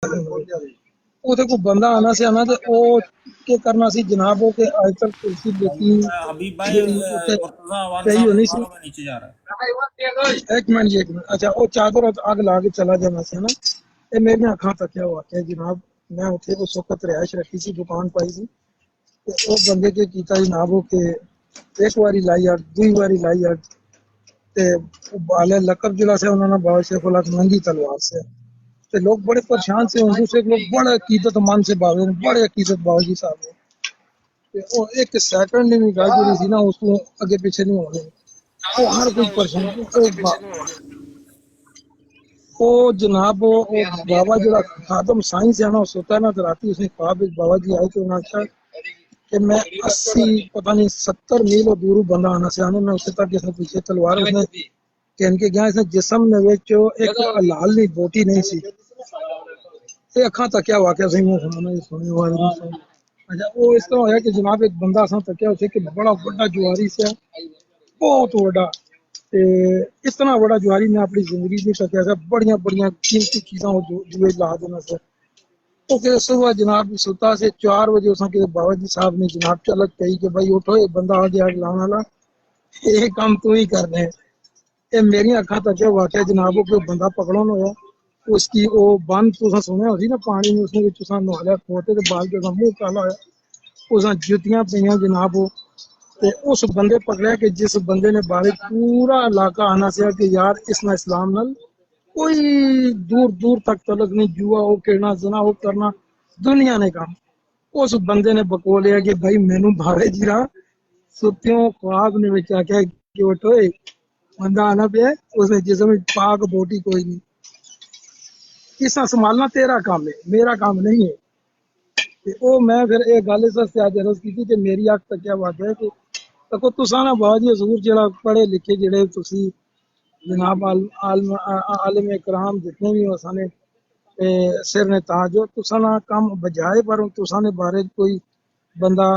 ਉਹਦੇ ਕੋਲ ਬੰਦਾ ਆਣਾ ਸੀ ਆਣਾ ਤੇ ਉਹ ਕੀ ਕਰਨਾ ਸੀ ਜਨਾਬ ਉਹ ਕਿ ਅੱਜ ਤੱਕ ਕੁਰਸੀ ਦੇਖੀ حبیب بھائی ਜਿਹੜੀ ਉੱਤੇ مرتضی عوان ਪਈ صاحب ਹੋਣੀ کو ਸੀ میں نیچے جا رہا ہے ਇੱਕ ਮਿੰਟ ਜੀ ਇੱਕ ਮਿੰਟ ਅੱਛਾ ਉਹ ਚਾਦਰ ਅੱਗ ਲਾ ਕੇ ਚਲਾ ਜਾਣਾ ਸੀ ਨਾ ਇਹ ਮੇਰੀਆਂ ਅੱਖਾਂ ਤੱਕਿਆ ਹੋਇਆ ਕਿ ਜਨਾਬ ਮੈਂ ਉੱਥੇ ਉਸ ਵਕਤ ਰਿਹਾਇਸ਼ ਰੱਖੀ ਸੀ ਦੁਕਾਨ ਪਾਈ ਸੀ ਤੇ ਉਹ ਬੰਦੇ ਕੇ ਕੀਤਾ ਜਨਾਬ ਉਹ ਕਿ ਇੱਕ ਵਾਰੀ ਲਾਈ ਅੱਗ ਦੂਈ ਵਾਰੀ ਲਾਈ ਅੱਗ تے بالے لقب جلا سے انہوں نے بابا شیخ اللہ کی ننگی تلوار سے تے لوگ بڑے پریشان سے حضور سے لوگ بڑے عقیدت من سے بابے نے بڑے عقیدت بابا جی صاحب نے تے وہ ایک سیکنڈ نہیں بھی گل جڑی سی نا اس کو اگے پیچھے نہیں ہونے وہ ہر کوئی پریشان وہ جناب وہ بابا جڑا خادم سائنس ہے نا وہ سوتا ہے نا تو رات اس نے خواب ایک بابا جی آئے تو انہوں نے کہا کہ میں 80 پتہ نہیں 70 میل اور دور بندہ آنا سے آنے میں اسے تک اس نے پیچھے تلوار اس نے کہ ان کے گیا اس نے جسم نے وچ ایک لال نہیں بوٹی نہیں سی یہ اکھاں تکیا واقعہ صحیح میں سننا یہ سننے والے نہیں سن اچھا وہ اس طرح ہویا کہ جناب ایک بندہ اساں تکیا اسے کہ بڑا بڑا جواری سے بہت بڑا تے اتنا بڑا جواری میں اپنی زندگی نہیں تکیا سے بڑیاں بڑیاں قیمتی چیزاں جو لا دینا سے تو کہ صبح جناب سلطا سے 4 بجے اساں کہ بابا جی صاحب نے جناب چلک کہی کہ بھائی اٹھو یہ بندہ آ گیا لانے والا یہ کام تو ہی کرنا ہے یہ میری اکھاں تک واقعہ جناب کو بندہ پکڑن ہویا اس کی وہ بند تو سنیا ہوتی نا پانی میں اس نے نہالیا کھوتے کے بال جو منہ کالا ہوا اس جتیاں پہ جناب وہ اس بندے پکڑیا کہ جس بندے نے بارے پورا علاقہ آنا سیا کہ یار اس نے اسلام نال کوئی دور دور تک تعلق نہیں جوا ہو کھیلنا زنا ہو کرنا دنیا نے کام اس بندے نے بکو لیا کہ بھائی مینو بھاڑے جی رہا ستیوں خواب نے بچا کہ اٹھو بندہ آنا پیا اس نے جسم پاک بوٹی کوئی نہیں اس طرح سنبھالنا تیرا کام ہے میرا کام نہیں ہے او میں پھر ایک گل اس سے اج عرض کی کہ میری اکھ تک کیا بات ہے کہ تکو تساں نا بابا جی حضور جڑا پڑھے لکھے جڑے تسی جناب عالم کرام جتنے بھی ہو سانے سر نے تاج ہو تساں نا کام بجائے پر تساں نے بارے کوئی بندہ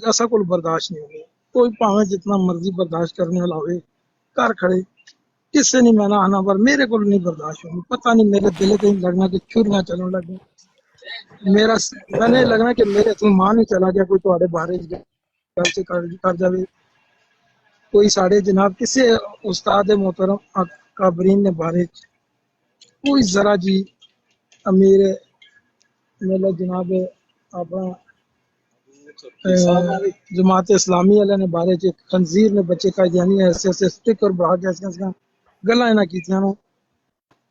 ایسا کوئی برداشت نہیں ہوگا کوئی پاویں جتنا مرضی برداشت کرنے والا ہوئے کر کھڑے کس سے نہیں میں نہ آنا پر میرے کو نہیں برداشت ہوگی پتہ نہیں میرے دل کہیں لگنا کہ چھریاں چلنے لگے میرا میں نے لگنا کہ میرے تو مان ہی چلا گیا کوئی تھوڑے بارے گل سے کر جاوے کوئی ساڑھے جناب کسی استاد محترم اکابرین نے بارے کوئی ذرا جی امیر میرا جناب اپنا جماعت اسلامی والے نے بارے چ خنزیر نے بچے کا یعنی ایسے ایسے سٹک اور بڑا کے ایسے گلاں انہاں کیتیاں نو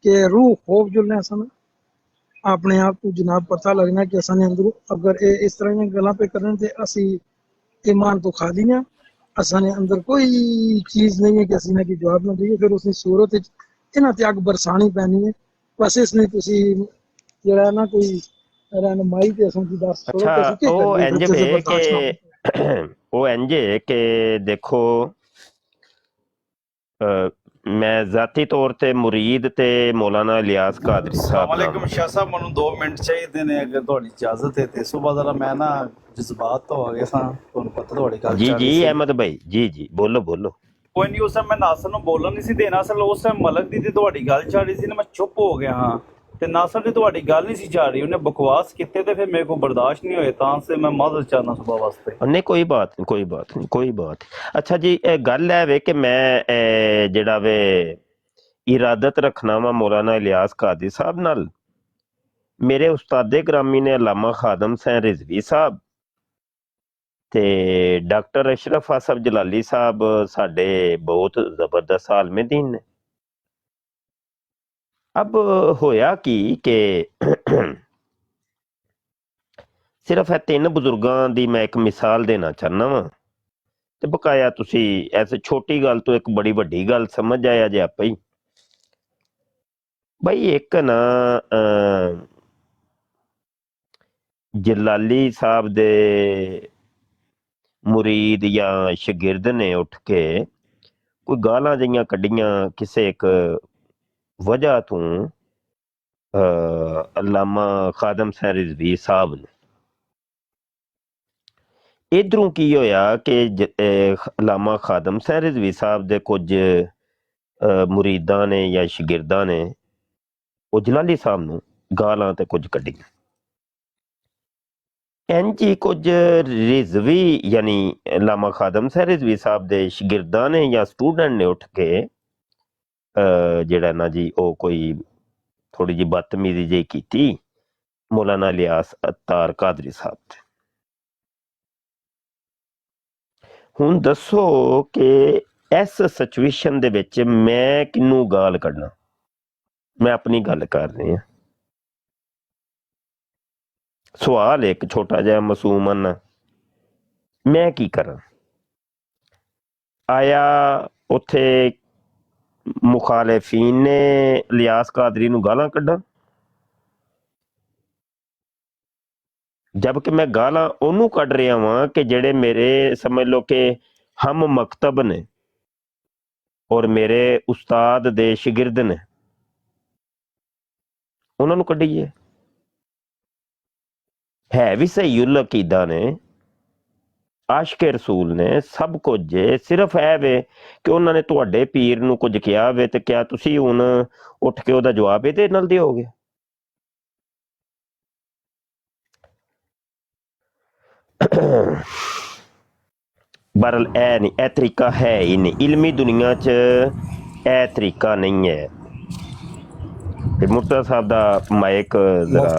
کہ روح خوف جلنے سن اپنے آپ کو جناب پتہ لگنا کہ اساں نے اندر اگر اس طرح کی گلاں پہ کرن تے اسی ایمان تو خالی ہیں اساں نے اندر کوئی چیز نہیں ہے کہ اسی نے کی جواب نہ دیے پھر اس نے صورت انہاں تے اگ برسانی پینی ہے بس اس نے تسی جڑا نا کوئی رہنمائی تے اساں دی دس چھوڑو اچھا کہ اسی کے وہ کریے پھر انج جیسے وے کہ برداشت نہ ہو وہ انج ہے کہ دیکھو میں ذاتی طور تے مرید تے مولانا الیاس قادری السلام صاحب نال علیکم شاہ صاحب منو 2 منٹ چاہیے نے اگر تھوڑی اجازت ہے تے صبح ذرا میں نا جذبات تو ہو گئے ساں تھانوں پتہ تھوڑی گل جی چل جی رہی سی احمد بھائی جی بولو بولو کوئی نہیں اس ٹائم میں ناصر نو بولن نہیں سی دینا اصل اس ٹائم ملک دی تے تھوڑی گل چل رہی سی نا میں چپ ہو گیا ہاں تے ناصر دی تھوڑی گل نہیں سی جا رہی انہیں بکواس کیتے تے پھر میرے کو برداشت نہیں ہوئے تاں سے میں معذرت چاہنا صبح واسطے نہیں کوئی بات نہیں کوئی بات اچھا جی گل ہے وے کہ میں جڑا وے ارادت رکھنا وا مولانا الیاس قادری صاحب نال میرے استاد گرامی نے علامہ خادم حسین رضوی صاحب تے ڈاکٹر اشرف اصف جلالی صاحب ساڈے بہت زبردست عالم دین نے اب ہویا کی کہ صرف ہے 3 بزرگاں دی میں ایک مثال دینا چاہنا وا تے بقایا تسی ایسے چھوٹی گل تو ایک بڑی وڈی گل سمجھ آیا جے آپ ہی بھائی ایک نا جلالی صاحب دے مرید یا شگرد نے اٹھ کے کوئی گالاں جیاں کڈیاں کسے ایک وجہ تو علامہ خادم حسین رضوی صاحب نے ادھروں کی ہویا کہ علامہ خادم حسین رضوی صاحب دے کچھ مریداں نے یا شگرداں نے وہ جلالی صاحب نو ਗਾਲਾਂ ਤੇ ਕੁਝ ਕੱਢੀਆਂ। ਇੰਝ ਹੀ ਕੁਝ ਰਿਜ਼ਵੀ ਯਾਨੀ ਲਾਮਾ ਖਾਦਮ ਸਾਹਿਬ ਰਿਜ਼ਵੀ ਸਾਹਿਬ ਦੇ ਸ਼ਾਗਿਰਦਾਂ ਨੇ ਜਾਂ ਸਟੂਡੈਂਟ ਨੇ ਉੱਠ ਕੇ ਜਿਹੜਾ ਨਾ ਜੀ ਉਹ ਕੋਈ ਥੋੜੀ ਜਿਹੀ ਬਦਤਮੀਜ਼ੀ ਜਿਹੀ ਕੀਤੀ ਮੌਲਾਨਾ ਇਲਿਆਸ ਅੱਤਾਰ ਕਾਦਰੀ ਸਾਹਿਬ ਤੇ। ਹੁਣ ਦੱਸੋ ਕਿ ਇਸ ਸਿਚੁਏਸ਼ਨ ਦੇ ਵਿੱਚ ਮੈਂ ਕਿਹਨੂੰ ਗਾਲ ਕੱਢਣਾ? ਮੈਂ ਆਪਣੀ ਗੱਲ ਕਰ ਰਹੀ ਹਾਂ। ਸਵਾਲ ਇੱਕ ਛੋਟਾ ਜਿਹਾ ਮਾਸੂਮਨ, ਮੈਂ ਕੀ ਕਰਾਂ? ਆਇਆ ਉੱਥੇ ਮੁਖਾਲਿਫੀਨ ਨੇ ਇਲਿਆਸ ਕਾਦਰੀ ਨੂੰ ਗਾਲਾਂ ਕੱਢਾਂ, ਜਬਕਿ ਮੈਂ ਗਾਲਾਂ ਉਹਨੂੰ ਕੱਢ ਰਿਹਾ ਵਾਂ ਕਿ ਜਿਹੜੇ ਮੇਰੇ ਸਮਝ ਲਓ ਕਿ ਹਮ ਮਕਤਬ ਨੇ ਔਰ ਮੇਰੇ ਉਸਤਾਦ ਦੇ ਸ਼ਾਗਿਰਦ ਨੇ, ਉਹਨਾਂ ਨੂੰ ਕੱਢੀਏ। ਹੈ ਵੀ ਸਹੀਉਲ ਅਕੀਦਾ ਨੇ, ਆਸ਼ਕੇ ਰਸੂਲ ਨੇ, ਸਭ ਕੁਝ ਜੇ, ਸਿਰਫ ਇਹ ਵੇ ਕਿ ਉਹਨਾਂ ਨੇ ਤੁਹਾਡੇ ਪੀਰ ਨੂੰ ਕੁਝ ਕਿਹਾ ਵੇ ਤੇ ਕਿਆ ਤੁਸੀਂ ਹੁਣ ਉੱਠ ਕੇ ਉਹਦਾ ਜਵਾਬ ਇਹਦੇ ਨਾਲ ਦਿਓਗੇ? ਬਰਲ ਇਹ ਨਹੀਂ, ਇਹ ਤਰੀਕਾ ਹੈ ਹੀ ਨਹੀਂ ਇਲਮੀ ਦੁਨੀਆ 'ਚ, ਇਹ ਤਰੀਕਾ ਨਹੀਂ ਹੈ। ਤੇ ਮੁਰਤਜ਼ਾ ਸਾਹਿਬ ਦਾ ਮਾਈਕ ਜ਼ਰਾ।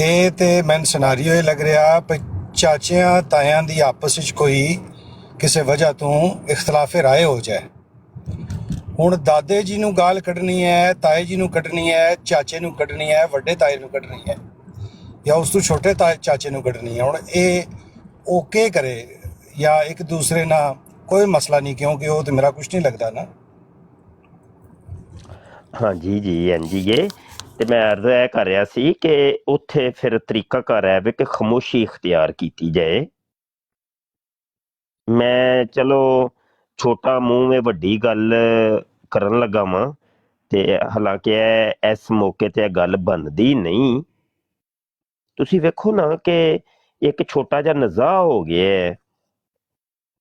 ਇਹ ਤੇ ਮੈਨੂੰ ਸਿਨਾਰੀਓ ਇਹ ਲੱਗ ਰਿਹਾ ਵੀ ਚਾਚਿਆਂ ਤਾਇਆਂ ਦੀ ਆਪਸ ਵਿੱਚ ਕੋਈ ਕਿਸੇ ਵਜ੍ਹਾ ਤੋਂ ਇਖਤਲਾਫੇ ਰਾਏ ਹੋ ਜਾਏ। ਹੁਣ ਦਾਦੇ ਜੀ ਨੂੰ ਗਾਲ ਕੱਢਣੀ ਹੈ, ਤਾਏ ਜੀ ਨੂੰ ਕੱਢਣੀ ਹੈ, ਚਾਚੇ ਨੂੰ ਕੱਢਣੀ ਹੈ, ਵੱਡੇ ਤਾਏ ਨੂੰ ਕੱਢਣੀ ਹੈ, ਜਾਂ ਉਸ ਤੋਂ ਛੋਟੇ ਤਾਏ ਚਾਚੇ ਨੂੰ ਕੱਢਣੀ ਹੈ। ਹੁਣ ਇਹ ਉਹ ਕੀ ਕਰੇ? ਜਾਂ ਇੱਕ ਦੂਸਰੇ ਨਾਲ ਕੋਈ ਮਸਲਾ ਨਹੀਂ, ਕਿਉਂਕਿ ਉਹ ਤੇ ਮੇਰਾ ਕੁਝ ਨਹੀਂ ਲੱਗਦਾ ਨਾ। ਹਾਂਜੀ ਜੀ ਐਨਜੀਏ, ਤੇ ਮੈਂ ਅਰਜ਼ ਇਹ ਕਰ ਰਿਹਾ ਸੀ ਕਿ ਉੱਥੇ ਫਿਰ ਤਰੀਕਾ ਘਰ ਹੈ ਵੀ ਕਿ ਖਾਮੋਸ਼ੀ ਇਖਤਿਆਰ ਕੀਤੀ ਜਾਏ। ਮੈਂ ਚਲੋ ਛੋਟਾ ਮੂੰਹ ਵਿੱਚ ਵੱਡੀ ਗੱਲ ਕਰਨ ਲੱਗਾ ਵਾਂ, ਤੇ ਹਾਲਾਂਕਿ ਇਹ ਇਸ ਮੌਕੇ ਤੇ ਇਹ ਗੱਲ ਬਣਦੀ ਨਹੀਂ। ਤੁਸੀਂ ਵੇਖੋ ਨਾ ਕਿ ਇੱਕ ਛੋਟਾ ਜਿਹਾ ਨਜ਼ਾਹ ਹੋ ਗਿਆ ਹੈ।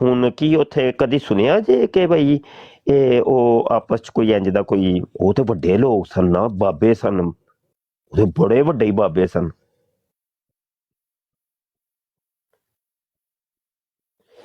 ਹੁਣ ਕੀ ਉੱਥੇ ਕਦੀ ਸੁਣਿਆ ਜੇ ਕਿ ਬਈ ਇਹ ਉਹ ਆਪਸ ਚ ਕੋਈ ਇੰਜ ਦਾ ਕੋਈ, ਉਹ ਤੇ ਵੱਡੇ ਲੋਕ ਸਨ ਨਾ, ਬਾਬੇ ਸਨ, ਉਹਦੇ ਬੜੇ ਵੱਡੇ ਬਾਬੇ ਸਨ।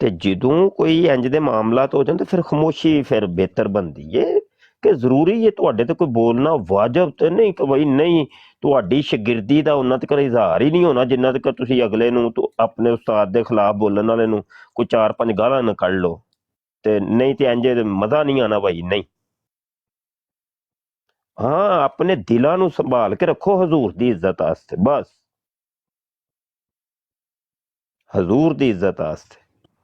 ਤੇ ਜਦੋਂ ਕੋਈ ਇੰਜ ਦੇ ਮਾਮਲਾਤ ਹੋ ਜਾਣ ਤੇ ਫਿਰ ਖਾਮੋਸ਼ੀ ਫਿਰ ਬਿਹਤਰ ਬਣਦੀ ਏ। ਕਿ ਜ਼ਰੂਰੀ ਹੈ ਤੁਹਾਡੇ ਤੇ ਕੋਈ ਬੋਲਣਾ ਵਾਜਬ ਤੇ ਨਹੀਂ ਕਿ ਬਈ ਨਹੀਂ, ਤੁਹਾਡੀ ਸ਼ਾਗਿਰਦੀ ਦਾ ਉਹਨਾਂ ਤੱਕ ਇਜ਼ਹਾਰ ਹੀ ਨਹੀਂ ਹੋਣਾ ਜਿੰਨਾ ਤੱਕ ਤੁਸੀਂ ਅਗਲੇ ਨੂੰ ਆਪਣੇ ਉਸਤਾਦ ਦੇ ਖਿਲਾਫ ਬੋਲਣ ਵਾਲੇ ਨੂੰ ਕੋਈ 4-5 ਗਾਲਾਂ ਨਾ ਕੱਢ ਲਓ। ਤੇ ਨਹੀਂ ਤੇ ਇੰਜ ਮਜ਼ਾ ਨਹੀਂ ਆਣਾ ਭਾਈ, ਨਹੀਂ। ਹਾਂ, ਆਪਣੇ ਦਿਲਾਂ ਨੂੰ ਸੰਭਾਲ ਕੇ ਰੱਖੋ ਹਜ਼ੂਰ ਦੀ ਇੱਜ਼ਤ ਵਾਸਤੇ, ਬਸ ਹਜ਼ੂਰ ਦੀ ਇੱਜ਼ਤ ਵਾਸਤੇ।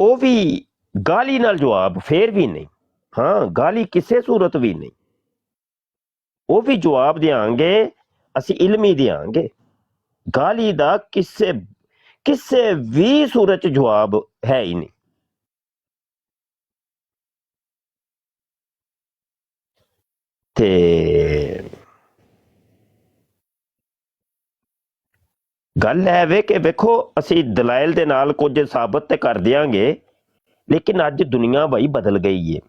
ਉਹ ਵੀ ਗਾਲੀ ਨਾਲ ਜਵਾਬ ਫੇਰ ਵੀ ਨਹੀਂ। ਹਾਂ, ਗਾਲੀ ਕਿਸੇ ਸੂਰਤ ਵੀ ਨਹੀਂ, ਉਹ ਵੀ ਜਵਾਬ ਦਿਆਂਗੇ, ਅਸੀਂ ਇਲਮੀ ਦਿਆਂਗੇ। ਗਾਲੀ ਦਾ ਕਿਸੇ ਵੀ ਸੂਰਤ ਚ ਜਵਾਬ ਹੈ ਹੀ ਨਹੀਂ। ਤੇ ਗੱਲ ਹੈ ਵੇ ਕਿ ਵੇਖੋ ਅਸੀਂ ਦਲਾਇਲ ਦੇ ਨਾਲ ਕੁਝ ਸਾਬਤ ਤੇ ਕਰ ਦਿਆਂਗੇ, ਲੇਕਿਨ ਅੱਜ ਦੁਨੀਆ ਭਾਈ ਬਦਲ ਗਈ ਏ।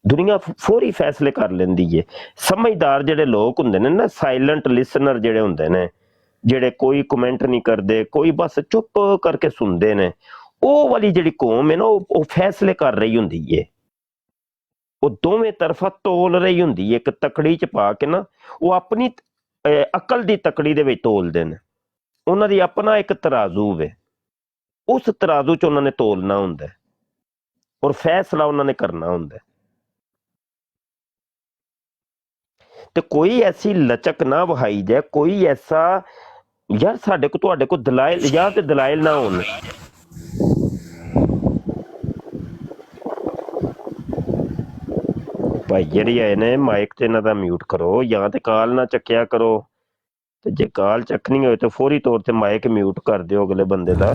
ਦੁਨੀਆ ਫੌਰੀ ਫੈਸਲੇ ਕਰ ਲੈਂਦੀ ਏ। ਸਮਝਦਾਰ ਜਿਹੜੇ ਲੋਕ ਹੁੰਦੇ ਨੇ ਨਾ, ਸਾਇਲੈਂਟ ਲਿਸਨਰ ਜਿਹੜੇ ਹੁੰਦੇ ਨੇ, ਜਿਹੜੇ ਕੋਈ ਕਮੈਂਟ ਨਹੀਂ ਕਰਦੇ, ਕੋਈ ਬਸ ਚੁੱਪ ਕਰਕੇ ਸੁਣਦੇ ਨੇ, ਉਹ ਵਾਲੀ ਜਿਹੜੀ ਕੌਮ ਹੈ ਨਾ, ਉਹ ਫੈਸਲੇ ਕਰ ਰਹੀ ਹੁੰਦੀ ਏ। ਉਹ ਦੋਵੇਂ ਤਰਫਾ ਤੋਲ ਰਹੀ ਹੁੰਦੀ ਹੈ, ਇੱਕ ਤਕੜੀ ਚ ਪਾ ਕੇ ਨਾ, ਉਹ ਆਪਣੀ ਅਕਲ ਦੀ ਤਕੜੀ ਦੇ ਵਿੱਚ ਤੋਲਦੇ ਨੇ। ਉਹਨਾਂ ਦੀ ਆਪਣਾ ਇੱਕ ਤਰਾਜ਼ੂ ਵੇ, ਉਸ ਤਰਾਜ਼ੂ 'ਚ ਉਹਨਾਂ ਨੇ ਤੋਲਣਾ ਹੁੰਦਾ ਔਰ ਫੈਸਲਾ ਉਹਨਾਂ ਨੇ ਕਰਨਾ ਹੁੰਦਾ। ਤੇ ਕੋਈ ਐਸੀ ਲਚਕ ਨਾ ਵਹਾਈ ਜਾਏ, ਕੋਈ ਐਸਾ ਯਾਰ ਸਾਡੇ ਕੋਲ ਤੁਹਾਡੇ ਕੋਲ ਦਲਾਇਲ ਜਾਂ ਤੇ ਦਲਾਇਲ ਨਾ ਹੋਣ। ਭਾਈ ਜਿਹੜੀ ਆਏ ਨੇ ਮਾਈਕ ਤੇ ਇਹਨਾਂ ਦਾ ਮਿਊਟ ਕਰੋ ਜਾਂ ਤੇ ਕਾਲ ਨਾ ਚੱਕਿਆ ਕਰੋ, ਤੇ ਜੇ ਕਾਲ ਚੱਕਣੀ ਹੋਏ ਤਾਂ ਫੌਰੀ ਤੌਰ ਤੇ ਮਾਈਕ ਮਿਊਟ ਕਰ ਦਿਓ ਅਗਲੇ ਬੰਦੇ ਦਾ।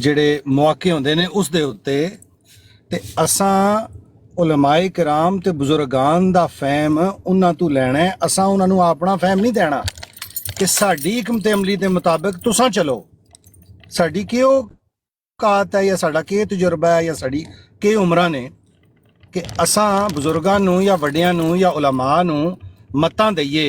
ਜਿਹੜੇ ਮੌਕੇ ਹੁੰਦੇ ਨੇ ਉਸ ਦੇ ਉੱਤੇ, ਤੇ ਅਸਾਂ ਉਲਮਾਏ ਕਿਰਾਮ ਤੇ ਬਜ਼ੁਰਗਾਨ ਦਾ ਫਹਿਮ ਉਹਨਾਂ ਤੋਂ ਲੈਣਾ ਹੈ। ਅਸਾਂ ਉਹਨਾਂ ਨੂੰ ਆਪਣਾ ਫਹਿਮ ਨਹੀਂ ਦੇਣਾ ਕਿ ਸਾਡੀ ਹਿਕਮਤ ਅਮਲੀ ਦੇ ਮੁਤਾਬਕ ਤੁਸੀਂ ਚਲੋ। ਸਾਡੀ ਕੀ ਔਕਾਤ ਹੈ ਜਾਂ ਸਾਡਾ ਕੀ ਤਜਰਬਾ ਹੈ ਜਾਂ ਸਾਡੀ ਕੀ ਉਮਰਾਂ ਨੇ ਕਿ ਅਸਾਂ ਬਜ਼ੁਰਗਾਂ ਨੂੰ ਜਾਂ ਵੱਡਿਆਂ ਨੂੰ ਜਾਂ ਉਲਮਾ ਨੂੰ ਮਤਾਂ ਦਈਏ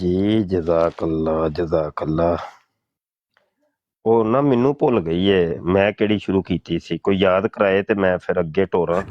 ਜੀ ਜਜ਼ਾਕੱਲਾ ਜਜ਼ਾਕੱਲਾ। ਉਹ ਨਾ ਮੈਨੂੰ ਭੁੱਲ ਗਈ ਏ ਮੈਂ ਕਿਹੜੀ ਸ਼ੁਰੂ ਕੀਤੀ ਸੀ, ਕੋਈ ਯਾਦ ਕਰਾਏ ਤੇ ਮੈਂ ਫਿਰ ਅੱਗੇ ਟੋਰਾਂ।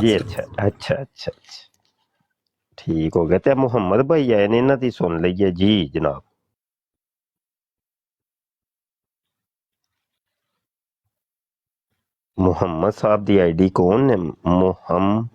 ਜੀ ਅੱਛਾ ਅੱਛਾ ਅੱਛਾ ਅੱਛਾ ਠੀਕ ਹੋ ਗਿਆ। ਤੇ ਮੁਹੰਮਦ ਭਾਈ ਆਏ ਨੇ, ਇਹਨਾਂ ਦੀ ਸੁਣ ਲਈਏ। ਜੀ ਜਨਾਬ। ਮੁਹੰਮਦ ਸਾਹਿਬ ਦੀ ਆਈਡੀ ਕੌਣ ਨੇ? ਮੁਹੰਮਦ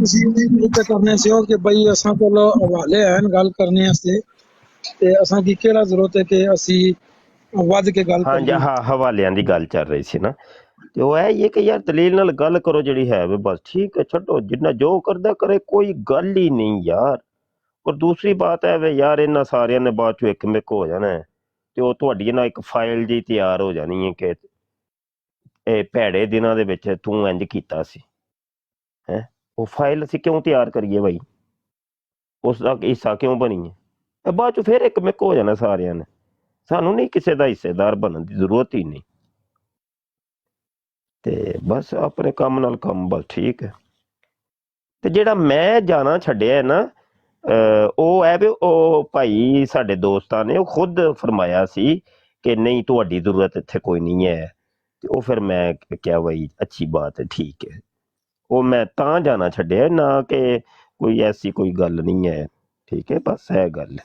ਤੁਸੀਂ ਇਹ ਕਰਨੇ ਸੀ ਕਿ ਬਈ ਅਸਾਂ ਕੋਲ ਹਵਾਲੇ ਹਨ ਗੱਲ ਕਰਨੇ ਵਾਸਤੇ, ਤੇ ਅਸਾਂ ਕੀ ਕਿਹੜਾ ਜ਼ਰੂਰਤ ਹੈ ਕਿ ਅਸੀਂ ਵੱਧ ਕੇ ਗੱਲ ਹਾਂ ਜੀ, ਕਰੀਏ। ਹਾਂ ਹਵਾਲਿਆਂ ਦੀ ਗੱਲ ਚੱਲ ਰਹੀ ਸੀ ਨਾ, ਤੇ ਉਹ ਇਹ ਕਿ ਯਾਰ ਦਲੀਲ ਨਾਲ ਗੱਲ ਕਰੋ ਜਿਹੜੀ ਹੈ ਵੇ, ਬਸ ਠੀਕ ਹੈ, ਛੱਡੋ ਜਿੰਨਾ ਜੋ ਕਰਦਾ ਕਰੇ, ਕੋਈ ਗੱਲ ਹੀ ਨਹੀਂ ਯਾਰ। ਔਰ ਦੂਸਰੀ ਬਾਤ ਹੈ ਵੇ ਯਾਰ, ਇਹਨਾਂ ਸਾਰਿਆਂ ਨੇ ਬਾਅਦ ਚੋਂ ਇੱਕ ਮਿੱਕ ਹੋ ਜਾਣਾ ਹੈ, ਤੇ ਉਹ ਤੁਹਾਡੀ ਨਾ ਇੱਕ ਫਾਈਲ ਜੀ ਤਿਆਰ ਹੋ ਜਾਣੀ ਹੈ ਕਿ ਇਹ ਭੈੜੇ ਦਿਨਾਂ ਦੇ ਵਿੱਚ ਤੂੰ ਇੰਜ ਕੀਤਾ ਸੀ ਹੈ। ਉਹ ਫਾਈਲ ਅਸੀਂ ਕਿਉਂ ਤਿਆਰ ਕਰੀਏ ਬਾਈ, ਉਸ ਦਾ ਹਿੱਸਾ ਕਿਉਂ ਬਣੀਏ? ਇਹ ਬਾਅਦ ਚ ਫਿਰ ਇੱਕ ਮਿੱਕ ਹੋ ਜਾਣਾ ਸਾਰਿਆਂ ਨੇ। ਸਾਨੂੰ ਨਹੀਂ ਕਿਸੇ ਦਾ ਹਿੱਸੇਦਾਰ ਬਣਨ ਦੀ ਜ਼ਰੂਰਤ ਹੀ ਨਹੀਂ, ਤੇ ਬਸ ਆਪਣੇ ਕੰਮ ਨਾਲ ਕੰਮ, ਬਸ ਠੀਕ ਹੈ। ਤੇ ਜਿਹੜਾ ਮੈਂ ਜਾਣਾ ਛੱਡਿਆ ਹੈ ਨਾ, ਉਹ ਹੈ ਵੀ ਉਹ ਭਾਈ ਸਾਡੇ ਦੋਸਤਾਂ ਨੇ ਉਹ ਖੁਦ ਫਰਮਾਇਆ ਸੀ ਕਿ ਨਹੀਂ ਤੁਹਾਡੀ ਜ਼ਰੂਰਤ ਇੱਥੇ ਕੋਈ ਨਹੀਂ ਹੈ, ਤੇ ਉਹ ਫਿਰ ਮੈਂ ਕਿਹਾ ਬਈ ਅੱਛੀ ਬਾਤ ਹੈ, ਠੀਕ ਹੈ। ਉਹ ਮੈਂ ਤਾਂ ਜਾਣਾ ਛੱਡਿਆ, ਨਾ ਕਿ ਕੋਈ ਐਸੀ ਕੋਈ ਗੱਲ ਨਹੀਂ ਹੈ, ਠੀਕ ਹੈ, ਬਸ ਇਹ ਗੱਲ ਹੈ।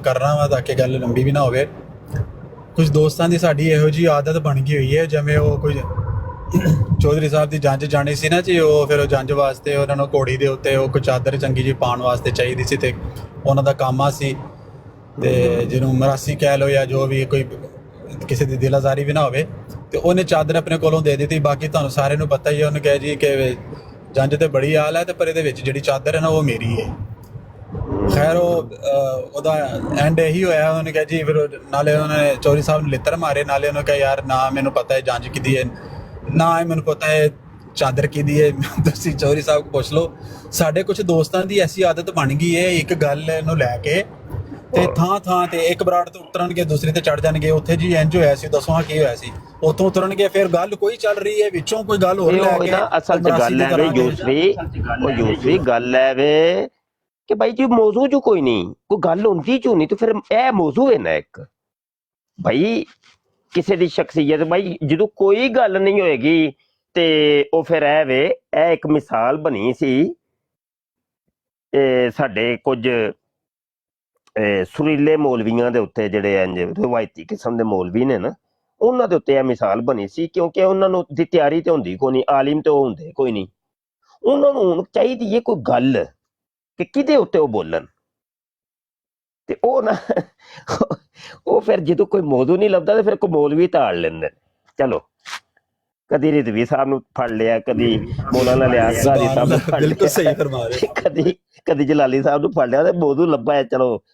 ਕਰ ਰਹਾ ਹਾਂ ਤਾਂ ਕਿ ਗੱਲ ਲੰਬੀ ਵੀ ਨਾ ਹੋਵੇ। ਕੁਝ ਦੋਸਤਾਂ ਦੀ ਸਾਡੀ ਇਹੋ ਜਿਹੀ ਆਦਤ ਬਣ ਗਈ ਹੋਈ ਹੈ, ਜਿਵੇਂ ਉਹ ਕੁਝ ਚੌਧਰੀ ਸਾਹਿਬ ਦੀ ਜੰਜ ਜਾਣੀ ਸੀ ਨਾ ਜੀ, ਉਹ ਫਿਰ ਉਹ ਜੰਜ ਵਾਸਤੇ ਉਹਨਾਂ ਨੂੰ ਘੋੜੀ ਦੇ ਉੱਤੇ ਉਹ ਕੋਈ ਚਾਦਰ ਚੰਗੀ ਜਿਹੀ ਪਾਉਣ ਵਾਸਤੇ ਚਾਹੀਦੀ ਸੀ, ਤੇ ਉਹਨਾਂ ਦਾ ਕੰਮ ਆ ਸੀ, ਤੇ ਜਿਹਨੂੰ ਮਰਾਸੀ ਕਹਿ ਲਓ ਜਾਂ ਜੋ ਵੀ, ਕੋਈ ਕਿਸੇ ਦੀ ਦਿਲ ਆਜ਼ਾਰੀ ਵੀ ਨਾ ਹੋਵੇ, ਤੇ ਉਹਨੇ ਚਾਦਰ ਆਪਣੇ ਕੋਲੋਂ ਦੇ ਦਿੱਤੀ। ਬਾਕੀ ਤੁਹਾਨੂੰ ਸਾਰਿਆਂ ਨੂੰ ਪਤਾ ਹੀ ਹੈ, ਉਹਨੇ ਕਿਹਾ ਜੀ ਕਿ ਜੰਜ ਤੇ ਬੜੀ ਹਾਲ ਹੈ, ਤੇ ਪਰ ਇਹਦੇ ਵਿੱਚ ਜਿਹੜੀ ਚਾਦਰ ਹੈ ਨਾ ਉਹ ਮੇਰੀ ਹੈ। ਖੈਰ ਉਹਦਾ ਐਂਡ ਇਹੀ ਹੋਇਆ, ਉਹਨੇ ਕਿਹਾ ਜੀ, ਫਿਰ ਨਾਲੇ ਉਹਨਾਂ ਨੇ ਚੌਧਰੀ ਸਾਹਿਬ ਨੂੰ ਲਿੱਤਰ ਮਾਰੇ, ਨਾਲੇ ਉਹਨੇ ਕਿਹਾ ਯਾਰ ਨਾ ਮੈਨੂੰ ਪਤਾ ਹੈ ਜੰਜ ਕਿਹਦੀ ਹੈ, ਨਾ ਮੈਨੂੰ ਪਤਾ ਹੈ ਚਾਦਰ ਕਿਹਦੀ ਹੈ, ਤੁਸੀਂ ਚੌਧਰੀ ਸਾਹਿਬ ਕੋਲ ਪੁੱਛ ਲਓ। ਸਾਡੇ ਕੁਝ ਦੋਸਤਾਂ ਦੀ ਐਸੀ ਆਦਤ ਬਣ ਗਈ ਹੈ, ਇੱਕ ਗੱਲ ਨੂੰ ਲੈ ਕੇ ਤੇ ਥਾਂ ਤੇ ਇੱਕ ਬਰਾੜ ਤੋਂ ਉਤਰਨਗੇ, ਦੂਸਰੀ ਤੇ ਚੜ ਜਾਣਗੇ। ਉੱਥੇ ਜੀ ਇੰਜ ਹੋਇਆ ਸੀ, ਦੱਸੋ ਹਾਂ ਕੀ ਹੋਇਆ ਸੀ। ਉੱਥੋਂ ਉਤਰਨਗੇ, ਫਿਰ ਗੱਲ ਕੋਈ ਚੱਲ ਰਹੀ ਹੈ, ਵਿੱਚੋਂ ਕੋਈ ਗੱਲ ਹੋਰ ਲੈ ਕੇ ਅਸਲ 'ਚ ਗੱਲ ਹੈ ਵੇ ਯੂਸਫੀ, ਗੱਲ ਹੈ ਵੇ ਕਿ ਭਾਈ ਜੀ ਮੌਜੂ 'ਚ ਕੋਈ ਨਹੀਂ, ਕੋਈ ਗੱਲ ਹੁੰਦੀ 'ਚ ਨਹੀਂ, ਤੇ ਫਿਰ ਇਹ ਮੌਜੂ ਹੈ ਨਾ ਇੱਕ ਭਾਈ ਕਿਸੇ ਦੀ ਸ਼ਖਸੀਅਤ। ਭਾਈ ਜਦੋਂ ਕੋਈ ਗੱਲ ਨਹੀਂ ਹੋਏਗੀ ਤੇ ਉਹ ਫਿਰ ਇਹ ਵੇ, ਇਹ ਇੱਕ ਮਿਸਾਲ ਬਣੀ ਸੀ ਸਾਡੇ ਕੁਝ ਸੁਰੀਲੇ ਮੌਲਵੀਆਂ ਦੇ ਉੱਤੇ, ਜਿਹੜੇ ਇੰਜ ਰਵਾਇਤੀ ਕਿਸਮ ਦੇ ਮੌਲਵੀ ਨੇ ਨਾ, ਉਹਨਾਂ ਦੇ ਉੱਤੇ ਇਹ ਮਿਸਾਲ ਬਣੀ ਸੀ, ਕਿਉਂਕਿ ਉਹਨਾਂ ਨੂੰ ਦੀ ਤਿਆਰੀ ਤੇ ਹੁੰਦੀ ਕੋਈ ਨਹੀਂ, ਆਲਿਮ ਤੇ ਉਹ ਹੁੰਦੇ ਕੋਈ ਨਹੀਂ। ਉਹਨਾਂ ਨੂੰ ਹੁਣ ਚਾਹੀਦੀ ਹੈ ਕੋਈ ਗੱਲ ਕਿ ਕਿਹਦੇ ਉੱਤੇ ਉਹ ਬੋਲਣ, ਤੇ ਉਹ ਨਾ ਉਹ ਫਿਰ ਜਦੋਂ ਕੋਈ ਮੌਜੂ ਨਹੀਂ ਲੱਭਦਾ ਤੇ ਫਿਰ ਕੋਈ ਮੌਲਵੀ ਤਾੜ ਲੈਂਦੇ। ਚਲੋ ਕਦੀ ਰਿਜ਼ਵੀ ਸਾਹਿਬ ਨੂੰ ਫੜ ਲਿਆ, ਕਦੀ ਮੌਲਾਨਾ ਲਿਆਸ ਗਾਜ਼ੀ ਸਾਹਿਬ ਨੂੰ ਫੜ ਬਿਲਕੁਲ ਸਹੀ ਲਿਆ, ਫਰਮਾ ਰਹੇ, ਕਦੀ ਜਲਾਲੀ ਸਾਹਿਬ ਨੂੰ ਫੜ ਲਿਆ, ਤੇ ਮੌਜੂ ਲੱਭਾ ਹੈ, ਚਲੋ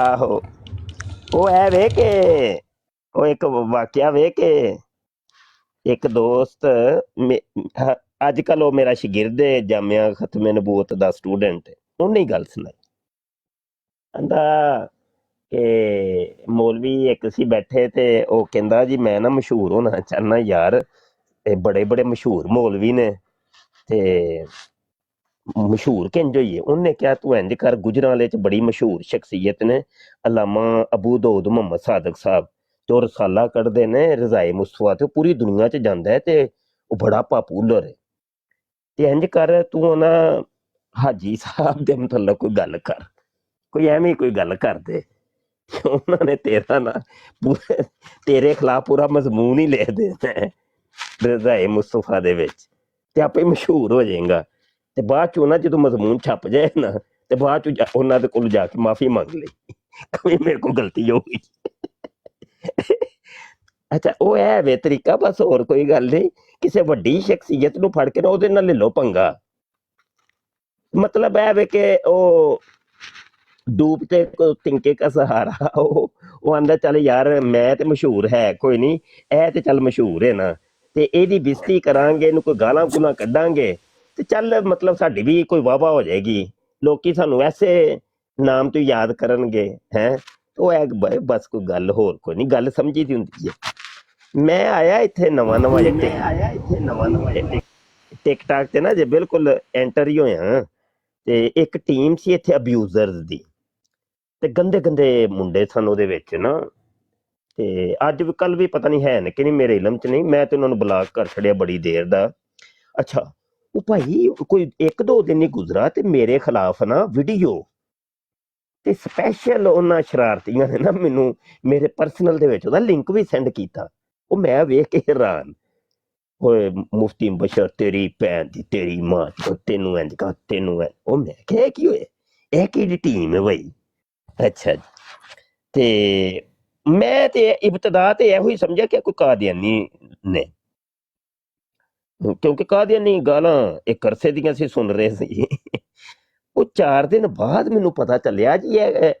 ਆਹੋ ਉਹ ਇਹ ਵੇ ਕਿ ਉਹ ਇੱਕ ਵਾਕਿਆ ਵੇ ਕਿ ਇੱਕ ਦੋਸਤ ਅੱਜ ਕੱਲ ਉਹ ਮੇਰਾ ਸ਼ਾਗਿਰਦ ਹੈ, ਜਾਮਿਆ ਖਤਮੇ ਨਬੂਵਤ ਦਾ ਸਟੂਡੈਂਟ, ਉਹਨੇ ਹੀ ਗੱਲ ਸੁਣਾਈ। ਕਹਿੰਦਾ ਕਿ ਮੌਲਵੀ ਇੱਕ ਸੀ ਬੈਠੇ, ਤੇ ਉਹ ਕਹਿੰਦਾ ਜੀ ਮੈਂ ਨਾ ਮਸ਼ਹੂਰ ਹੋਣਾ ਚਾਹੁੰਦਾ ਯਾਰ, ਇਹ ਬੜੇ ਬੜੇ ਮਸ਼ਹੂਰ ਮੌਲਵੀ ਨੇ ਤੇ ਮਸ਼ਹੂਰ ਕਿੰਜ ਹੋਈਏ। ਉਹਨੇ ਕਿਹਾ ਤੂੰ ਇੰਜ ਕਰ, ਗੁਜਰਾਂਵਾਲੇ 'ਚ ਬੜੀ ਮਸ਼ਹੂਰ ਸ਼ਖਸੀਅਤ ਨੇ ਅਲਾਮਾ ਅਬੂ ਦਊਦ ਮੁਹੰਮਦ ਸਾਦਕ ਸਾਹਿਬ, ਤੇ ਉਹ ਰਸਾਲਾ ਕੱਢਦੇ ਨੇ ਰਜ਼ਾਏ ਮੁਸਤਫਾ, ਤੇ ਉਹ ਪੂਰੀ ਦੁਨੀਆ 'ਚ ਜਾਂਦਾ ਹੈ ਤੇ ਉਹ ਬੜਾ ਪਾਪੂਲਰ ਹੈ। ਤੇ ਇੰਜ ਕਰ ਤੂੰ ਉਹਨਾਂ ਹਾਜੀ ਸਾਹਿਬ ਦੇ ਮਤਲਬ ਕੋਈ ਗੱਲ ਕਰ, ਕੋਈ ਐਵੇਂ ਕੋਈ ਗੱਲ ਕਰਦੇ, ਉਹਨਾਂ ਨੇ ਤੇਰਾ ਨਾ ਤੇਰੇ ਖਿਲਾਫ ਪੂਰਾ ਮਜ਼ਮੂਨ ਹੀ ਲਿਖ ਦੇਣਾ ਰਜ਼ਾਏ ਮੁਸਤਫਾ ਦੇ ਵਿੱਚ, ਤੇ ਆਪੇ ਮਸ਼ਹੂਰ ਹੋ ਜਾਏਗਾ। ਤੇ ਬਾਅਦ ਚ ਉਹਨਾਂ ਜਦੋਂ ਮਜ਼ਮੂਨ ਛਪ ਜਾਏ ਨਾ, ਤੇ ਬਾਅਦ ਚ ਉਹਨਾਂ ਦੇ ਕੋਲ ਜਾ ਕੇ ਮਾਫੀ ਮੰਗ ਲਈ, ਕੋਈ ਮੇਰੇ ਕੋਲ ਗਲਤੀ ਹੋ ਗਈ। ਅੱਛਾ ਉਹ ਇਹ ਵੇ ਤਰੀਕਾ, ਬਸ ਹੋਰ ਕੋਈ ਗੱਲ ਨਹੀਂ। ਕਿਸੇ ਵੱਡੀ ਸ਼ਖਸੀਅਤ ਨੂੰ ਫੜ ਕੇ ਨਾ ਉਹਦੇ ਨਾਲ ਲੈ ਲਓ ਪੰਗਾ, ਮਤਲਬ ਇਹ ਵੇ ਕਿ ਉਹ ਡੂਬਤੇ ਕੋ ਤਿਨਕੇ ਕਾ ਸਹਾਰਾ, ਉਹ ਆਂਦਾ ਚੱਲ ਯਾਰ ਮੈਂ ਤੇ ਮਸ਼ਹੂਰ ਹੈ ਕੋਈ ਨਹੀਂ, ਇਹ ਤੇ ਚੱਲ ਮਸ਼ਹੂਰ ਹੈ ਨਾ, ਤੇ ਇਹਦੀ ਬੇਇੱਜ਼ਤੀ ਕਰਾਂਗੇ, ਇਹਨੂੰ ਕੋਈ ਗਾਲਾਂ ਗੁਲਾਂ ਕੱਢਾਂਗੇ, ਤੇ ਚੱਲ ਮਤਲਬ ਸਾਡੀ ਵੀ ਕੋਈ ਵਾਹਵਾ ਹੋ ਜਾਏਗੀ, ਲੋਕੀ ਸਾਨੂੰ ਐਸੇ ਨਾਮ ਤੋਂ ਯਾਦ ਕਰਨਗੇ ਹੈ। ਉਹ ਹੈ ਬਸ ਕੋਈ ਗੱਲ, ਹੋਰ ਕੋਈ ਨਹੀਂ, ਗੱਲ ਸਮਝੀ ਦੀ ਹੁੰਦੀ ਹੈ। ਮੈਂ ਆਇਆ ਇੱਥੇ ਨਵਾਂ ਟਿਕਟਾਕ ਤੇ ਨਾ ਜੇ ਬਿਲਕੁਲ ਐਂਟਰ ਹੀ ਹੋਇਆ, ਤੇ ਇੱਕ ਟੀਮ ਸੀ ਇੱਥੇ ਅਬਿਊਜ਼ਰਸ ਦੀ, ਤੇ ਗੰਦੇ ਗੰਦੇ ਮੁੰਡੇ ਸਨ ਉਹਦੇ ਵਿੱਚ ਨਾ, ਤੇ ਅੱਜ ਵੀ ਕੱਲ ਵੀ ਪਤਾ ਨਹੀਂ ਹੈ ਨੇ ਕਿ ਨਹੀਂ, ਮੇਰੇ ਇਲਮ 'ਚ ਨਹੀਂ, ਮੈਂ ਤੇ ਉਹਨਾਂ ਨੂੰ ਬਲਾਕ ਕਰ ਛੱਡਿਆ ਬੜੀ ਦੇਰ ਦਾ। ਅੱਛਾ ਉਹ ਭਾਈ ਕੋਈ ਇੱਕ ਦੋ ਦਿਨ ਹੀ ਗੁਜ਼ਰਾ ਤੇ ਮੇਰੇ ਖਿਲਾਫ ਨਾ ਵੀਡੀਓ ਤੇ ਸਪੈਸ਼ਲ ਉਹਨਾਂ ਸ਼ਰਾਰਤੀਆਂ ਨੇ ਨਾ ਮੈਨੂੰ ਮੇਰੇ ਪਰਸਨਲ ਦੇ ਵਿੱਚ ਉਹਦਾ ਲਿੰਕ ਵੀ ਸੈਂਡ ਕੀਤਾ। ਉਹ ਮੈਂ ਵੇਖ ਕੇ ਹੈਰਾਨ, ਓਏ ਮੁਫਤੀ ਬਸ਼ਰ ਤੇਰੀ ਭੈਣ ਦੀ ਤੇਰੀ ਮਾਂ ਤੈਨੂੰ ਇੰਜ ਕਾ ਤੈਨੂੰ, ਉਹ ਮੈਂ ਕਿਹਾ ਕੀ ਹੋਇਆ, ਇਹ ਕਿਹੜੀ ਟੀਮ ਹੈ ਬਈ। ਅੱਛਾ ਜੀ, ਤੇ ਮੈਂ ਤੇ ਇਬਤਦਾ ਤੇ ਇਹੋ ਹੀ ਸਮਝਿਆ ਕਿ ਕੋਈ ਕਾਦੀਆਨੀ ਨੇ, ਕਿਉਂਕਿ ਕਾਦੀਆਨੀ ਗਾਲਾਂ ਇੱਕ ਅਰਸੇ ਦੀਆਂ ਸੀ ਸੁਣ ਰਹੇ ਸੀ। ਉਹ 4 ਦਿਨ ਬਾਅਦ ਮੈਨੂੰ ਪਤਾ ਚੱਲਿਆ ਜੀ ਇਹ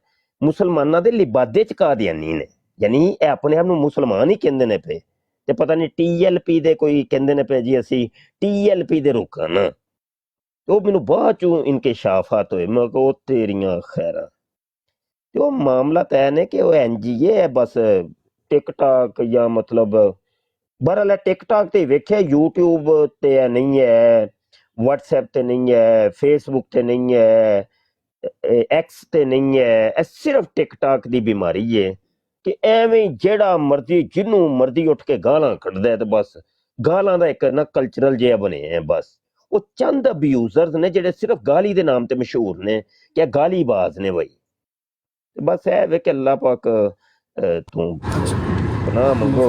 ਮੁਸਲਮਾਨਾਂ ਦੇ ਲਿਬਾਦੇ 'ਚ ਕਾਦੀਆਨੀ ਨੇ, ਯਾਨੀ ਇਹ ਆਪਣੇ ਆਪ ਨੂੰ ਮੁਸਲਮਾਨ ਹੀ ਕਹਿੰਦੇ ਨੇ ਪਏ, ਤੇ ਪਤਾ ਨਹੀਂ TLP ਦੇ ਕੋਈ ਕਹਿੰਦੇ ਨੇ ਪਏ ਜੀ ਅਸੀਂ TLP ਦੇ ਰੁਕਨ। ਉਹ ਮੈਨੂੰ ਬਾਅਦ ਚੋਂ ਇਨਕਸ਼ਾਫਾਤ ਹੋਏ, ਮੈਂ ਕਿਹਾ ਉਹ ਤੇਰੀਆਂ ਖੈਰਾਂ। ਤੇ ਉਹ ਮਾਮਲਾ ਤੈਅ ਨੇ ਕਿ ਉਹ NGA ਹੈ ਬਸ, ਟਿਕਟਾਕ ਜਾਂ ਮਤਲਬ ਬਹਰਹਾਲ ਟਿਕਟਾਕ ਤੇ ਵੇਖਿਆ, YouTube ਤੇ ਨਹੀਂ ਹੈ, WhatsApp ਤੇ ਨਹੀਂ ਹੈ, Facebook ਤੇ ਨਹੀਂ ਹੈ, X ਤੇ ਨਹੀਂ ਹੈ, ਇਹ ਸਿਰਫ ਟਿਕਟਾਕ ਦੀ ਬਿਮਾਰੀ ਹੈ ਕਿ ਐਵੇਂ ਜਿਹੜਾ ਮਰਜ਼ੀ ਜਿਹਨੂੰ ਮਰਜ਼ੀ ਉੱਠ ਕੇ ਗਾਲਾਂ ਕੱਢਦਾ, ਤੇ ਬਸ ਗਾਲਾਂ ਦਾ ਇੱਕ ਨਾ ਕਲਚਰਲ ਜਿਹਾ ਬਣਿਆ ਹੈ। ਬਸ ਉਹ ਚੰਦ ਅਬਿਊਜ਼ਰਸ ਨੇ ਜਿਹੜੇ ਸਿਰਫ ਗਾਲੀ ਦੇ ਨਾਮ ਤੇ ਮਸ਼ਹੂਰ ਨੇ ਕਿ ਗਾਲੀਬਾਜ਼ ਨੇ ਬਈ। ਬਸ ਇਹ ਵੇ ਕਿ ਅੱਲਾਹ ਪਾਕ ਤੂੰ ਪਨਾਹ ਮੰਗੋ।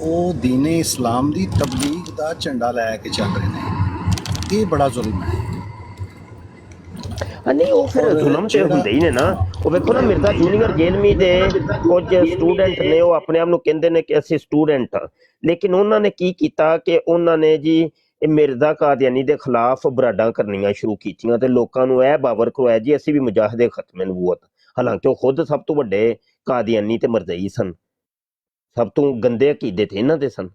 ਉਹ ਦੀਨੇ ਇਸਲਾਮ ਦੀ ਤਬਲੀਗ ਦਾ ਝੰਡਾ ਲੈ ਕੇ ਚੱਲ ਰਹੇ ਨੇ। ਇਹ ਬੜਾ ਜ਼ੁਲਮ ਹੈ। ਨਹੀਂ ਉਹ ਫਿਰ ਜ਼ੁਲਮ ਤੇ ਹੁੰਦੇ ਹੀ ਨੇ ਨਾ। ਉਹ ਵੇਖੋ ਨਾ ਮਿਰਜ਼ਾ ਜੂਨੀਅਰ ਜੇਲਮੀ ਦੇ ਕੁਝ ਸਟੂਡੈਂਟ ਨੇ, ਉਹ ਆਪਣੇ ਆਪ ਨੂੰ ਕਹਿੰਦੇ ਨੇ ਕਿ ਅਸੀਂ ਸਟੂਡੈਂਟ ਹਾਂ, ਲੇਕਿਨ ਉਹਨਾਂ ਨੇ ਕੀ ਕੀਤਾ ਕਿ ਉਹਨਾਂ ਨੇ ਜੀ ਇਹ ਮਿਰਜ਼ਾ ਕਾਦੀਆਨੀ ਦੇ ਖਿਲਾਫ ਬਰਾਡਾਂ ਕਰਨੀਆਂ ਸ਼ੁਰੂ ਕੀਤੀਆਂ ਤੇ ਲੋਕਾਂ ਨੂੰ ਇਹ ਬਾਵਰ ਕਰਵਾਇਆ ਜੀ ਅਸੀਂ ਵੀ ਮੁਜਾਹਿਦੇ ਖਤਮੇ ਨਬੂਵਤ। ਹਾਲਾਂਕਿ ਉਹ ਖੁਦ ਸਭ ਤੋਂ ਵੱਡੇ ਕਾਦੀਆਨੀ ਤੇ ਮਰਜ਼ਈ ਸਨ, ਸਭ ਤੋਂ ਗੰਦੇ ਅਕੀਦੇ ਤੇ ਇਹਨਾਂ ਦੇ ਸਨ।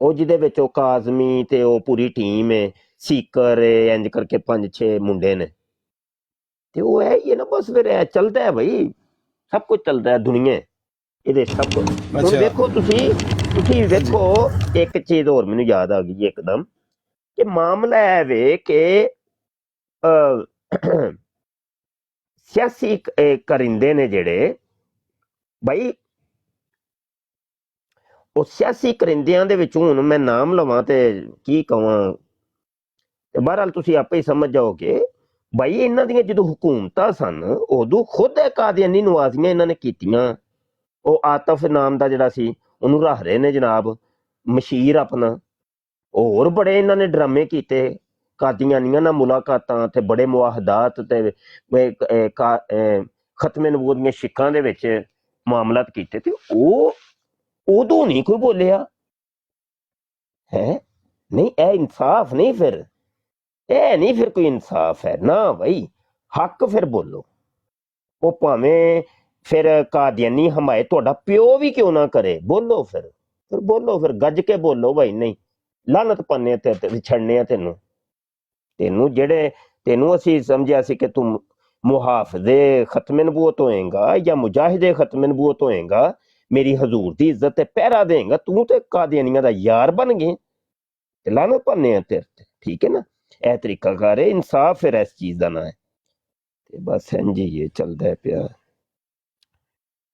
ਉਹ ਜਿਹਦੇ ਵਿੱਚ ਉਹ ਕਾਜ਼ਮੀ ਤੇ ਉਹ ਪੂਰੀ ਟੀਮ ਹੈ, ਸੀਕਰ ਇੰਜ ਕਰਕੇ 5-6 ਮੁੰਡੇ ਨੇ, ਤੇ ਉਹ ਹੈ ਹੀ ਹੈ ਨਾ। ਬਸ ਫਿਰ ਇਹ ਚੱਲਦਾ ਹੈ ਬਈ, ਸਭ ਕੁਝ ਚੱਲਦਾ ਹੈ ਦੁਨੀਆ ਇਹਦੇ ਸਭ ਕੁਝ। ਹੁਣ ਵੇਖੋ ਤੁਸੀਂ ਵੇਖੋ ਇੱਕ ਚੀਜ਼ ਹੋਰ ਮੈਨੂੰ ਯਾਦ ਆ ਗਈ ਇੱਕਦਮ ਕਿ ਮਾਮਲਾ ਹੈ ਵੇ ਕਿ ਸਿਆਸੀ ਕਰਿੰਦੇ ਨੇ ਜਿਹੜੇ ਬਈ, ਉਹ ਸਿਆਸੀ ਕਰਿੰਦਿਆਂ ਦੇ ਵਿੱਚ ਹੁਣ ਮੈਂ ਨਾਮ ਲਵਾਂ ਤੇ ਕੀ ਕਵਾਂ, ਤੇ ਬਹਰਹਾਲ ਤੁਸੀਂ ਆਪੇ ਹੀ ਸਮਝ ਜਾਓਗੇ। ਬਾਈ ਇਹਨਾਂ ਦੀਆਂ ਜਦੋਂ ਹੁਕੂਮਤਾਂ ਸਨ ਉਦੋਂ ਖੁਦ ਇਹ ਕਾਦੀਆਨੀ ਨਵਾਜ਼ੀਆਂ ਇਹਨਾਂ ਨੇ ਕੀਤੀਆਂ। ਉਹ ਆਤਫ ਨਾਮ ਦਾ ਜਿਹੜਾ ਸੀ ਉਹਨੂੰ ਰੱਖ ਰਹੇ ਨੇ ਜਨਾਬ ਮਸ਼ੀਰ ਆਪਣਾ। ਹੋਰ ਬੜੇ ਇਹਨਾਂ ਨੇ ਡਰਾਮੇ ਕੀਤੇ, ਕਾਦੀਆਨੀਆਂ ਨਾਲ ਮੁਲਾਕਾਤਾਂ ਤੇ ਬੜੇ ਮੁਆਹਦਾਤ ਤੇ ਖਤਮੇ ਨਬੂਵਤ ਦੀਆਂ ਸ਼ਿਕਾਂ ਦੇ ਵਿੱਚ ਮਾਮਲਾਤ ਕੀਤੇ, ਤੇ ਉਹ ਉਦੋਂ ਨਹੀਂ ਕੋਈ ਬੋਲਿਆ ਹੈ। ਨਹੀਂ ਇਹ ਇਨਸਾਫ ਨਹੀਂ, ਫਿਰ ਇਹ ਨਹੀਂ ਫਿਰ ਕੋਈ ਇਨਸਾਫ ਹੈ ਨਾ ਬਈ। ਹੱਕ ਫਿਰ ਬੋਲੋ। ਉਹ ਭਾਵੇਂ ਫਿਰ ਕਾਦੀਆਨੀ ਹਮਾਇਤ ਤੁਹਾਡਾ ਪਿਓ ਵੀ ਕਿਉਂ ਨਾ ਕਰੇ, ਬੋਲੋ ਫਿਰ ਬੋਲੋ, ਫਿਰ ਗੱਜ ਕੇ ਬੋਲੋ ਭਾਈ। ਨਹੀਂ ਲਾਨਤ ਪਾਨੇ ਤੇ ਛੱਡਨੇ ਆ ਤੈਨੂੰ ਜਿਹੜੇ ਤੈਨੂੰ ਅਸੀਂ ਸਮਝਿਆ ਸੀ ਕਿ ਤੂੰ ਮੁਹਾਫਿਜ਼ੇ ਖਤਮੇ ਨਬੂਵਤ ਹੋਏਗਾ ਜਾਂ ਮੁਜਾਹਿਦੇ ਖਤਮੇ ਨਬੂਵਤ ਹੋਏਗਾ, ਮੇਰੀ ਹਜ਼ੂਰ ਦੀ ਇੱਜ਼ਤ ਤੇ ਪਹਿਰਾ ਦੇਗਾ, ਤੂੰ ਤੇ ਕਾਦੀਆਨੀਆਂ ਦਾ ਯਾਰ ਬਣ ਗਏ ਤੇ ਲਾਨਤ ਪਾਨੇ ਆ ਤੇਰੇ ਤੇ। ਠੀਕ ਹੈ ਨਾ, ਇਹ ਤਰੀਕਾ ਕਾਰ ਹੈ ਇਨਸਾਫ, ਫਿਰ ਇਸ ਚੀਜ਼ ਦਾ ਨਾ ਹੈ। ਤੇ ਬਸ ਇੰਝ ਹੀ ਇਹ ਚੱਲਦਾ ਪਿਆ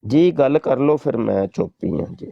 ਜੀ। ਗੱਲ ਕਰ ਲਓ ਫਿਰ, ਮੈਂ ਚੁੱਪ ਹੀ ਹਾਂ ਜੀ।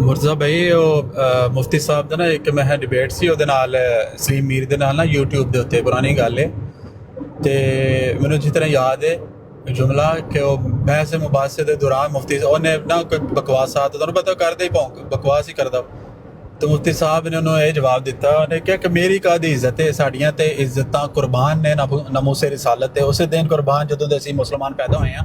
ਮੁਰਜ਼ਾ ਭਾਈ ਉਹ ਮੁਫਤੀ ਸਾਹਿਬ ਦਾ ਨਾ ਇੱਕ ਮੈਂ ਡਿਬੇਟ ਸੀ ਉਹਦੇ ਨਾਲ ਸਲੀਮ ਮੀਰ ਦੇ ਨਾਲ ਨਾ YouTube ਦੇ ਉੱਤੇ, ਪੁਰਾਣੀ ਗੱਲ ਹੈ। ਤੇ ਮੈਨੂੰ ਜਿਸ ਤਰ੍ਹਾਂ ਯਾਦ ਹੈ ਜੁਮਲਾ ਕਿ ਉਹ ਬਹਿਸ ਮੁਬਾਸੇ ਦੇ ਦੌਰਾਨ ਮੁਫਤੀ ਉਹਨੇ ਨਾ ਕੋਈ ਬਕਵਾਸਾਤ, ਤੁਹਾਨੂੰ ਪਤਾ ਕਰਦੇ ਹੀ ਭੌਂਕ ਬਕਵਾਸ ਹੀ ਕਰਦਾ। ਤੇ ਮੁਫਤੀ ਸਾਹਿਬ ਨੇ ਉਹਨੂੰ ਇਹ ਜਵਾਬ ਦਿੱਤਾ, ਉਹਨੇ ਕਿਹਾ ਕਿ ਮੇਰੀ ਕਾਹਦੀ ਇੱਜ਼ਤ ਹੈ, ਸਾਡੀਆਂ ਤੇ ਇੱਜ਼ਤਾਂ ਕੁਰਬਾਨ ਨੇ ਨਮੂਸੇ ਰਿਸਾਲਤ ਤੇ ਉਸੇ ਦਿਨ ਕੁਰਬਾਨ ਜਦੋਂ ਦੇ ਅਸੀਂ ਮੁਸਲਮਾਨ ਪੈਦਾ ਹੋਏ ਹਾਂ।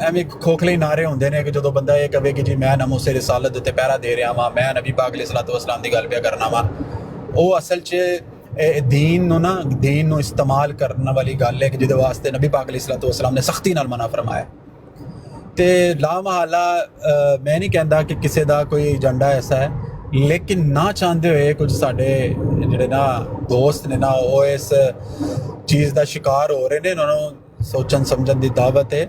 ਐਵੇਂ ਖੋਖਲੇ ਨਾਰੇ ਹੁੰਦੇ ਨੇ ਕਿ ਜਦੋਂ ਬੰਦਾ ਇਹ ਕਹੇ ਕਿ ਜੀ ਮੈਂ ਨਮੂਸੇ ਰਿਸਾਲਤ ਦੇ ਉੱਤੇ ਪਹਿਰਾ ਦੇ ਰਿਹਾ ਵਾਂ, ਮੈਂ ਨਬੀ ਪਾਕ ਅਲੈਹਿਸਸਲਾਤੁ ਵਸਸਲਾਮ ਦੀ ਗੱਲ ਪਿਆ ਕਰਨਾ ਵਾਂ, ਉਹ ਅਸਲ 'ਚ ਦੀਨ ਨੂੰ ਇਸਤੇਮਾਲ ਕਰਨ ਵਾਲੀ ਗੱਲ ਹੈ ਕਿ ਜਿਹਦੇ ਵਾਸਤੇ ਨਬੀ ਪਾਕ ਅਲੈਹਿਸਸਲਾਤੁ ਵਸਸਲਾਮ ਨੇ ਸਖਤੀ ਨਾਲ ਮਨਾ ਫਰਮਾਇਆ। ਤੇ ਲਾ ਮਹਾਲਾ ਮੈਂ ਨਹੀਂ ਕਹਿੰਦਾ ਕਿ ਕਿਸੇ ਦਾ ਕੋਈ ਏਜੰਡਾ ਐਸਾ ਹੈ, ਲੇਕਿਨ ਨਾ ਚਾਹੁੰਦੇ ਹੋਏ ਕੁਝ ਸਾਡੇ ਜਿਹੜੇ ਨਾ ਦੋਸਤ ਨੇ ਨਾ ਉਹ ਇਸ ਚੀਜ਼ ਦਾ ਸ਼ਿਕਾਰ ਹੋ ਰਹੇ ਨੇ। ਉਹਨਾਂ ਨੂੰ ਸੋਚਣ ਸਮਝਣ ਦੀ ਦਾਵਤ ਹੈ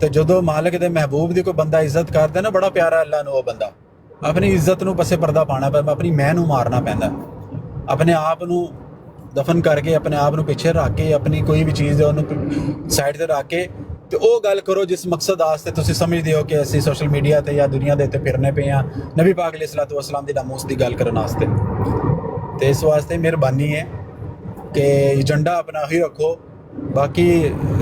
ਤੇ ਜਦੋਂ ਮਾਲਕ ਦੇ ਮਹਿਬੂਬ ਦੀ ਕੋਈ ਬੰਦਾ ਇੱਜ਼ਤ ਕਰਦਾ ਨਾ, ਬੜਾ ਪਿਆਰਾ ਅੱਲਾ ਨੂੰ ਉਹ ਬੰਦਾ, ਆਪਣੀ ਇੱਜ਼ਤ ਨੂੰ ਪੱਸੇ ਪਰਦਾ ਪਾਉਣਾ ਪੈਂਦਾ, ਆਪਣੀ ਮੈਂ ਨੂੰ ਮਾਰਨਾ ਪੈਂਦਾ, ਆਪਣੇ ਆਪ ਨੂੰ ਦਫਨ ਕਰਕੇ, ਆਪਣੇ ਆਪ ਨੂੰ ਪਿੱਛੇ ਰੱਖ ਕੇ, ਆਪਣੀ ਕੋਈ ਵੀ ਚੀਜ਼ ਹੈ ਉਹਨੂੰ ਸਾਈਡ ਤੇ ਰੱਖ ਕੇ ਤੇ ਉਹ ਗੱਲ ਕਰੋ ਜਿਸ ਮਕਸਦ ਵਾਸਤੇ ਤੁਸੀਂ ਸਮਝਦੇ ਹੋ ਕਿ ਅਸੀਂ ਸੋਸ਼ਲ ਮੀਡੀਆ ਤੇ ਜਾਂ ਦੁਨੀਆ ਦੇ ਉੱਤੇ ਫਿਰਨੇ ਪਏ ਹਾਂ ਨਬੀ ਪਾਕ ਅਲੈਹਿਸਸਲਾਤੁ ਵਸਸਲਾਮ ਦੀ ਨਾਮੂਸ ਦੀ ਗੱਲ ਕਰਨ ਵਾਸਤੇ। ਤੇ ਇਸ ਵਾਸਤੇ ਮਿਹਰਬਾਨੀ ਹੈ ਕਿ ਏਜੰਡਾ ਆਪਣਾ ਹੀ ਰੱਖੋ, ਬਾਕੀ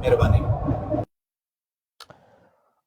ਮਿਹਰਬਾਨੀ।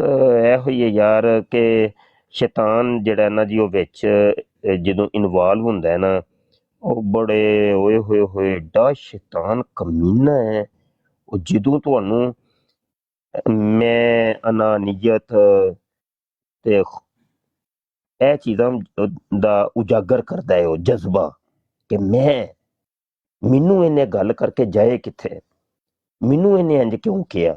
ਇਹੋ ਹੀ ਹੈ ਯਾਰ ਕਿ ਸ਼ੈਤਾਨ ਜਿਹੜਾ ਨਾ ਜੀ ਉਹ ਵਿੱਚ ਜਦੋਂ ਇਨਵੋਲਵ ਹੁੰਦਾ ਹੈ ਨਾ, ਉਹ ਬੜੇ ਓਏ ਹੋਏ ਹੋਏ ਏਡਾ ਸ਼ੈਤਾਨ ਕਮੀਨਾ ਹੈ। ਉਹ ਜਦੋਂ ਤੁਹਾਨੂੰ ਮੈਂ ਅਨਾਨੀਅਤ ਤੇ ਇਹ ਚੀਜ਼ਾਂ ਦਾ ਉਜਾਗਰ ਕਰਦਾ ਹੈ, ਉਹ ਜਜ਼ਬਾ ਕਿ ਮੈਨੂੰ ਇਹਨੇ ਗੱਲ ਕਰਕੇ ਜਾਏ ਕਿੱਥੇ, ਮੈਨੂੰ ਇਹਨੇ ਇੰਜ ਕਿਉਂ ਕਿਹਾ,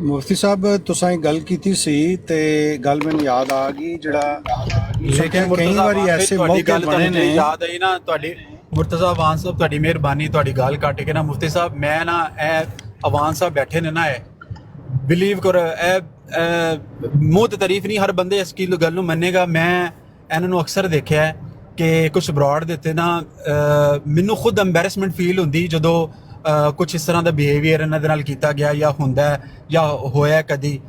ਮੁਫਤੀ ਸਾਹਿਬ ਤੁਸੀਂ ਗੱਲ ਕੀਤੀ ਸੀ ਤੇ ਗੱਲ ਮੈਨੂੰ ਯਾਦ ਆ ਗਈ, ਜਿਹੜਾ ਲੇਕਿਨ ਕਈ ਵਾਰੀ ਐਸੇ ਮੌਕੇ ਬਣੇ ਨੇ। ਯਾਦ ਆਈ ਨਾ ਤੁਹਾਡੀ ਮੁਰਤਜ਼ਾ ਅਵਾਨ ਸਾਹਿਬ, ਤੁਹਾਡੀ ਮਿਹਰਬਾਨੀ, ਤੁਹਾਡੀ ਗੱਲ ਕੱਟ ਕੇ ਨਾ ਮੁਫਤੀ ਸਾਹਿਬ, ਮੈਂ ਨਾ ਇਹ ਅਵਾਨ ਸਾਹਿਬ ਬੈਠੇ ਨੇ ਨਾ, ਇਹ ਬਿਲੀਵ ਕਰੋ, ਇਹ ਮੂੰਹ ਤੇ ਤਾਰੀਫ ਨਹੀਂ, ਹਰ ਬੰਦੇ ਇਸ ਗੱਲ ਨੂੰ ਮੰਨੇਗਾ। ਮੈਂ ਇਹਨਾਂ ਨੂੰ ਅਕਸਰ ਦੇਖਿਆ ਕਿ ਕੁਝ ਅਬਰਾਡ ਦੇ ਉੱਤੇ ਨਾ ਮੈਨੂੰ ਖੁਦ ਐਮਬੈਰਸਮੈਂਟ ਫੀਲ ਹੁੰਦੀ ਜਦੋਂ ਕੁਝ ਇਸ ਤਰ੍ਹਾਂ ਦਾ ਬਿਹੇਵੀਅਰ ਇਹਨਾਂ ਦੇ ਨਾਲ ਕੀਤਾ ਗਿਆ ਜਾਂ ਹੁੰਦਾ ਜਾਂ ਹੋਇਆ ਕਦੀ।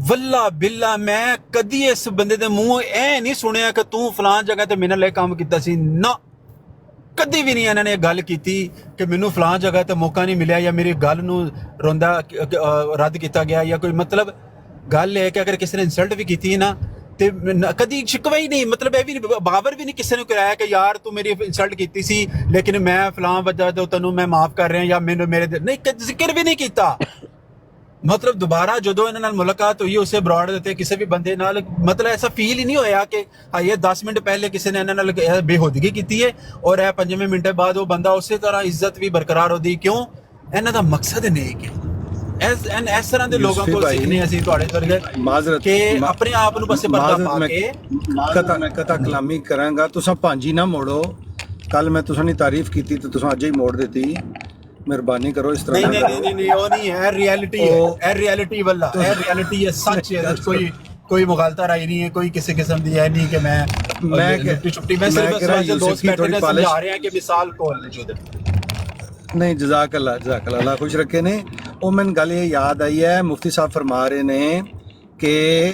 ਵੱਲਾ ਬਿੱਲਾ ਮੈਂ ਕਦੀ ਇਸ ਬੰਦੇ ਦੇ ਮੂੰਹ ਇਹ ਨਹੀਂ ਸੁਣਿਆ ਕਿ ਤੂੰ ਫਲਾਂ ਜਗ੍ਹਾ ਤੇ ਮੇਰੇ ਨਾਲ ਇਹ ਕੰਮ ਕੀਤਾ ਸੀ, ਨਾ ਕਦੀ ਵੀ ਨਹੀਂ ਇਹਨਾਂ ਨੇ ਇਹ ਗੱਲ ਕੀਤੀ ਕਿ ਮੈਨੂੰ ਫਲਾਂ ਜਗ੍ਹਾ ਤੇ ਮੌਕਾ ਨਹੀਂ ਮਿਲਿਆ ਜਾਂ ਮੇਰੀ ਗੱਲ ਨੂੰ ਰੋਂਦਾ ਰੱਦ ਕੀਤਾ ਗਿਆ ਜਾਂ ਕੋਈ ਮਤਲਬ ਗੱਲ ਹੈ ਕਿ ਅਗਰ ਕਿਸੇ ਨੇ ਇਨਸਲਟ ਵੀ ਕੀਤੀ ਨਾ ਤੇ ਕਦੀ ਸ਼ਿਕਵਾ ਹੀ ਨਹੀਂ, ਮਤਲਬ ਇਹ ਵੀ ਬਾਵਰ ਵੀ ਨਹੀਂ ਕਿਸੇ ਨੂੰ ਕਰਾਇਆ ਕਿ ਯਾਰ ਤੂੰ ਮੇਰੀ ਇਨਸਲਟ ਕੀਤੀ ਸੀ ਲੇਕਿਨ ਮੈਂ ਫਲਾਂ ਵਜ੍ਹਾ ਤੋਂ ਤੈਨੂੰ ਮੈਂ ਮਾਫ ਕਰ ਰਿਹਾ ਜਾਂ ਮੈਨੂੰ ਮੇਰੇ ਨਹੀਂ ਜ਼ਿਕਰ ਵੀ ਨਹੀਂ ਕੀਤਾ, ਮਤਲਬ ਦੁਬਾਰਾ ਜਦੋਂ ਇਹਨਾਂ ਨਾਲ ਮੁਲਾਕਾਤ ਹੋਈ ਉਸੇ ਬਰਾੜ ਦੇ ਉੱਤੇ ਕਿਸੇ ਵੀ ਬੰਦੇ ਨਾਲ ਮਤਲਬ ਐਸਾ ਫੀਲ ਹੀ ਨਹੀਂ ਹੋਇਆ ਕਿ ਹਾਂ ਇਹ 10 ਮਿੰਟ ਪਹਿਲੇ ਕਿਸੇ ਨੇ ਇਹਨਾਂ ਨਾਲ ਬੇਹੂਦਗੀ ਕੀਤੀ ਹੈ ਔਰ ਇਹ 5ਵੇਂ ਮਿੰਟ ਬਾਅਦ ਉਹ ਬੰਦਾ ਉਸੇ ਤਰ੍ਹਾਂ ਇੱਜ਼ਤ ਵੀ ਬਰਕਰਾਰ ਹੁੰਦੀ। ਕਿਉਂ? ਇਹਨਾਂ ਦਾ ਮਕਸਦ ਨੇਕ ਹੈ। ਇਸ ਤਰ੍ਹਾਂ ਦੇ ਲੋਕਾਂ ਕੋਲ ਸਿੱਖਣੇ ਅਸੀਂ ਤੁਹਾਡੇ ਵਰਗੇ ਮਾਜ਼ਰਤ ਕਿ ਆਪਣੇ ਆਪ ਨੂੰ ਬਸੇ ਪਰਦਾ ਪਾ ਕੇ ਕਤਾ ਕਲਾਮੀ ਕਰਾਂਗਾ। ਤੁਸੀਂ ਭਾਂਜੀ ਨਾ ਮੋੜੋ। ਕੱਲ ਮੈਂ ਤੁਸਾਂ ਦੀ ਤਾਰੀਫ ਕੀਤੀ ਤੇ ਤੁਸੀਂ ਅੱਜ ਹੀ ਮੋੜ ਦਿੱਤੀ। ਮਿਹਰਬਾਨੀ ਕਰੋ ਇਸ ਤਰ੍ਹਾਂ ਨਹੀਂ ਉਹ ਨਹੀਂ ਹੈ ਰਿਐਲਿਟੀ ਹੈ। ਇਹ ਰਿਐਲਿਟੀ ਵੱਲਾ ਇਹ ਰਿਐਲਿਟੀ ਹੈ, ਸੱਚ ਹੈ। ਕੋਈ ਮੁਗਾਲਤਾ ਰਾਈ ਨਹੀਂ ਹੈ, ਕੋਈ ਕਿਸੇ ਕਿਸਮ ਦੀ ਹੈ ਨਹੀਂ ਕਿ ਮੈਂ ਛੁੱਟੀ ਮੈਂ ਸਿਰਫ ਦੋਸਤ ਬੈਠੇ ਨੇ ਸਮਝਾ ਰਹੇ ਹਾਂ ਕਿ ਮਿਸਾਲ ਕੋਲ ਮੌਜੂਦ ਨਹੀਂ। ਜਜ਼ਾਕ ਅੱਲਾ ਅੱਲਾ ਖੁਸ਼ ਰੱਖੇ ਨੇ। ਉਹ ਮੈਨੂੰ ਗੱਲ ਇਹ ਯਾਦ ਆਈ ਹੈ, ਮੁਫਤੀ ਸਾਹਿਬ ਫਰਮਾ ਰਹੇ ਨੇ ਕਿ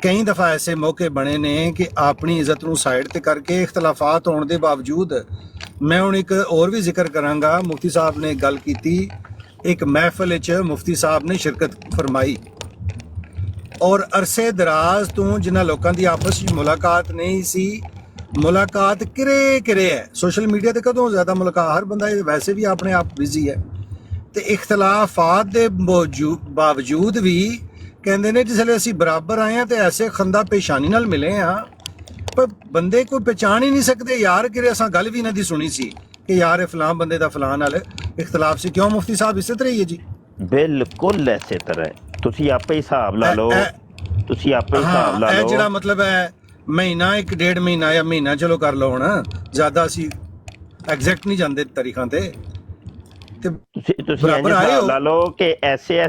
ਕਈ ਦਫਾ ਐਸੇ ਮੌਕੇ ਬਣੇ ਨੇ ਕਿ ਆਪਣੀ ਇੱਜ਼ਤ ਨੂੰ ਸਾਈਡ ਤੇ ਕਰਕੇ ਇਖਤਲਾਫਾਤ ਹੋਣ ਦੇ ਬਾਵਜੂਦ ਮੈਂ ਹੁਣ ਇੱਕ ਹੋਰ ਵੀ ਜ਼ਿਕਰ ਕਰਾਂਗਾ। ਮੁਫਤੀ ਸਾਹਿਬ ਨੇ ਗੱਲ ਕੀਤੀ, ਇੱਕ ਮਹਿਫਲ ਵਿੱਚ ਮੁਫਤੀ ਸਾਹਿਬ ਨੇ ਸ਼ਿਰਕਤ ਫਰਮਾਈ ਔਰ ਅਰਸੇ ਦਰਾਜ਼ ਤੋਂ ਜਿਨ੍ਹਾਂ ਲੋਕਾਂ ਦੀ ਆਪਸ ਵਿੱਚ ਮੁਲਾਕਾਤ ਨਹੀਂ ਸੀ, ਮੁਲਾਕਾਤ ਕਿਰੇ ਹੈ। ਸੋਸ਼ਲ ਮੀਡੀਆ ਤੇ ਕਦੋਂ ਜ਼ਿਆਦਾ ਮੁਲਾਕਾਤ, ਹਰ ਬੰਦਾ ਵੈਸੇ ਵੀ ਆਪਣੇ ਆਪ ਬਿਜ਼ੀ ਹੈ ਤੇ ਇਖਤਲਾਫਾਤ ਦੇ ਬਾਵਜੂਦ ਵੀ ਕਹਿੰਦੇ ਨੇ ਜਿਸਲੇ ਅਸੀਂ ਬਰਾਬਰ ਆਏ ਹਾਂ ਤੇ ਐਸੇ ਖੰਦਾ ਪੇਸ਼ਾਨੀ ਨਾਲ ਮਿਲੇ ਹਾਂ ਪਰ ਬੰਦੇ ਕੋਈ ਪਹਿਚਾਣ ਹੀ ਨਹੀਂ ਸਕਦੇ ਯਾਰ ਕਿ ਅਸਾਂ ਗੱਲ ਵੀ ਇਹਨਾਂ ਦੀ ਸੁਣੀ ਸੀ ਕਿ ਯਾਰ ਇਹ ਫਲਾਂ ਬੰਦੇ ਦਾ ਫਲਾਂ ਨਾਲ ਇਖਤਲਾਫ ਸੀ। ਕਿਉਂ ਮੁਫਤੀ ਸਾਹਿਬ ਇਸੇ ਤਰ੍ਹਾਂ ਹੀ ਹੈ ਜੀ? ਬਿਲਕੁਲ ਐਸੇ ਤਰ੍ਹਾਂ ਤੁਸੀਂ ਆਪੇ ਹਿਸਾਬ ਲਾ ਲਓ, ਤੁਸੀਂ ਆਪੇ ਹਿਸਾਬ ਲਾ ਲਓ। ਇਹ ਜਿਹੜਾ ਮਤਲਬ ਹੈ ਮਹੀਨਾ 1.5 ਮਹੀਨਾ ਜਾਂ ਮਹੀਨਾ ਚਲੋ ਕਰ ਲਓ, ਹੁਣ ਜ਼ਿਆਦਾ ਅਸੀਂ ਐਗਜ਼ੈਕਟ ਨਹੀਂ ਜਾਂਦੇ ਤਾਰੀਖਾਂ ਤੇ ਤੁਸੀਂ ਹਿਸਾਬ ਲਾ ਲਓ ਕਿ ਐਸੇ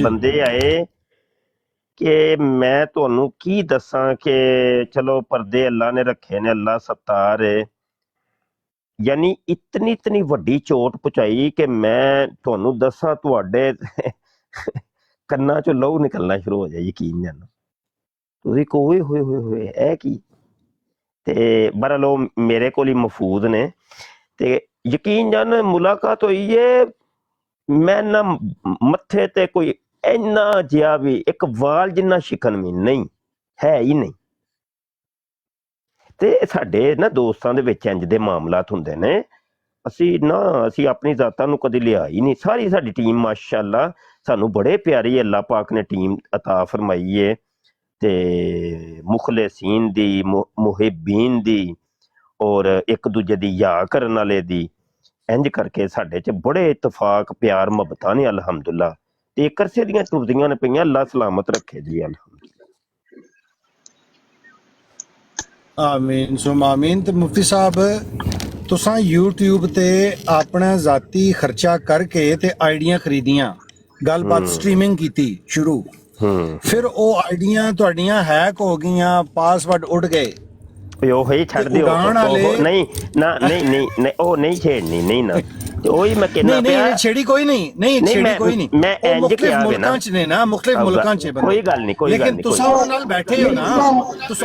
ਬੰਦੇ ਆਏ ਕਿ ਮੈਂ ਤੁਹਾਨੂੰ ਕੀ ਦੱਸਾਂ ਕਿ ਚਲੋ ਪਰਦੇ ਅੱਲਾ ਨੇ ਰੱਖੇ ਨੇ, ਅੱਲਾ ਸੱਤਾਰ ਹੈ। ਯਾਨੀ ਇਤਨੀ ਵੱਡੀ ਚੋਟ ਪਹੁੰਚਾਈ ਕਿ ਮੈਂ ਤੁਹਾਨੂੰ ਦੱਸਾਂ ਤੁਹਾਡੇ ਕੰਨਾਂ ਚੋਂ ਲਹੂ ਨਿਕਲਣਾ ਸ਼ੁਰੂ ਹੋ ਜਾਏ। ਯਕੀਨ ਜਾਨੋ ਤੁਸੀਂ ਕੋਈ ਹੋਏ ਇਹ ਕੀ। ਤੇ ਬਹਰਹਾਲ ਉਹ ਮੇਰੇ ਕੋਲ ਹੀ ਮਹਫੂਜ਼ ਨੇ ਤੇ ਯਕੀਨ ਜਾਨ ਮੁਲਾਕਾਤ ਹੋਈ ਹੈ। ਮੈਂ ਨਾ ਮੱਥੇ ਤੇ ਕੋਈ ਇੰਨਾ ਜਿਹਾ ਵੀ ਇੱਕ ਵਾਲ ਜਿੰਨਾ ਸ਼ਿਕਨ ਵੀ ਨਹੀਂ ਹੈ ਹੀ ਨਹੀਂ। ਤੇ ਸਾਡੇ ਨਾ ਦੋਸਤਾਂ ਦੇ ਵਿੱਚ ਇੰਜ ਦੇ ਮਾਮਲਾਤ ਹੁੰਦੇ ਨੇ। ਅਸੀਂ ਆਪਣੀ ਜ਼ਾਤਾਂ ਨੂੰ ਕਦੇ ਲਿਆ ਹੀ ਨਹੀਂ। ਸਾਰੀ ਸਾਡੀ ਟੀਮ ਮਾਸ਼ਾਅੱਲਾ ਸਾਨੂੰ ਬੜੇ ਪਿਆਰੀ ਅੱਲਾਹ ਪਾਕ ਨੇ ਟੀਮ ਅਤਾ ਫਰਮਾਈ ਹੈ ਤੇ ਮੁਖਲਿਸੀਨ ਦੀ, ਮੁਹਿਬੀਨ ਦੀ ਔਰ ਇੱਕ ਦੂਜੇ ਦੀ ਯਾ ਕਰਨ ਵਾਲੇ ਦੀ। ਇੰਜ ਕਰਕੇ ਸਾਡੇ 'ਚ ਬੜੇ ਇਤਫਾਕ ਪਿਆਰ ਮੁਹੱਬਤਾਂ ਨੇ ਅਲਹਮਦੁਲਿਲਾ ਤੇ ਇੱਕ ਅਰਸੇ ਦੀਆਂ ਟੁਰਦੀਆਂ ਨੇ ਪਈਆਂ। ਅੱਲਾ ਸਲਾਮਤ ਰੱਖੇ ਜੀ ਅਲਹਮਦੁਲਿਲਾ। ਆਮੀਨ ਸੁਮ ਆਮੀਨ। ਤੇ ਮੁਫਤੀ ਸਾਹਿਬ ਤੁਸਾਂ YouTube ਤੇ ਆਪਣਾ ਜ਼ਾਤੀ ਖਰਚਾ ਕਰਕੇ ਤੇ ਆਈਡੀਆਂ ਖਰੀਦੀਆਂ, ਗੱਲਬਾਤ ਸਟ੍ਰੀਮਿੰਗ ਕੀਤੀ ਸ਼ੁਰੂ, ਫਿਰ ਉਹ ਆਈਡੀਆਂ ਤੁਹਾਡੀਆਂ ਹੈਕ ਹੋ ਗਈਆਂ, ਪਾਸਵਰਡ ਉੱਡ ਗਏ। ਉਹ ਹੀ ਛੱਡ ਦਿਓ। ਨਹੀਂ ਉਹ ਨਹੀਂ ਛੇੜਨੀ ਨਹੀਂ ਨਾ। ਤੇ ਉਹੀ ਮੈਂ ਕਹਿੰਦਾ ਨਹੀਂ ਛੇੜੀ ਕੋਈ ਨਹੀਂ ਮੈਂ ਇੰਜ ਕਿਹਾ ਵੇ ਨਾ ਮੁਲਕਾਂ 'ਚ ਨੇ ਨਾ, ਮੁਖਤਲਿਫ ਮੁਲਕਾਂ 'ਚ ਕੋਈ ਗੱਲ ਨਹੀਂ ਲੇਕਿਨ ਤੁਸੀਂ ਉਹਨਾਂ ਨਾਲ ਬੈਠੇ ਹੋ ਨਾ।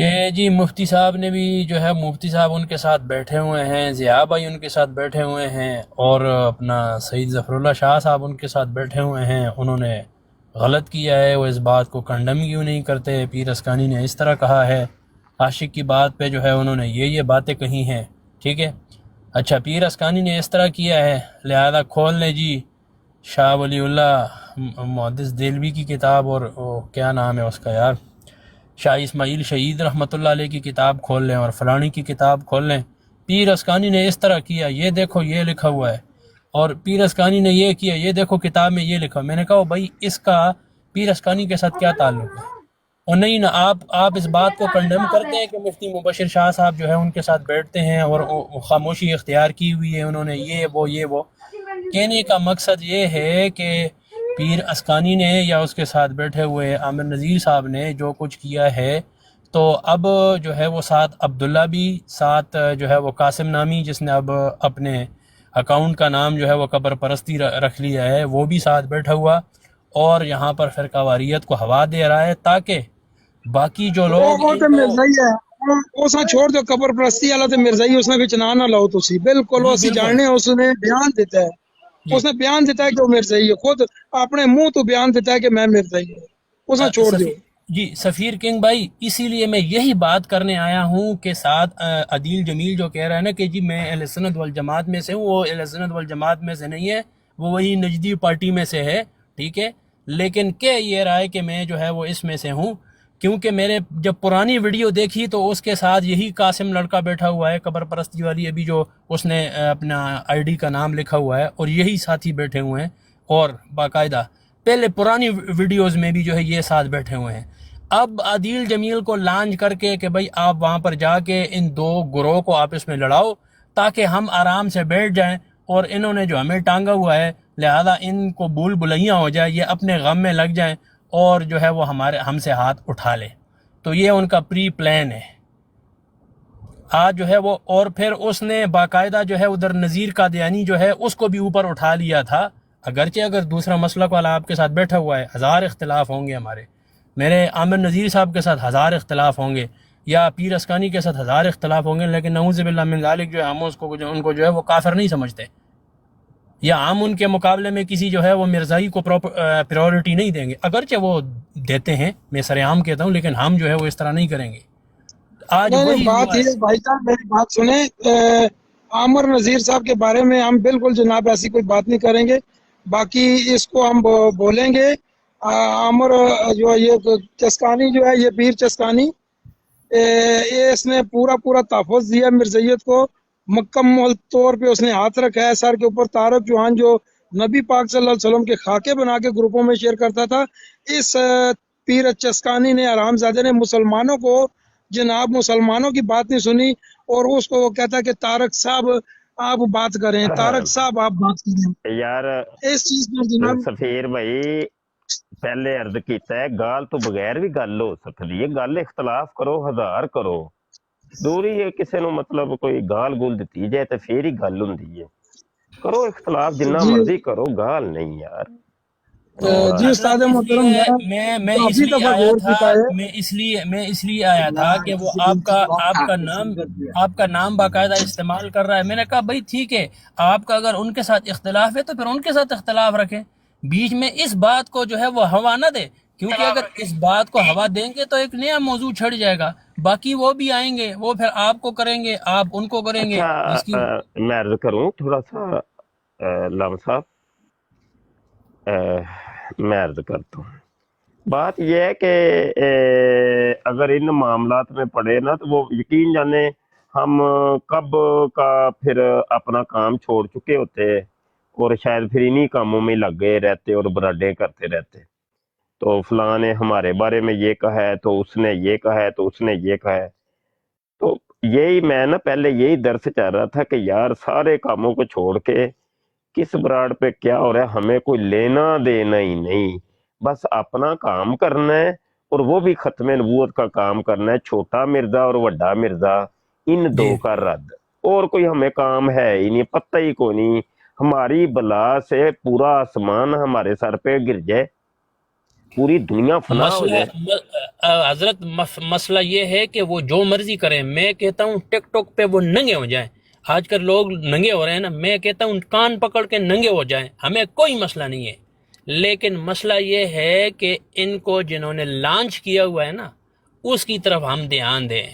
کہ جی مفتی صاحب نے بھی جو ہے مفتی صاحب ان کے ساتھ بیٹھے ہوئے ہیں، ضیاء بھائی ان کے ساتھ بیٹھے ہوئے ہیں، اور اپنا سعید ظفر اللہ شاہ صاحب ان کے ساتھ بیٹھے ہوئے ہیں. انہوں نے غلط کیا ہے، وہ اس بات کو کنڈم کیوں نہیں کرتے؟ پیر اسکانی نے اس طرح کہا ہے، عاشق کی بات پہ جو ہے انہوں نے یہ باتیں کہی ہیں. ٹھیک ہے، اچھا پیر اسکانی نے اس طرح کیا ہے، لہذا کھول لیں جی شاہ ولی اللہ محدث دہلوی کی کتاب، اور کیا نام ہے اس کا یار، شاہ اسماعیل شہید رحمۃ اللہ علیہ کی کتاب کھول لیں، اور فلانی کی کتاب کھول لیں. پیر اسکانی نے اس طرح کیا، یہ دیکھو یہ لکھا ہوا ہے، اور پیر اسکانی نے یہ کیا، یہ دیکھو کتاب میں یہ لکھا. میں نے کہا بھائی اس کا پیر اسکانی کے ساتھ کیا تعلق ہے؟ اور نہیں نا آپ اس بات کو کنڈم کرتے ہیں کہ مفتی مبشر شاہ صاحب جو ہے ان کے ساتھ بیٹھتے ہیں اور خاموشی اختیار کی ہوئی ہے انہوں نے، یہ وہ. کہنے کا مقصد یہ ہے کہ پیر اسکانی نے یا اس کے ساتھ بیٹھے ہوئے عامر نذیر صاحب نے جو کچھ کیا ہے، تو اب جو ہے وہ ساتھ عبداللہ بھی، ساتھ جو ہے وہ قاسم نامی جس نے اب اپنے اکاؤنٹ کا نام جو ہے وہ قبر پرستی رکھ لیا ہے، وہ بھی ساتھ بیٹھا ہوا اور یہاں پر فرقہ واریت کو ہوا دے رہا ہے، تاکہ باقی جو لوگ وہ تو مرزائی ہے، اس نے چھوڑ دو قبر پرستی والا، تو مرزائی اس نے بھی چنا نہ لاؤ تسی، بالکل وہ اسی جاننے، اس نے بیان دیتا ہے، اس نے بیان دیتا ہے کہ وہ مرزائی ہے، خود اپنے منہ تو بیان دیتا ہے کہ میں مرزائی ہوں، اس نے چھوڑ دیو. جی سفیر کنگ بھائی، اسی لیے میں یہی بات کرنے آیا ہوں کہ ساتھ عدیل جمیل جو کہہ رہا ہے نا کہ جی میں اہل سنت والجماعت میں سے ہوں، وہ اہل سنت والجماعت میں سے نہیں ہے، وہ وہی نجدی پارٹی میں سے ہے. ٹھیک ہے، لیکن کہہ یہ رہا ہے کہ میں جو ہے وہ اس میں سے ہوں، کیونکہ میں نے جب پرانی ویڈیو دیکھی تو اس کے ساتھ یہی قاسم لڑکا بیٹھا ہوا ہے قبر پرستی والی، ابھی جو اس نے اپنا آئی ڈی کا نام لکھا ہوا ہے، اور یہی ساتھی بیٹھے ہوئے ہیں، اور باقاعدہ پہلے پرانی ویڈیوز میں بھی جو ہے یہ ساتھ بیٹھے ہوئے ہیں. اب عدیل جمیل کو لانچ کر کے کہ بھائی آپ وہاں پر جا کے ان دو گروہ کو آپس میں لڑاؤ تاکہ ہم آرام سے بیٹھ جائیں، اور انہوں نے جو ہمیں ٹانگا ہوا ہے لہذا ان کو بھول بھلیاں ہو جائے، یہ اپنے غم میں لگ جائیں اور جو ہے وہ ہم سے ہاتھ اٹھا لے. تو یہ ان کا پری پلان ہے آج جو ہے وہ. اور پھر اس نے باقاعدہ جو ہے ادھر نذیر قادیانی جو ہے اس کو بھی اوپر اٹھا لیا تھا، اگرچہ اگر دوسرا مسلک والا آپ کے ساتھ بیٹھا ہوا ہے، ہزار اختلاف ہوں گے، میرے عامر نذیر صاحب کے ساتھ ہزار اختلاف ہوں گے، یا پیر اسکانی کے ساتھ ہزار اختلاف ہوں گے، لیکن نعوذ باللہ من ذالک جو ہے ہم ان کو جو ہے وہ کافر نہیں سمجھتے، یا ہم ان کے مقابلے میں کسی جو ہے وہ مرزائی کو پریورٹی نہیں دیں گے، اگرچہ وہ دیتے ہیں، میں سر عام کہتا ہوں، لیکن ہم جو ہے وہ اس طرح نہیں کریں گے. آج نہیں بات یہ بھائی صاحب میری بات سنیں، عامر نذیر صاحب کے بارے میں ہم بالکل جناب ایسی کوئی بات نہیں کریں گے، باقی اس کو ہم بولیں گے. عامر جو ہے یہ چسکانی جو ہے، یہ پیر چسکانی، اس نے پورا تحفظ دیا مرزیت کو، مکمل طور پہ اس نے ہاتھ رکھا ہے سر کے اوپر. طارق چوہان جو نبی پاک صلی اللہ علیہ وسلم کے خاکے بنا کے گروپوں میں شیئر کرتا تھا، اس پیر چسکانی نے، حرام زادے نے مسلمانوں کو، جناب مسلمانوں کی بات نہیں سنی، اور اس کو وہ کہتا ہے کہ طارق صاحب آپ بات کریں، طارق صاحب آپ بات کریں. یار اس چیز پر جناب سفیر بھائی پہلے عرض کیتا ہے گال تو بغیر بھی گل ہو سکتی ہے، گل اختلاف کرو، ہزار کرو، دوری ہے کسی نو مطلب کوئی گال گول دتی جائے تو پھر ہی گل ہوندی ہے، کرو اختلاف جنہ مرضی کرو، گال نہیں یار. جی استاد محترم، میں اس لیے آیا تھا، میں اس لیے آیا تھا کہ وہ آپ کا نام باقاعدہ استعمال کر رہا ہے. میں نے کہا بھائی ٹھیک ہے، آپ کا اگر ان کے ساتھ اختلاف ہے تو پھر ان کے ساتھ اختلاف رکھیں، بیچ میں اس بات کو جو ہے وہ ہوا نہ دے، کیونکہ اگر اس بات کو ہوا دیں گے تو ایک نیا موضوع چھڑ جائے گا، باقی وہ بھی آئیں گے، وہ پھر آپ کو کریں گے، آپ ان کو کریں گے. میں عرض کروں تھوڑا سا لام صاحب، میں عرض کرتا ہوں، بات یہ ہے کہ اگر ان معاملات میں پڑے نا تو وہ یقین جانے ہم کب کا پھر اپنا کام چھوڑ چکے ہوتے اور شاید پھر انہی کاموں میں لگے رہتے اور براڈے کرتے رہتے. تو فلاں نے ہمارے بارے میں یہ کہا ہے، تو اس نے یہ کہا ہے، تو اس نے یہ کہا ہے. تو یہی میں نا پہلے یہی درس چاہ رہا تھا کہ یار سارے کاموں کو چھوڑ کے کس براڈ پہ کیا ہو رہا ہے ہمیں کوئی لینا دینا ہی نہیں، بس اپنا کام کرنا ہے، اور وہ بھی ختم نبوت کا کام کرنا ہے. چھوٹا مرزا اور وڈا مرزا ان دو کا رد، اور کوئی ہمیں کام ہے ہی نہیں، پتہ ہی کوئی نہیں. ہماری بلا سے پورا آسمان ہمارے سر پہ گر جائے، پوری دنیا فنا ہو جائے. حضرت مسئلہ یہ ہے کہ وہ جو مرضی کریں. میں کہتا ہوں ٹک ٹاک پہ وہ ننگے ہو جائیں. آج کل لوگ ننگے ہو رہے ہیں نا, میں کہتا ہوں کان پکڑ کے ننگے ہو جائیں, ہمیں کوئی مسئلہ نہیں ہے. لیکن مسئلہ یہ ہے کہ ان کو جنہوں نے لانچ کیا ہوا ہے نا اس کی طرف ہم دھیان دیں,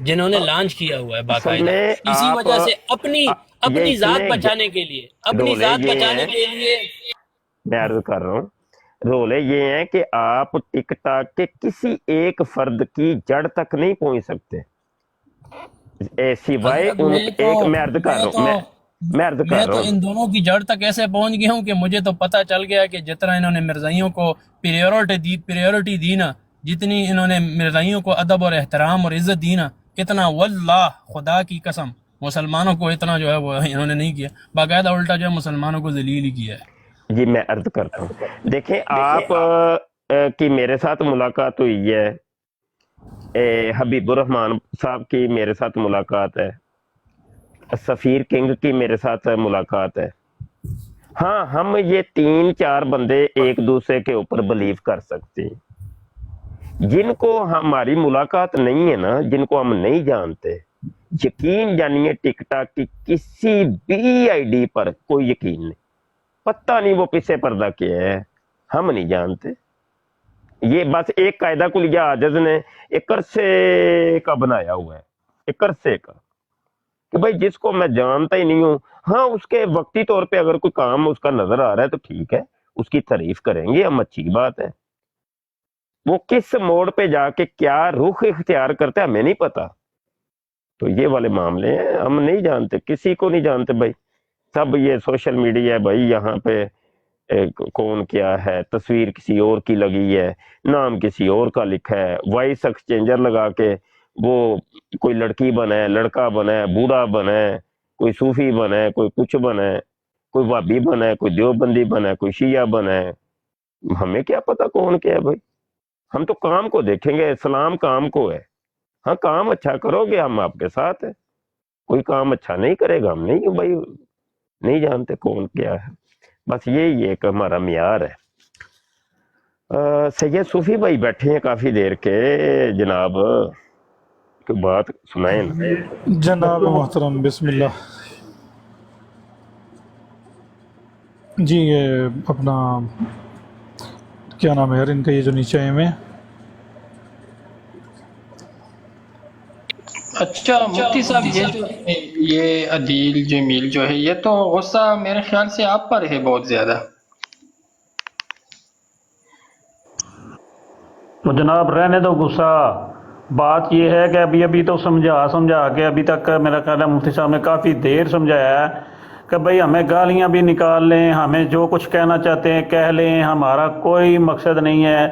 جنہوں نے لانچ کیا ہوا ہے باقاعدہ. اسی وجہ سے اپنی ذات بچانے کے لیے میں عرض کر رہا ہوں, رولے یہ ہیں کہ آپ ٹک ٹاک کے کسی ایک فرد کی جڑ تک نہیں پہنچ سکتے سوائے میں تو ان دونوں کی جڑ تک ایسے پہنچ گیا ہوں کہ مجھے تو پتہ چل گیا کہ جتنا انہوں نے مرزائیوں کو پریورٹی دی نا, جتنی انہوں نے مرزائیوں کو ادب اور احترام اور عزت دی نا, اتنا واللہ خدا کی قسم مسلمانوں کو اتنا جو ہے وہ انہوں نے نہیں کیا. باقاعدہ الٹا جو ہے مسلمانوں کو ذلیل ہی کیا ہے. جی میں عرض کرتا ہوں, دیکھیں آپ کی میرے ساتھ ملاقات ہوئی ہے, حبیب الرحمان صاحب کی میرے ساتھ ملاقات ہے, سفیر کنگ کی میرے ساتھ ملاقات ہے. ہاں ہم یہ 3-4 بندے ایک دوسرے کے اوپر بلیو کر سکتے ہیں. جن کو ہماری ملاقات نہیں ہے نا, جن کو ہم نہیں جانتے, یقین جانیے ٹک ٹاک کی کسی بھی آئی ڈی پر کوئی یقین نہیں, پتہ نہیں وہ پیچھے پردہ کیا ہے, ہم نہیں جانتے. یہ بس ایک قاعدہ کلیہ عاجز نے ایک عرصے کا بنایا ہوا ہے, ایک عرصے کا, کہ بھائی جس کو میں جانتا ہی نہیں ہوں, ہاں اس کے وقتی طور پہ اگر کوئی کام اس کا نظر آ رہا ہے تو ٹھیک ہے, اس کی تعریف کریں گے ہم, اچھی بات ہے. وہ کس موڑ پہ جا کے کیا رخ اختیار کرتے ہمیں نہیں پتا. تو یہ والے معاملے ہیں, ہم نہیں جانتے, کسی کو نہیں جانتے بھائی. سب یہ سوشل میڈیا ہے بھائی, یہاں پہ کون کیا ہے, تصویر کسی اور کی لگی ہے, نام کسی اور کا لکھا ہے, وائس ایکسچینجر لگا کے وہ کوئی لڑکی بنا ہے, لڑکا بنا ہے, بوڑھا بنا ہے, کوئی صوفی بنا ہے, کوئی کچھ بنا ہے, کوئی وہابی بنا ہے, کوئی دیوبندی بنا ہے, کوئی شیعہ بنا ہے. ہمیں کیا پتا کون کیا ہے بھائی. ہم تو کام کو دیکھیں گے, اسلام کام کو ہے. ہاں کام اچھا کرو گے ہم آپ کے ساتھ ہیں, کوئی کام اچھا نہیں کرے گا ہم نہیں بھائی, نہیں جانتے کون کیا ہے. بس یہی ایک ہمارا معیار ہے. سید صوفی بھائی بیٹھے ہیں کافی دیر کے, جناب کوئی بات سنائیں نا. جناب محترم بسم اللہ. جی یہ اپنا کیا نام ہے یار ان کا, یہ جو نیچے آئے ہوئے ہیں, اچھا مفتی صاحب, یہ عدیل جمیل جو ہے یہ تو غصہ میرے خیال سے آپ پر ہے بہت زیادہ. تو جناب رہنے دو غصہ. بات یہ ہے کہ ابھی تو سمجھا کے ابھی تک میرا خیال ہے مفتی صاحب نے کافی دیر سمجھایا ہے کہ بھئی ہمیں گالیاں بھی نکال لیں, ہمیں جو کچھ کہنا چاہتے ہیں کہہ لیں, ہمارا کوئی مقصد نہیں ہے.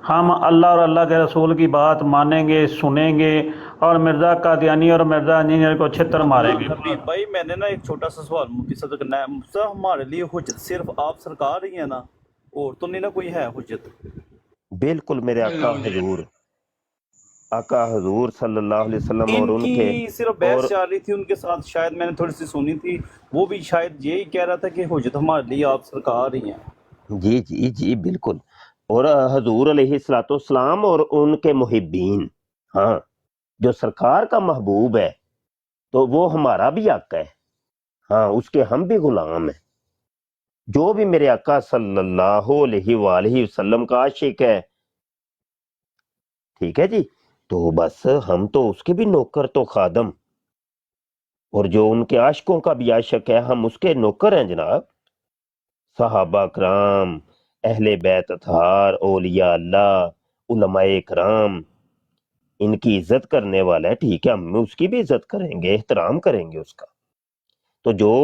ہم اللہ اور اللہ کے رسول کی بات مانیں گے, سنیں گے, اور مرزا قادیانی اور مرزا انجینئر کو چھتر ماریں گے. حبیب بھائی میں نے نا ایک چھوٹا سا سوال مفتی صاحب سے کرنا ہے. صاحب ہمارے لیے حجت صرف آپ سرکار ہی ہے نا, اور تو نہیں نا کوئی ہے حجت؟ بالکل میرے آقا حضور صلی اللہ علیہ وسلم اور ان کے صرف بحث چل رہی تھی ان کے ساتھ, شاید میں نے تھوڑی سی سنی تھی, وہ بھی شاید یہی کہہ رہا تھا کہ حجت ہمارے لیے آپ سرکار ہی ہیں. جی جی جی بالکل, اور حضور علیہ الصلوۃ والسلام اور ان کے محبین, ہاں جو سرکار کا محبوب ہے تو وہ ہمارا بھی آقا ہے, ہاں اس کے ہم بھی غلام ہیں. جو بھی میرے آقا صلی اللہ علیہ وآلہ وسلم کا عاشق ہے, ٹھیک ہے جی, تو بس ہم تو اس کے بھی نوکر تو خادم, اور جو ان کے عاشقوں کا بھی عاشق ہے ہم اس کے نوکر ہیں جناب. صحابہ کرام, اہل بیت اطہار, اولیاء اللہ, علماء کرام, ان کی عزت کرنے والا ہے, ٹھیک ہے ہم اس کی بھی عزت کریں گے, احترام کریں گے اس کا. تو جو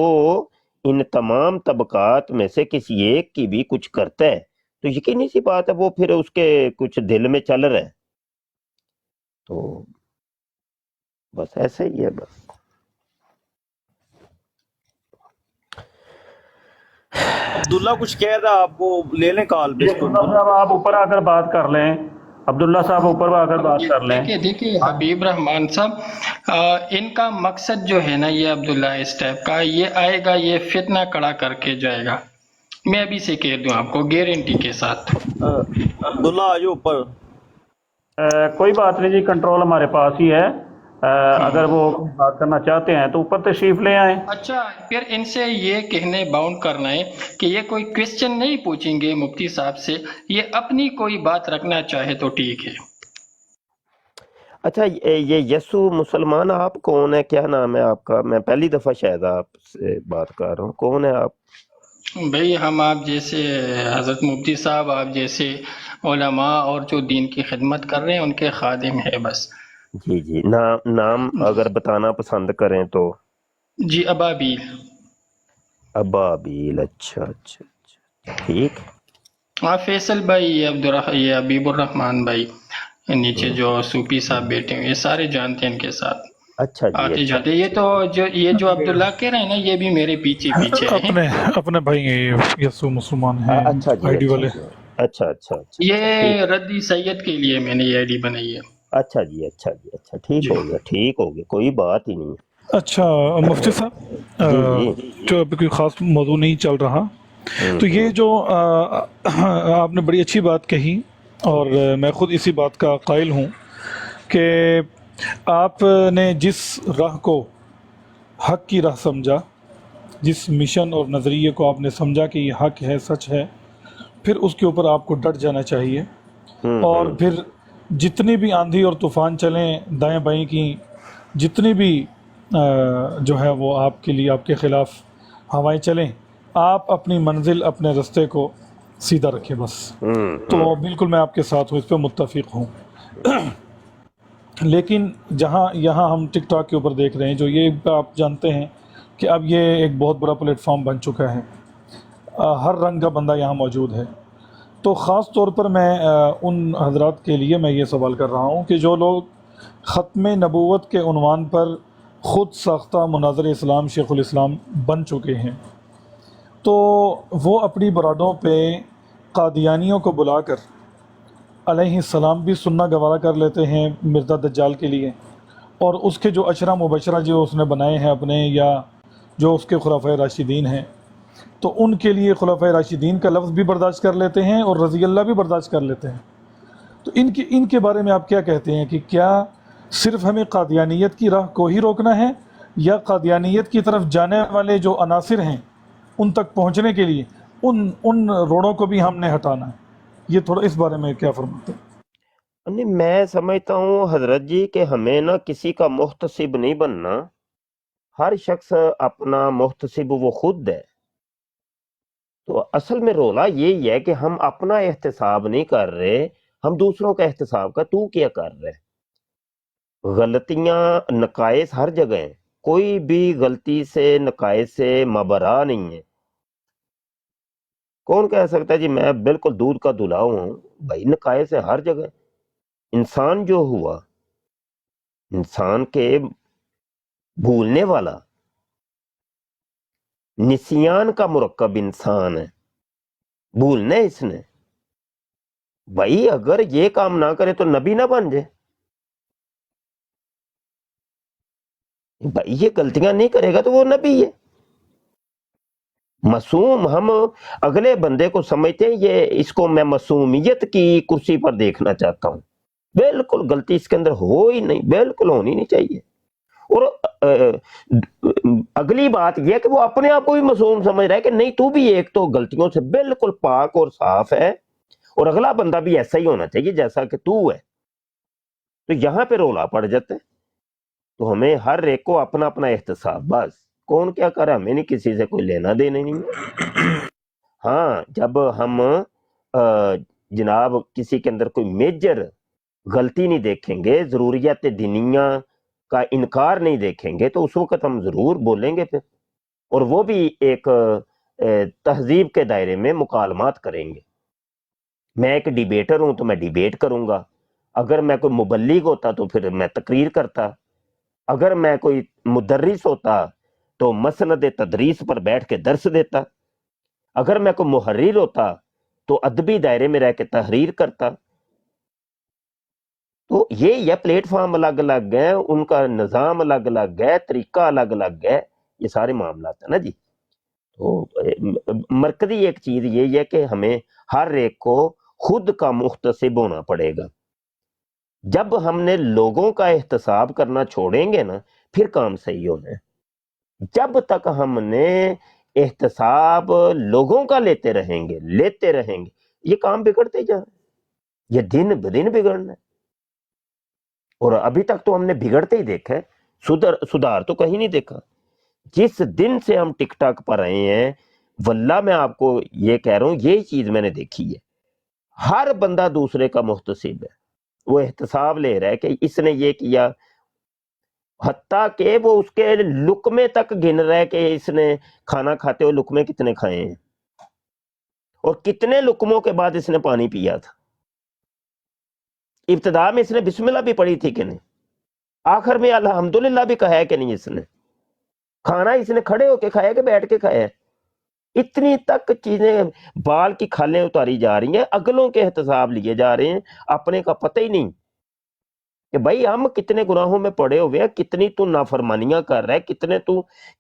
ان تمام طبقات میں سے کسی ایک کی بھی کچھ کرتا ہے تو یقینی سی بات ہے وہ پھر اس کے کچھ دل میں چل رہا ہے. تو بس ایسے ہی ہے. بس عبداللہ کچھ کہہ رہا, آپ کو لے لیں کال پہ. صاحب آپ اوپر آ کر بات کر لیں, عبداللہ صاحب اوپر آ کر بات کر لیں. دیکھیے حبیب رحمان صاحب, ان کا مقصد جو ہے نا یہ عبداللہ اس ٹائپ کا, یہ آئے گا یہ فتنہ کڑا کر کے جائے گا. میں ابھی سے کہہ دوں آپ کو گارنٹی کے ساتھ. عبداللہ آجو اوپر. کوئی بات نہیں جی، کنٹرول ہمارے پاس ہی ہے، اگر وہ بات کرنا چاہتے ہیں تو اوپر تشریف لے آئیں۔ اچھا، پھر ان سے یہ کہنے باؤنڈ کرنا ہے کہ یہ کوئی کوشچن نہیں پوچھیں گے مفتی صاحب سے، یہ اپنی کوئی بات رکھنا چاہے تو ٹھیک ہے۔ اچھا یہ یسو مسلمان آپ کون ہے، کیا نام ہے آپ کا؟ میں پہلی دفعہ شاید آپ سے بات کر رہا ہوں، کون ہے آپ؟ بھئی ہم آپ جیسے حضرت مفتی صاحب، آپ جیسے علماء اور جو دین کی خدمت کر رہے ہیں ان کے خادم ہیں بس۔ جی جی، نام اگر بتانا پسند کریں تو؟ جی ابابیل۔ ابابیل، اچھا اچھا اچھا، ٹھیک۔ ہاں فیصل بھائی، یہ حبیب الرحمان بھائی، نیچے جو صوفی صاحب بیٹھے ہوئے، یہ سارے جانتے ہیں ان کے ساتھ اچھا جی، آتے اچھا جاتے۔ یہ تو جو عبداللہ کہہ رہے ہیں نا، یہ بھی میرے پیچھے پیچھے ہیں۔ اپنے بھائی ہیں یہ، یسو مسلمان ہیں اچھا جی، آئی ڈی اچھا والے۔ جی، اچھا اچھا اچھا اچھا، ٹھیک۔ یہ ردی سید کے لیے میں نے یہ آئی ڈی بنائی ہے۔ اچھا جی، اچھا جی، اچھا، ٹھیک جی ہو گیا، ٹھیک ہو گیا، کوئی بات ہی نہیں۔ اچھا مفتی صاحب، جی جی۔ جو ابھی کوئی خاص موضوع نہیں چل رہا، تو یہ جو آپ نے بڑی اچھی بات کہی، اور میں خود اسی بات کا قائل ہوں کہ آپ نے جس راہ کو حق کی راہ سمجھا، جس مشن اور نظریے کو آپ نے سمجھا کہ یہ حق ہے، سچ ہے، پھر اس کے اوپر آپ کو ڈٹ جانا چاہیے، اور پھر جتنی بھی آندھی اور طوفان چلیں دائیں بائیں کی، جتنی بھی جو ہے وہ آپ کے لیے، آپ کے خلاف ہوائیں چلیں، آپ اپنی منزل، اپنے رستے کو سیدھا رکھیں بس۔ تو بالکل میں آپ کے ساتھ ہوں، اس پہ متفق ہوں۔ لیکن یہاں ہم ٹک ٹاک کے اوپر دیکھ رہے ہیں، جو یہ آپ جانتے ہیں کہ اب یہ ایک بہت بڑا پلیٹ فارم بن چکا ہے، ہر رنگ کا بندہ یہاں موجود ہے۔ تو خاص طور پر میں ان حضرات کے لیے میں یہ سوال کر رہا ہوں کہ جو لوگ ختم نبوت کے عنوان پر خود ساختہ مناظر اسلام شیخ الاسلام بن چکے ہیں، تو وہ اپنی برادوں پہ قادیانیوں کو بلا کر علیہ السلام بھی سننا گوارا کر لیتے ہیں مرزا دجال کے لیے، اور اس کے جو اشرا مبشرہ جو اس نے بنائے ہیں اپنے، یا جو اس کے خلفائے راشدین ہیں، تو ان کے لیے خلفائے راشدین کا لفظ بھی برداشت کر لیتے ہیں اور رضی اللہ بھی برداشت کر لیتے ہیں۔ تو ان کے بارے میں آپ کیا کہتے ہیں کہ کیا صرف ہمیں قادیانیت کی راہ کو ہی روکنا ہے، یا قادیانیت کی طرف جانے والے جو عناصر ہیں ان تک پہنچنے کے لیے ان روڑوں کو بھی ہم نے ہٹانا ہے؟ یہ تھوڑا اس بارے میں کیا فرماتے ہیں؟ نہیں، میں سمجھتا ہوں حضرت جی کہ ہمیں نا کسی کا محتسب نہیں بننا، ہر شخص اپنا محتسب وہ خود ہے۔ تو اصل میں رولا یہی ہے کہ ہم اپنا احتساب نہیں کر رہے، ہم دوسروں کا احتساب کا تو کیا کر رہے۔ غلطیاں، نقائص ہر جگہ ہیں، کوئی بھی غلطی سے، نقائص سے مبرا نہیں ہے۔ کون کہہ سکتا ہے جی میں بالکل دودھ کا دھلا ہوں؟ بھائی نقائص ہے ہر جگہ۔ انسان جو ہوا، انسان کے بھولنے والا، نسیان کا مرکب انسان ہے، بھولنا ہے اس نے۔ بھائی اگر یہ کام نہ کرے تو نبی نہ بن جائے۔ بھائی یہ غلطیاں نہیں کرے گا تو وہ نبی ہے۔ معصوم، ہم اگلے بندے کو سمجھتے ہیں، یہ اس کو میں معصومیت کی کرسی پر دیکھنا چاہتا ہوں۔ بالکل غلطی اس کے اندر ہو ہی نہیں، بالکل ہونی نہیں چاہیے۔ اور اگلی بات یہ ہے کہ وہ اپنے آپ کو بھی معصوم سمجھ رہا ہے کہ نہیں، تو بھی ایک تو غلطیوں سے بالکل پاک اور صاف ہے، اور اگلا بندہ بھی ایسا ہی ہونا چاہیے جیسا کہ تو ہے۔ تو یہاں پہ رولا پڑ جاتا ہے۔ تو ہمیں ہر ایک کو اپنا اپنا احتساب، بس کون کیا کرے ہمیں نہیں کسی سے کوئی لینا دینا نہیں ہے۔ ہاں جب ہم جناب کسی کے اندر کوئی میجر غلطی نہیں دیکھیں گے، ضروریات دینیہ کا انکار نہیں دیکھیں گے، تو اس وقت ہم ضرور بولیں گے پھر، اور وہ بھی ایک تہذیب کے دائرے میں مکالمات کریں گے۔ میں ایک ڈیبیٹر ہوں تو میں ڈیبیٹ کروں گا، اگر میں کوئی مبلغ ہوتا تو پھر میں تقریر کرتا، اگر میں کوئی مدرس ہوتا تو مسند تدریس پر بیٹھ کے درس دیتا، اگر میں کوئی محرر ہوتا تو ادبی دائرے میں رہ کے تحریر کرتا۔ تو یہ پلیٹ فارم الگ الگ ہیں، ان کا نظام الگ الگ ہے، طریقہ الگ الگ ہے، یہ سارے معاملات ہیں نا جی۔ تو مرکزی ایک چیز یہی ہے کہ ہمیں ہر ایک کو خود کا محتسب ہونا پڑے گا۔ جب ہم نے لوگوں کا احتساب کرنا چھوڑیں گے نا پھر کام صحیح ہونا ہے۔ جب تک ہم نے احتساب لوگوں کا لیتے رہیں گے یہ کام بگڑتے جا رہے ہیں، یہ دن بدن بگڑنا ہے، اور ابھی تک تو ہم نے بگڑتے ہی دیکھا ہے، سدھار تو کہیں نہیں دیکھا۔ جس دن سے ہم ٹک ٹاک پر رہے ہیں، واللہ میں آپ کو یہ کہہ رہا ہوں، یہی چیز میں نے دیکھی ہے، ہر بندہ دوسرے کا محتسب ہے، وہ احتساب لے رہا ہے کہ اس نے یہ کیا، حتیٰ کہ وہ اس کے لقمے تک گن رہا ہے کہ اس نے کھانا کھاتے ہوئے لقمے کتنے کھائے ہیں اور کتنے لقموں کے بعد اس نے پانی پیا تھا، ابتدا میں اس نے بسم اللہ بھی پڑھی تھی کہ نہیں، آخر میں الحمدللہ بھی کہا ہے کہ نہیں، اس نے کھانا اس نے کھڑے ہو کے کھایا کہ بیٹھ کے کھایا ہے، اتنی تک چیزیں بال کی کھالیں اتاری جا رہی ہیں، اگلوں کے احتساب لیے جا رہے ہیں، اپنے کا پتہ ہی نہیں کہ بھائی ہم کتنے گناہوں میں پڑے ہوئے ہیں، کتنی تو نافرمانیاں کر رہا ہے،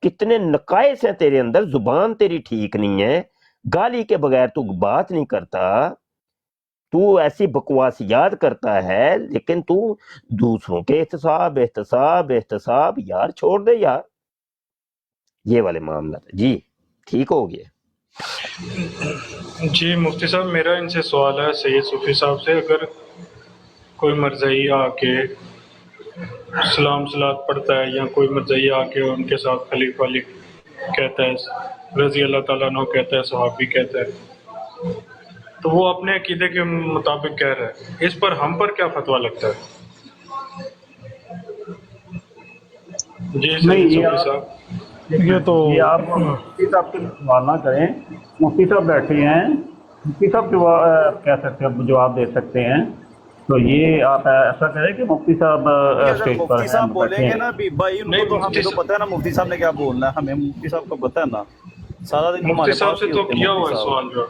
کتنے نقائص ہیں تیرے اندر، زبان تیری ٹھیک نہیں ہے، گالی کے بغیر تو بات نہیں کرتا، تو ایسی بکواسیات کرتا ہے، لیکن تو دوسروں کے احتساب یار چھوڑ دے یار، یہ والے معاملہ تھا جی، ٹھیک ہو گیا۔ جی مفتی صاحب، میرا ان سے سوال ہے سید صوفی صاحب سے، اگر کوئی مرزائی آ کے سلام سلاد پڑھتا ہے یا کوئی مرزائی آ کے ان کے ساتھ خلیفہ کہتا ہے، رضی اللہ تعالیٰ عنہ کہتا ہے، صحابی کہتا ہے، تو وہ اپنے عقیدے کے مطابق کہہ رہا ہے، اس پر ہم پر کیا فتویٰ لگتا ہے؟ جی نہیں، سید صوفی صاحب۔ یہ تو یہ آپ مفتی صاحب سے سوال نہ کریں، مفتی صاحب بیٹھے ہیں، مفتی صاحب کہہ سکتے ہیں، جواب دے سکتے ہیں، تو یہ آپ ایسا کریں کہ مفتی صاحب اگر اسٹیج پر مفتی ہیں، صاحب بولیں بیٹھے گے ہیں۔ نا بھی بھائی، ان کو نہیں تو ہمیں تو پتہ ہے نا مفتی صاحب نے کیا بولنا ہے، ہمیں مفتی صاحب کو پتہ ہے نا، سارا دن مفتی ہمارے صاحب پاس سے ہی تو ہوتے ہیں کیا مفتی ہوا ہے صاحب۔ سوال جو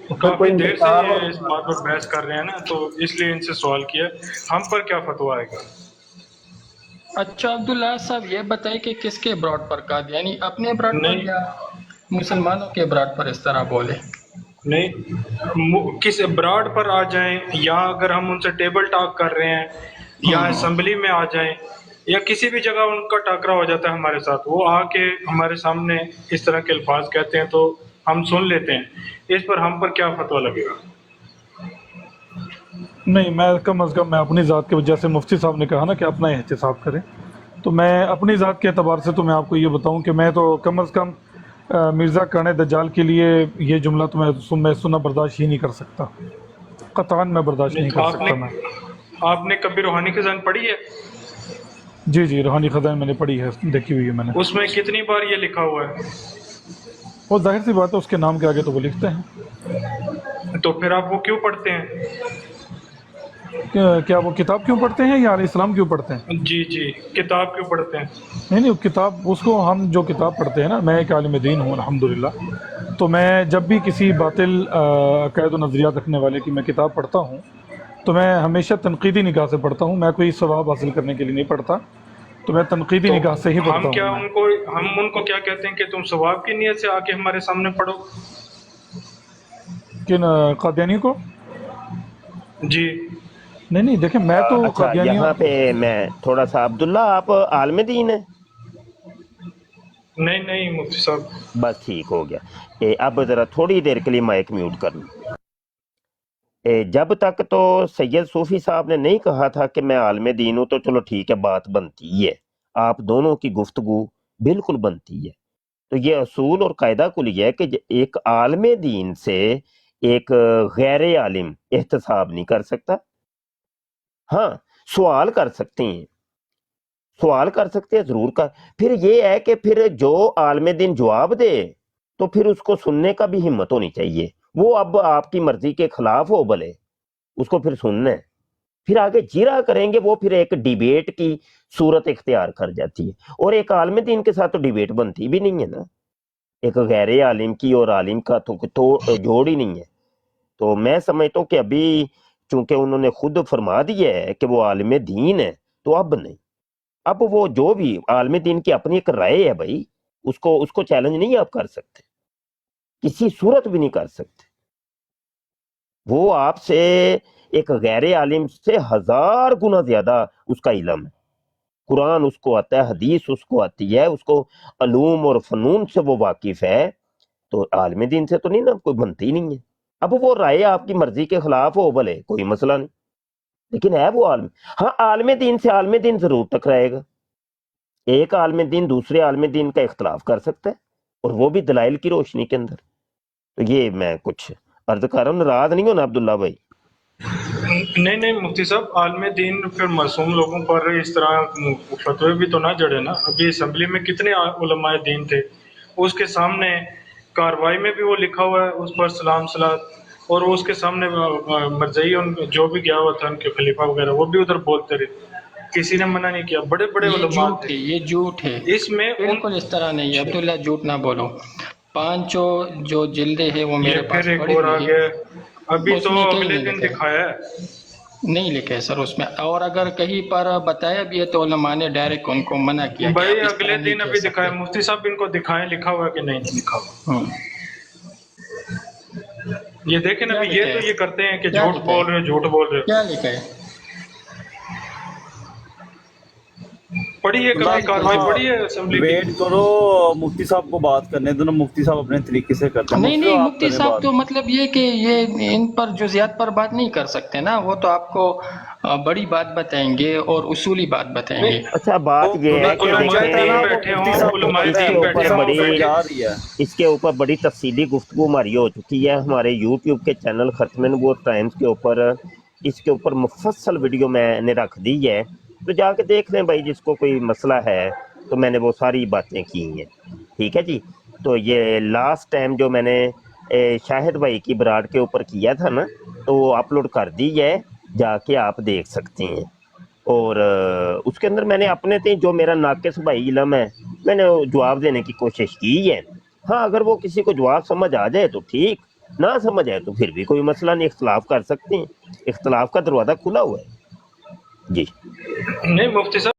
تو کافی کوئی دیر سے انتظار یہ اس بات پر بحث کر رہے ہیں نا، تو اس لیے ان سے سوال کیا، ہم پر کیا فتویٰ آئے گا؟ اچھا عبداللہ صاحب، یہ بتائیں کہ کس کے براڈ پر یعنی اپنے براڈ پر نہیں یا مسلمانوں کے براڈ پر اس طرح بولے؟ نہیں، کس براڈ پر آ جائیں، یا اگر ہم ان سے ٹیبل ٹاک کر رہے ہیں یا اسمبلی میں آ جائیں یا کسی بھی جگہ ان کا ٹاکرا ہو جاتا ہے ہمارے ساتھ، وہ آ کے ہمارے سامنے اس طرح کے الفاظ کہتے ہیں تو ہم سن لیتے ہیں، اس پر ہم پر کیا فتویٰ لگے گا؟ نہیں، میں کم از کم میں اپنی ذات کی وجہ سے، مفتی صاحب نے کہا نا کہ اپنا احتساب کریں، تو میں اپنی ذات کے اعتبار سے تو میں آپ کو یہ بتاؤں کہ میں تو کم از کم مرزا کانے دجال کے لیے یہ جملہ تو میں سننا برداشت ہی نہیں کر سکتا، قطعاً میں برداشت نہیں کر سکتا میں۔ آپ نے کبھی روحانی خزان پڑھی ہے؟ جی جی، روحانی خزائن میں نے پڑھی ہے، دیکھی ہوئی ہے میں نے۔ اس میں کتنی بار یہ لکھا ہوا ہے؟ وہ ظاہر سی بات ہے، اس کے نام کے آگے تو وہ لکھتے ہیں۔ تو پھر آپ وہ کیوں پڑھتے ہیں؟ کیا وہ کتاب کیوں پڑھتے ہیں یا علیہ السلام کیوں پڑھتے ہیں؟ جی جی، کتاب کیوں پڑھتے ہیں؟ نہیں، کتاب اس کو ہم جو کتاب پڑھتے ہیں نا، میں ایک عالم دین ہوں الحمدللہ، تو میں جب بھی کسی باطل عقائد و نظریات رکھنے والے کی میں کتاب پڑھتا ہوں تو میں ہمیشہ تنقیدی نگاہ سے پڑھتا ہوں، میں کوئی ثواب حاصل کرنے کے لیے نہیں پڑھتا، تو میں تنقیدی نگاہ سے ہی پڑھتا ہم ان کو کیا کہتے ہیں کہ تم ثواب کی نیت سے آ کے ہمارے سامنے پڑھو؟ کن قادیانی کو؟ جی نہیں دیکھیں، میں تو اچھا، قادیانیوں یہاں پہ میں تھوڑا سا، عبداللہ آپ عالم دین ہیں؟ نہیں مفتی صاحب۔ بس ٹھیک ہو گیا، اب ذرا تھوڑی دیر کے لیے مائک میوٹ کر لوں۔ جب تک تو سید صوفی صاحب نے نہیں کہا تھا کہ میں عالم دین ہوں، تو چلو ٹھیک ہے، بات بنتی ہے، آپ دونوں کی گفتگو بالکل بنتی ہے۔ تو یہ اصول اور قاعدہ کل یہ ہے کہ ایک عالم دین سے ایک غیر عالم احتساب نہیں کر سکتا، ہاں سوال کر سکتے ہیں، ضرور کر، پھر یہ ہے کہ پھر جو عالم دین جواب دے تو پھر اس کو سننے کا بھی ہمت ہونی چاہیے، وہ اب آپ کی مرضی کے خلاف ہو بھلے، اس کو پھر سننا ہے، پھر آگے جیرا کریں گے، وہ پھر ایک ڈیبیٹ کی صورت اختیار کر جاتی ہے، اور ایک عالم دین کے ساتھ تو ڈیبیٹ بنتی بھی نہیں ہے نا، ایک غیر عالم کی اور عالم کا تو جوڑ ہی نہیں ہے۔ تو میں سمجھتا ہوں کہ ابھی چونکہ انہوں نے خود فرما دیا ہے کہ وہ عالم دین ہے، تو اب نہیں، اب وہ جو بھی عالم دین کی اپنی ایک رائے ہے بھائی، اس کو چیلنج نہیں آپ کر سکتے، کسی صورت بھی نہیں کر سکتے۔ وہ آپ سے ایک غیر عالم سے 1000 گنا زیادہ اس کا علم ہے. قرآن اس کو آتا ہے، حدیث اس کو آتی ہے، اس کو علوم اور فنون سے وہ واقف ہے. تو عالم دین سے تو نہیں نا کوئی بنتی نہیں ہے. اب وہ رائے آپ کی مرضی کے خلاف ہو بھلے، کوئی مسئلہ نہیں، لیکن ہے وہ عالم. ہاں عالم دین سے عالم دین ضرور ٹکرائے گا. ایک عالم دین دوسرے عالم دین کا اختلاف کر سکتا ہے، اور وہ بھی دلائل کی روشنی کے اندر. تو یہ میں کچھ عرض کر رہا ہوں، ناراض نہیں ہونا عبداللہ بھائی. نہیں مفتی صاحب، عالم دین پھر معصوم لوگوں پر اس طرح فتوے بھی تو نہ جڑے نا. ابھی اسمبلی میں کتنے علماء دین تھے، اس کے سامنے کاروائی میں بھی وہ لکھا ہوا ہے اس پر سلام صلات، اور اس کے سامنے مرزئی جو بھی گیا ہوا تھا ان کے خلیفہ وغیرہ وہ بھی ادھر بولتے رہے، کسی نے منع نہیں کیا. بڑے بڑے یہ علماء جھوٹ تھے. ہے، یہ جھوٹ ہے، اس میں بالکل اس طرح نہیں ہے عبداللہ، جھوٹ نہ بولو. 5 جو جلدیں ہیں وہ یہ میرے پاس پھر ایک پڑی اور آ ہوئی گیا. ہیں، ابھی اس تو میں کہیں اگلے نہیں دن لکھا دکھایا ہے. ہے، نہیں لکھا ہے سر اس میں. اور اگر کہیں پر بتایا بھی ہے تو علماء نے ڈائریکٹ ان کو منع کیا کہ بھائی آپ اس اگلے طرح نہیں دن کہہ ابھی سکتے. دکھایا، مفتی صاحب ان کو دکھائیں لکھا ہوا ہے کہ نہیں لکھا ہوا. ہوں. یہ دیکھیں کیا ابھی لکھا یہ تو ہے؟ یہ کرتے ہیں کہ کیا جھوٹ لکھا بول ہے؟ رہے ہو، جھوٹ بول رہے کیا لکھا ہے؟ ہو. پڑھی ہے کیا کبھی لکھا کاروائی ہے؟ پڑھی ہے اسمبلی کی؟ ویٹ کرو، مفتی صاحب کو بات کرنے دو نا، مفتی صاحب اپنے طریقے سے کرتے ہیں. نہیں مفتی نہیں، صاحب آپ مفتی کریں صاحب بات. تو مطلب یہ کہ یہ ان پر جزیات پر بات نہیں کر سکتے نا، وہ تو آپ کو بڑی بات بتائیں گے اور اصولی بات بتائیں گے. اچھا بات یہ ہے کہ علماء کہتا ہے نا دین دیکھیں، وہ بیٹھے مفتی ہوں، صاحب کو علماء اس پتہ ہے، کے دین مفتی اوپر بیٹھے صاحب ہوں کو بڑی بیٹھ سمجھا رہی ہے. اس کے اوپر بڑی تفصیلی گفتگو ہماری ہو چکی ہے ہمارے یوٹیوب کے چینل ختم نبوت ٹائمز کے اوپر. اس کے اوپر مفصل ویڈیو میں نے رکھ دی ہے، تو جا کے دیکھ لیں بھائی، جس کو کوئی مسئلہ ہے تو میں نے وہ ساری باتیں کی ہیں. ٹھیک ہے جی. تو یہ لاسٹ ٹائم جو میں نے شاہد بھائی کی براڈ کے اوپر کیا تھا نا، تو وہ اپلوڈ کر دی ہے، جا کے آپ دیکھ سکتے ہیں. اور اس کے اندر میں نے اپنے تھے جو میرا ناقص بھائی علم ہے میں نے جواب دینے کی کوشش کی ہے. ہاں اگر وہ کسی کو جواب سمجھ آ جائے تو ٹھیک، نہ سمجھ آئے تو پھر بھی کوئی مسئلہ نہیں، اختلاف کر سکتے ہیں، اختلاف کا دروازہ کھلا ہوا ہے. جی نہیں مفتی صاحب،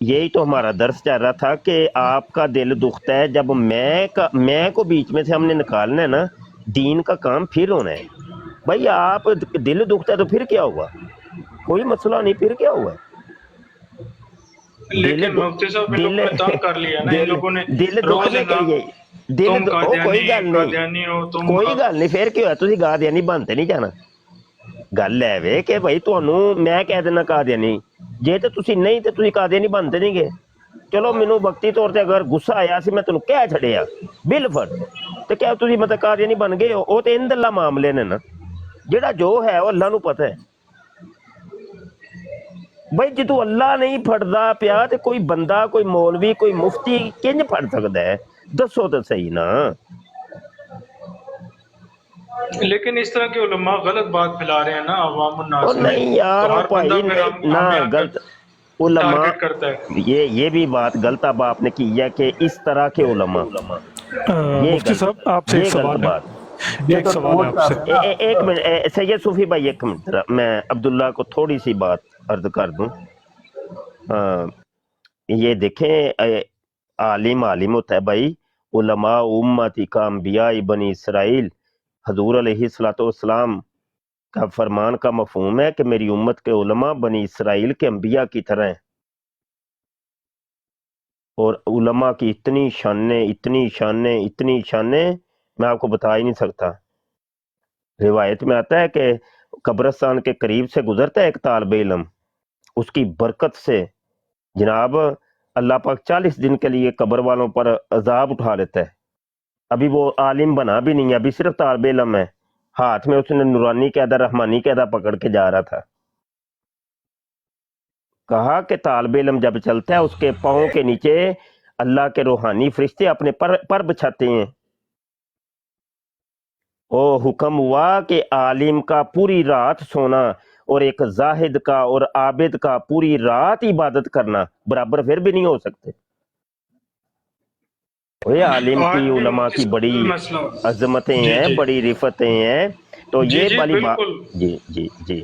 یہی تو ہمارا درس چل رہا تھا کہ آپ کا دل دکھتا ہے جب میں کو بیچ میں سے ہم نے نکالنا ہے نا، دین کا کام پھر ہونا ہے. بھائی آپ دل دکھتا ہے تو پھر کیا ہوا، کوئی مسئلہ نہیں، پھر کیا ہوا. دل لیکن مفتی صاحب ان دل لوگوں نے تنگ کر لیا نا، ان دل لوگوں نے دل روز دکھنے کے لیے تم کوئی گل نہیں، قادیانی ہو تم. کوئی گل نہیں. پھر کیا ہوا، تسی قادیانی بنتے نہیں جانا. گل ہے وے کہ بھائی تھانوں میں کہہ دینا قادیانی، جے تے تسی نہیں تے تسی قادیانی بنتے نہیں گے. چلو مینوں وقتی طور تے اگر غصہ آیا سی میں تینوں کہہ چھڑیا بل فرض، تے کیا تسی مطلب قادیانی بن گئے ہو؟ او تے اند اللہ معاملے نے نا، جڑا جو ہے وہ اللہ نو پتہ ہے. بھائی جدو اللہ نہیں پھڑدا پیا تے کوئی بندہ، کوئی مولوی، کوئی مفتی کنج پھڑ سکدا ہے؟ دسو تے صحیح نا. لیکن اس طرح کے علماء غلط بات پھیلا رہے ہیں نا عوام او الناس میں، نہیں یار، تو او ہر بندہ بھائی پھر نہیں نہ ہمیں آ کر غلط علماء. ٹارگٹ کرتا ہے. یہ بھی بات غلط اب آپ نے کی ہے کہ اس طرح کے علماء، یہ مفتی غلط، صاحب آپ سے ایک یہ غلط سوال ہے، بات. یہ ایک تو سوال ہے آپ سے. ایک منٹ سید صوفی بھائی، ایک منٹ ذرا میں عبداللہ کو تھوڑی سی بات عرض کر دوں. یہ دیکھیں عالم ہوتا ہے بھائی. علماء امتی کا انبیاء بنی اسرائیل، حضور علیہ الصلوۃ والسلام کا فرمان کا مفہوم ہے کہ میری امت کے علماء بنی اسرائیل کے انبیاء کی طرح ہیں. اور علماء کی اتنی شانیں میں آپ کو بتا ہی نہیں سکتا. روایت میں آتا ہے کہ قبرستان کے قریب سے گزرتا ہے ایک طالب علم، اس کی برکت سے جناب اللہ پاک 40 دن کے لیے قبر والوں پر عذاب اٹھا لیتا ہے. ابھی وہ عالم بنا بھی نہیں ہے، ابھی صرف طالب علم ہے. ہاتھ میں اس نے نورانی قاعدہ رحمانی قاعدہ پکڑ کے جا رہا تھا. کہا کہ طالب علم جب چلتا ہے اس کے پاؤں کے نیچے اللہ کے روحانی فرشتے اپنے پر بچھاتے ہیں. او حکم ہوا کہ عالم کا پوری رات سونا اور ایک زاہد کا اور عابد کا پوری رات عبادت کرنا برابر پھر بھی نہیں ہو سکتے. وہ عالم آج کی، بھی علماء مفتی کی صاحب بڑی مسئلہ. عظمتیں جی ہیں، جی بڑی رفتیں ہیں. تو جی یہ جی والی بات. بالکل. جی جی جی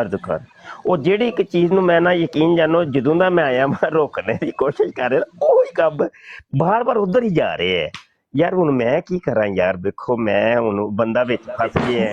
ਅਰਜ਼ ਕਰ ਉਹ ਜਿਹੜੀ ਇੱਕ ਚੀਜ਼ ਨੂੰ ਮੈਂ ਨਾ ਯਕੀਨ ਜਾਨੋ ਜਦੋਂ ਦਾ ਮੈਂ ਆਇਆ ਮੈਂ ਰੋਕਣੇ ਦੀ ਕੋਸ਼ਿਸ਼ ਕਰ ਰਿਹਾ ਉਹੀ ਕੰਮ ਬਾਰ-ਬਾਰ ਉਧਰ ਹੀ ਜਾ ਰਹੇ ਹੈ ਯਾਰ ਹੁਣ ਮੈਂ ਕੀ ਕਰਾਂ ਯਾਰ ਦੇਖੋ ਮੈਂ ਹੁਣ ਬੰਦਾ ਵਿੱਚ ਫਸ ਗਿਆ ਹੈ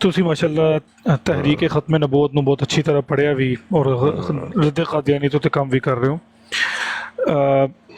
ਤੁਸੀਂ ਮਾਸ਼ਾਅੱਲਾ ਤਹਿਰੀਕ ਖਤਮ ਨਬੂਵਤ ਨੂੰ ਬਹੁਤ ਅੱਛੀ ਤਰ੍ਹਾਂ ਪੜ੍ਹਿਆ ਵੀ ਔਰ ਰੱਦ ਕਾਦੀਆਨੀ ਤੋਂ ਤੇ ਕੰਮ ਵੀ ਕਰ ਰਹੇ ਹੋ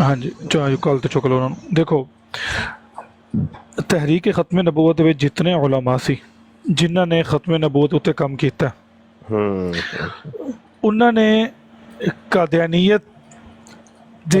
ਹਾਂਜੀ ਚਾਹੇ ਕੱਲ ਤੇ ਚੁੱਕ ਲਓ ਉਹਨਾਂ ਨੂੰ ਦੇਖੋ ਤਹਿਰੀਕ ਖਤਮ ਨਬੂਵਤ ਵਿੱਚ ਜਿਤਨੇ ਉਲਮਾ ਸੀ ਜਿਨ੍ਹਾਂ ਨੇ ਖਤਮ ਨਬੂਵਤ ਉੱਤੇ ਕੰਮ ਕੀਤਾ ਉਹਨਾਂ ਨੇ ਕਾਦੀਆਨੀਅਤ ਦੇ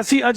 ਅਸੀਂ ਅੱਜ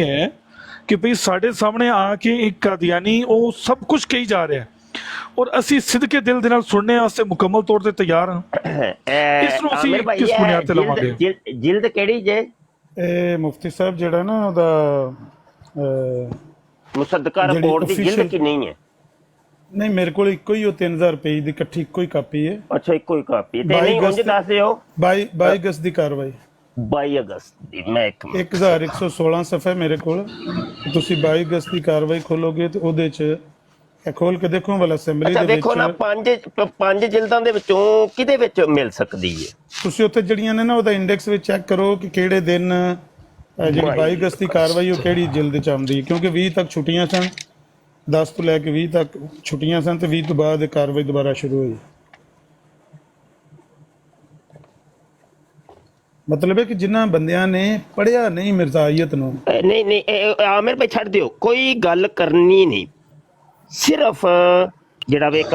ਹੈ ਕਿ ਭਈ ਸਾਡੇ ਸਾਹਮਣੇ ਆ ਕੇ ਇੱਕ ਕਾਦੀਆਨੀ ਉਹ ਸਭ ਕੁਝ ਕਹੀ ਜਾ ਰਿਹਾ ਔਰ ਅਸੀਂ ਸਿੱਧਕੇ ਦਿਲ ਦੇ ਨਾਲ ਸੁਣਨੇ ਵਾਸਤੇ ਮੁਕੰਮਲ ਤੌਰ ਤੇ ਤਿਆਰ ਹਾਂ ਇਸ ਨੂੰ ਅਸੀਂ ਕਿਸ ਬੁਨਿਆਦ ਤੇ ਲਵਾਂਗੇ ਜਿਲਦ ਕਿਹੜੀ ਜੇ ਇਹ ਮੁਫਤੀ ਸਾਹਿਬ ਜਿਹੜਾ ਨਾ ਉਹਦਾ ਮੁਸੱਦਕਾ ਰਿਪੋਰਟ ਦੀ ਜਿਲਦ ਕਿੰਨੀ ਹੈ ਨਹੀਂ ਮੇਰੇ ਕੋਲ ਇੱਕੋ ਹੀ ਉਹ 3000 ਰੁਪਏ ਦੀ ਇਕੱਠੀ ਇੱਕੋ ਹੀ ਕਾਪੀ ਹੈ ਅੱਛਾ ਇੱਕੋ ਹੀ ਕਾਪੀ ਤੇ ਨਹੀਂ ਉਂਝ ਦੱਸ ਦਿਓ 22 ਅਗਸਤ ਦੀ ਕਾਰਵਾਈ 22 ਅਗਸਤ ਦੀ ਮੈਂ 1116 ਸਫਾ ਮੇਰੇ ਕੋਲ ਤੁਸੀਂ 22 ਅਗਸਤ ਦੀ ਕਾਰਵਾਈ ਖੋਲੋਗੇ ਤੇ ਉਹਦੇ ਚ ਇਹ ਖੋਲ ਕੇ ਦੇਖੋ ਵਾਲਾ ਅਸੈਂਬਲੀ ਦੇ ਵਿੱਚ ਦੇਖੋ ਨਾ ਪੰਜ ਜਿਲਦਾਂ ਦੇ ਵਿੱਚੋਂ ਕਿਹਦੇ ਵਿੱਚ ਮਿਲ ਸਕਦੀ ਹੈ ਤੁਸੀਂ ਉੱਥੇ ਜਿਹੜੀਆਂ ਨੇ ਨਾ ਉਹਦਾ ਇੰਡੈਕਸ ਵਿੱਚ ਚੈੱਕ ਕਰੋ ਕਿ ਕਿਹੜੇ ਦਿਨ ਜਿਹੜੀ 22 ਅਗਸਤ ਦੀ ਕਾਰਵਾਈ ਉਹ ਕਿਹੜੀ ਜਿਲਦ ਚ ਆਉਂਦੀ ਹੈ ਕਿਉਂਕਿ 20 ਤੱਕ ਛੁੱਟੀਆਂ ਸਨ 10 ਤੋਂ ਲੈ ਕੇ 20 ਤੱਕ ਛੁੱਟੀਆਂ ਸਨ ਤੇ 20 ਤੋਂ ਬਾਅਦ ਕਾਰਵਾਈ ਦੁਬਾਰਾ ਸ਼ੁਰੂ ਹੋਈ ਮਤਲਬ ਹੈ ਕਿ ਜਿਨ੍ਹਾਂ ਬੰਦਿਆਂ ਨੇ ਪੜ੍ਹਿਆ ਨਹੀਂ ਮਿਰਜ਼ਾਈਅਤ ਨੂੰ ਨਹੀਂ ਆਮਿਰ ਭਾਈ ਛੱਡ ਦਿਓ ਕੋਈ ਗੱਲ ਕਰਨੀ ਨਹੀਂ ਸਿਰਫ ਜਿਹੜਾ ਵੇ ਇੱਕ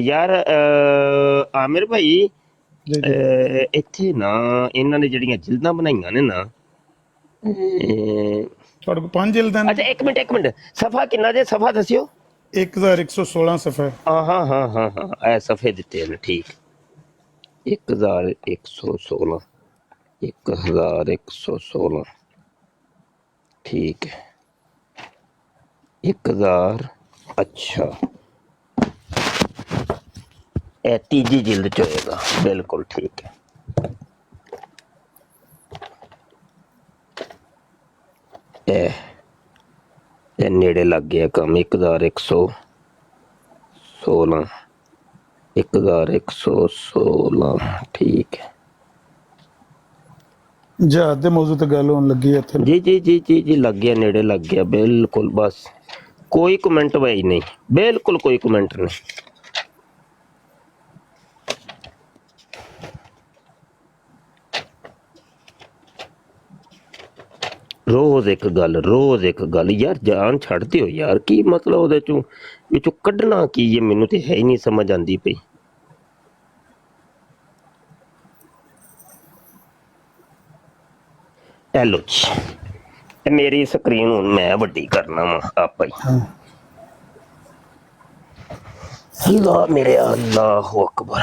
ਯਾਰ ਆਮਿਰ ਭਾਈ ਇੱਥੇ ਨਾ ਇਹਨਾਂ ਨੇ ਜਿਹੜੀਆਂ ਜਿਲਦਾਂ ਬਣਾਈਆਂ ਨੇ ਨਾ ਤੁਹਾਡੇ ਕੋਲ 5 ਜਿਲਦਾਂ ਨੇ ਅੱਛਾ ਇੱਕ ਮਿੰਟ ਸਫਾ ਕਿੰਨਾ ਜੇ ਸਫਾ ਦੱਸਿਓ 1116 ਸਫਾ ਹਾਂ ਇਹ ਸਫੇ ਦਿੱਤੇ ਨੇ ਠੀਕ 1116 1116 ਠੀਕ ਹੈ 1000 ਅੱਛਾ ਇਹ ਤੀਜੀ ਜਿਲਦ ਚ ਹੋਏਗਾ ਬਿਲਕੁਲ ਠੀਕ ਹੈ ਇਹ ਨੇੜੇ ਲੱਗ ਗਿਆ ਕੰਮ 1116 1116 ਠੀਕ ਹੈ ਜਹਾਦ ਦੇ ਮੌਜੂ ਤੇ ਗੱਲ ਹੋਣ ਲੱਗੀ ਇੱਥੇ ਜੀ ਲੱਗ ਗਿਆ ਨੇੜੇ ਲੱਗ ਗਿਆ ਬਿਲਕੁਲ ਬਸ ਕੋਈ ਕਮੈਂਟ ਭਾਈ ਨਹੀਂ ਬਿਲਕੁਲ ਕੋਈ ਕਮੈਂਟ ਨਹੀਂ ਰੋਜ਼ ਇੱਕ ਗੱਲ ਯਾਰ ਜਾਨ ਛੱਡਦੇ ਹੋ ਯਾਰ ਕੀ ਮਤਲਬ ਉਹਦੇ ਵਿੱਚੋਂ ਕੱਢਣਾ ਕੀ ਹੈ ਮੈਨੂੰ ਤੇ ਹੈ ਹੀ ਨਹੀਂ ਸਮਝ ਆਉਂਦੀ ਪਈ ਇਹ ਲੋ ਜੀ, ਇਹ ਮੇਰੀ ਸਕਰੀਨ ਹੁਣ ਮੈਂ ਵੱਡੀ ਕਰਨਾ ਵਾ ਆਪਾ ਹੀ। ਅੱਲਾਹ ਮੇਰੇ ਅੱਲਾਹੁ ਅਕਬਰ।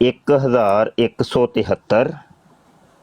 1173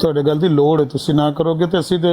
ਤੁਹਾਡੇ ਗੱਲ ਦੀ ਲੋੜ ਹੈ, ਤੁਸੀਂ ਨਾ ਕਰੋਗੇ ਤੇ ਅਸੀਂ ਤੇ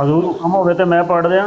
ਹਜ਼ੂਰ ਹੁਕਮ ਹੋਵੇ ਤੇ ਮੈਂ ਪੜ੍ਹ ਦਿਆਂ।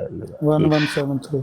1173।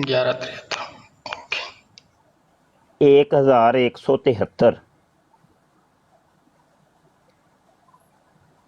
1173 1173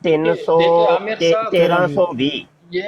1320,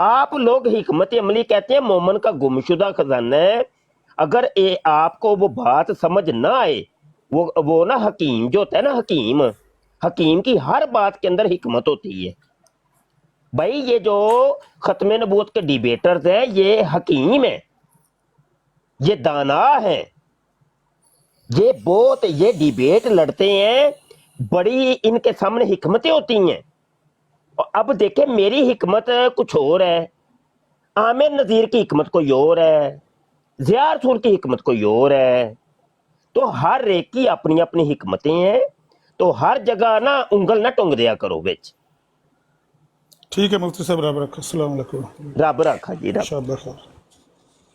آپ لوگ حکمت عملی کہتے ہیں مومن کا گمشدہ خزانہ ہے. اگر آپ کو وہ بات سمجھ نہ آئے، وہ نا حکیم جو ہوتا ہے نا، حکیم کی ہر بات کے اندر حکمت ہوتی ہے. بھائی یہ جو ختم نبوت کے ڈیبیٹرز ہیں یہ حکیم ہیں، یہ دانا ہیں، یہ ڈیبیٹ لڑتے ہیں، بڑی ان کے سامنے حکمتیں ہوتی ہیں. اب دیکھیں میری حکمت کچھ اور ہے، عامر نذیر کی حکمت کوئی اور ہے، ضیاء رسول کی حکمت کوئی اور ہے. تو ہر ایک کی اپنی اپنی حکمتیں ہیں، تو ہر جگہ نا انگل نہ ٹونگ دیا کرو بچ. ٹھیک ہے مفتی صاحب، رب رکھا. السلام علیکم. رب رکھا جی، رب. شب بخیر.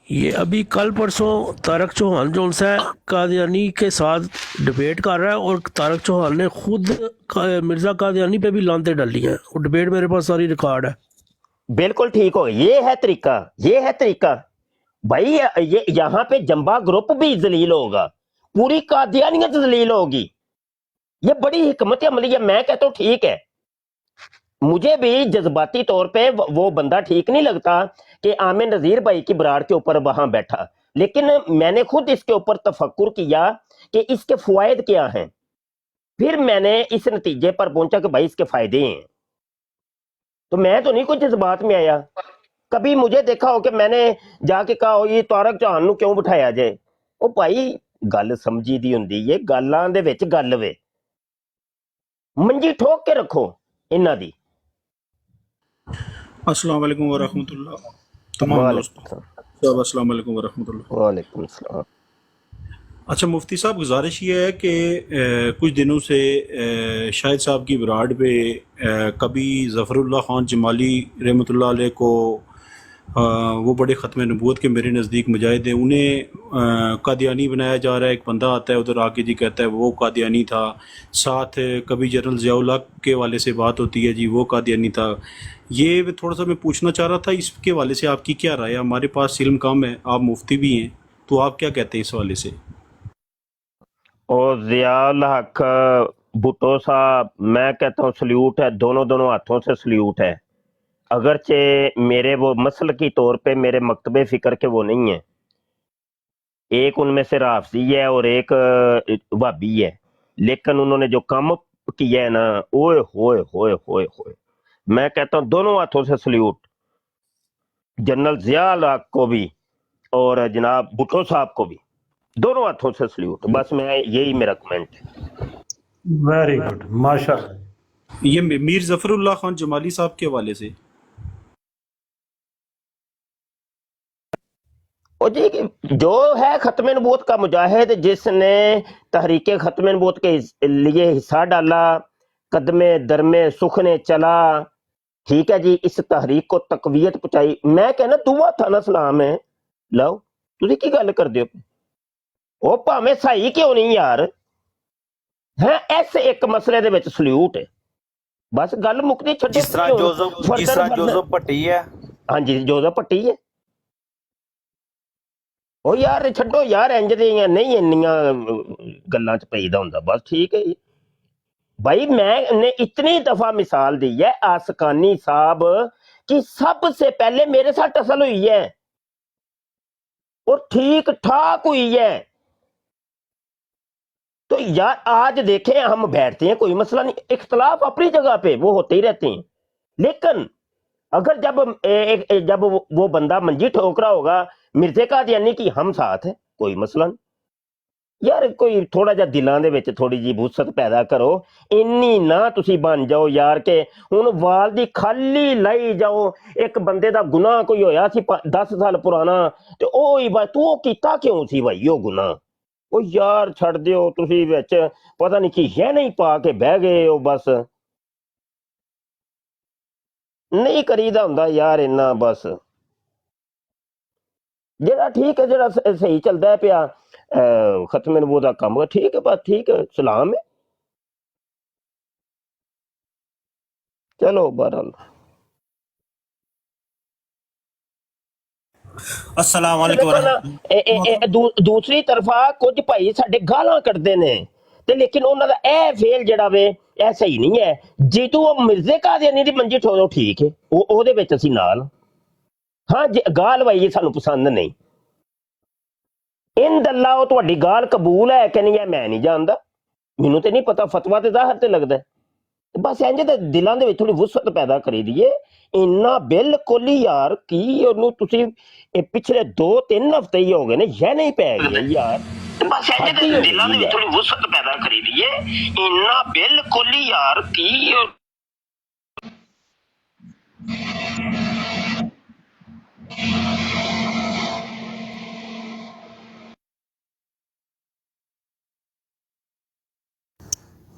یہ ابھی کل پرسوں طارق چوہان جو ان سے قادیانی کے ساتھ ڈبیٹ کر رہا ہے، اور طارق چوہان نے خود مرزا قادیانی پہ بھی لانتیں ڈالی ہیں. وہ ڈبیٹ میرے پاس ساری ریکارڈ ہے. بالکل ٹھیک ہو، یہ ہے طریقہ. بھائی یہاں پہ جمبا گروپ بھی ذلیل ہوگا، پوری قادیانیت ذلیل ہوگی. یہ بڑی حکمت عملی ہے. میں کہتا ہوں ٹھیک ہے، مجھے بھی جذباتی طور پہ وہ بندہ ٹھیک نہیں لگتا کہ عامر نذیر بھائی کی براڑ کے اوپر وہاں بیٹھا، لیکن میں نے خود اس کے اوپر تفکر کیا کہ اس کے فوائد کیا ہیں. پھر میں نے اس نتیجے پر پہنچا کہ بھائی اس کے فائدے ہیں. تو میں تو نہیں کوئی جذبات میں آیا. کبھی مجھے دیکھا ہو کہ میں نے جا کے کہا ہو یہ طارق چوہان نو کیوں بٹھایا جائے؟ او بھائی گل سمجھی دی ہوندی ہے، گلاں دے وچ گل وے، منجی ٹھوک کے رکھو انہاں دی. السلام علیکم ورحمۃ اللہ. تمام دوستوں صاحب السلام علیکم ورحمۃ اللہ. وعلیکم السلام. اچھا مفتی صاحب، گزارش یہ ہے کہ کچھ دنوں سے شاہد صاحب کی براڈ پہ کبھی ظفر اللہ خان جمالی رحمۃ اللہ علیہ کو وہ بڑے ختم نبوت کے میرے نزدیک مجاہد ہیں، انہیں قادیانی بنایا جا رہا ہے. ایک بندہ آتا ہے ادھر آ کے جی کہتا ہے وہ قادیانی تھا. ساتھ کبھی جنرل ضیاء الحق کے والے سے بات ہوتی ہے جی وہ قادیانی تھا. یہ تھوڑا سا میں پوچھنا چاہ رہا تھا اس کے حوالے سے آپ کی کیا رائے ہے؟ ہمارے پاس علم کم ہے، آپ مفتی بھی ہیں، تو آپ کیا کہتے ہیں اس حوالے سے؟ اور ضیاء الحق بھٹو صاحب، میں کہتا ہوں سلیوٹ ہے، دونوں ہاتھوں سے سلیوٹ ہے. اگرچہ میرے وہ مسلکی طور پہ میرے مکتبے فکر کے وہ نہیں ہیں، ایک ان میں سے رافضی ہے اور ایک وہابی ہے، لیکن انہوں نے جو کام کیا ہے نا، اوئے ہوئے ہوئے ہوئے ہوئے، میں کہتا ہوں دونوں ہاتھوں سے سلیوٹ. جنرل ضیاء الحق کو بھی اور جناب بھٹو صاحب کو بھی، دونوں ہاتھوں سے سلیوٹ. بس میں یہی میرا کمنٹ ہے. ویری گڈ، ماشاء اللہ. یہ میر ظفر اللہ خان جمالی صاحب کے حوالے سے اور جی جو ہے ختم نبوت کا مجاہد، جس نے تحریک ختم نبوت کے لیے حصہ ڈالا، قدم درمے سخنے چلا، ٹھیک ہے جی، اس تحریک کو تقویت پہنچائی. میں کہنا دعا تھا نا سلام ہے لو، تسی کی گل کر دیو؟ او پاویں صحیح کیوں نہیں یار ہے، ایس ایک مسئلے دے وچ سلیوٹ ہے. بس گل مکتی چھڈو. جس طرح جوزف پٹی ہے. ہاں جی جوزف پٹی ہے. او یار چھڈو یار، انج دیاں نہیں انیاں گلاں چ پیدا ہوندا. بس ٹھیک ہے بھائی. میں نے اتنی دفعہ مثال دی ہے آسکانی صاحب کی، سب سے پہلے میرے ساتھ ٹسل ہوئی ہے اور ٹھیک ٹھاک ہوئی ہے. تو یار آج دیکھیں ہم بیٹھتے ہیں، کوئی مسئلہ نہیں، اختلاف اپنی جگہ پہ وہ ہوتے ہی رہتے ہیں، لیکن اگر جب وہ بندہ منجی ٹھوک رہا ہوگا مرزے قادیانی کی، ہم ساتھ ہیں، کوئی مسئلہ نہیں. یار کوئی تھوڑا جا دلاں دے وچ تھوڑی جی وسعت پیدا کرو. اینی نہ تسی بن جاؤ یار کہ ہن وال دی خالی لائی جاؤ. ایک بندے دا گناہ کوئی ہویا سی 10 سال پرانا، تے اوہی بھائی تو کیتا کیوں سی بھائی وہ گناہ؟ او یار چھڑ دیو، تسی وچ پتہ نہیں کی ہے نہیں پا کے بہ گئے ہو. بس نہیں کریدا ہوندا یار انہاں. بس جڑا ٹھیک ہے، جڑا صحیح چلدا ہے پیا ختم نبوت دا کم، ٹھیک ہے، بس ٹھیک ہے، سلام ہے. چلو بہرحال. السلام علیکم. دوسری طرفا کچھ بھائی ساڈے گالاں کڈدے نے، تے لیکن انہاں دا اے فیل جڑا وے اے صحیح نہیں ہے. جدوں مرزے قادیانی دی منجی ٹھوکو ٹھیک ہے، او دے وچ اسی نال. ਹਾਂ ਜੀ ਗਾਲ ਬਾਈ ਜੀ ਸਾਨੂੰ ਪਸੰਦ ਨਹੀਂ। ਇਨ ਦੱਲਾ ਉਹ ਤੁਹਾਡੀ ਗਾਲ ਕਬੂਲ ਹੈ ਕਿ ਨਹੀਂ ਹੈ ਮੈਂ ਨਹੀਂ ਜਾਣਦਾ, ਮੈਨੂੰ ਤੇ ਨਹੀਂ ਪਤਾ, ਫਤਵਾ ਤੇ ਜ਼ਾਹਰ ਤੇ ਲੱਗਦਾ। ਬਸ ਇੰਜ ਤੇ ਦਿਲਾਂ ਦੇ ਵਿੱਚ ਥੋੜੀ ਵੁਸਅਤ ਪੈਦਾ ਕਰੀ ਦਈਏ। ਇੰਨਾ ਬਿਲਕੁਲ ਹੀ ਯਾਰ ਕੀ ਉਹਨੂੰ ਤੁਸੀਂ ਇਹ ਪਿਛਲੇ 2-3 ਹਫ਼ਤੇ ਹੀ ਹੋ ਗਏ ਨੇ ਯਹ ਨਹੀਂ ਪੈ ਗਏ ਯਾਰ। ਬਸ ਇੰਜ ਤੇ ਦਿਲਾਂ ਦੇ ਵਿੱਚ ਥੋੜੀ ਵੁਸਅਤ ਪੈਦਾ ਕਰੀ ਦਈਏ। ਇੰਨਾ ਬਿਲਕੁਲ ਹੀ ਯਾਰ ਕੀ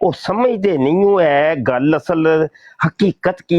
ਉਹ ਸਮਝਦੇ ਨਹੀਂ ਹੋ ਹੈ ਗੱਲ ਅਸਲ ਹਕੀਕਤ ਕੀ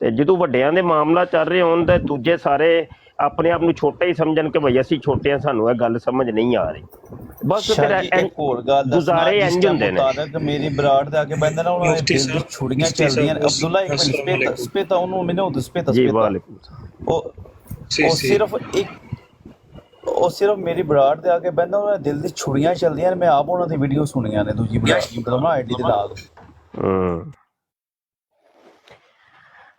ਤੇ ਜਦੋਂ ਵੱਡਿਆਂ ਦੇ ਮਾਮਲਾ ਚੱਲ ਰਹੇ ਹੋਣ ਤੇ ਦੂਜੇ ਸਾਰੇ ਆਪਣੇ ਆਪ ਨੂੰ ਛੋਟੇ ਹੀ ਸਮਝਣ ਕਿ ਭਈ ਅਸੀਂ ਛੋਟੇ ਆ, ਸਾਨੂੰ ਇਹ ਗੱਲ ਸਮਝ ਨਹੀਂ ਆ ਰਹੀ। ਬਸ ਫਿਰ ਇੱਕ ਹੋਰ ਗੱਲ ਗੁਜ਼ਾਰੇ ਇੰਜ ਹੁੰਦੇ ਨੇ। ਤਾਰਕ ਮੇਰੀ ਬਰਾੜ ਦੇ ਆ ਕੇ ਬੰਦੇ ਨਾ ਉਹਨਾਂ ਦੇ ਦਿਲ ਦੀ ਛੁੜੀਆਂ ਚੱਲਦੀਆਂ। ਅਬਦੁੱਲਾ ਇੱਕ ਮਿੰਟ ਸਪੇਤਾ ਉਹਨੂੰ ਮੈਨੂੰ ਸਪੇਤਾ ਜੀ ਵਾਲੇਕੁਮ ਉਹ ਸਿਰਫ ਇੱਕ ਉਹ ਸਿਰਫ ਮੇਰੀ ਬਰਾੜ ਦੇ ਆ ਕੇ ਬੰਦਾ ਉਹਨਾਂ ਦੇ ਦਿਲ ਦੀ ਛੁੜੀਆਂ ਚੱਲਦੀਆਂ ਨੇ। ਮੈਂ ਆਪ ਉਹਨਾਂ ਦੀ ਵੀਡੀਓ ਸੁਣੀਆਂ ਨੇ, ਦੂਜੀ ਮਤਲਬ ਨਾ ਆਈਡੀ ਦੇ ਨਾਲ।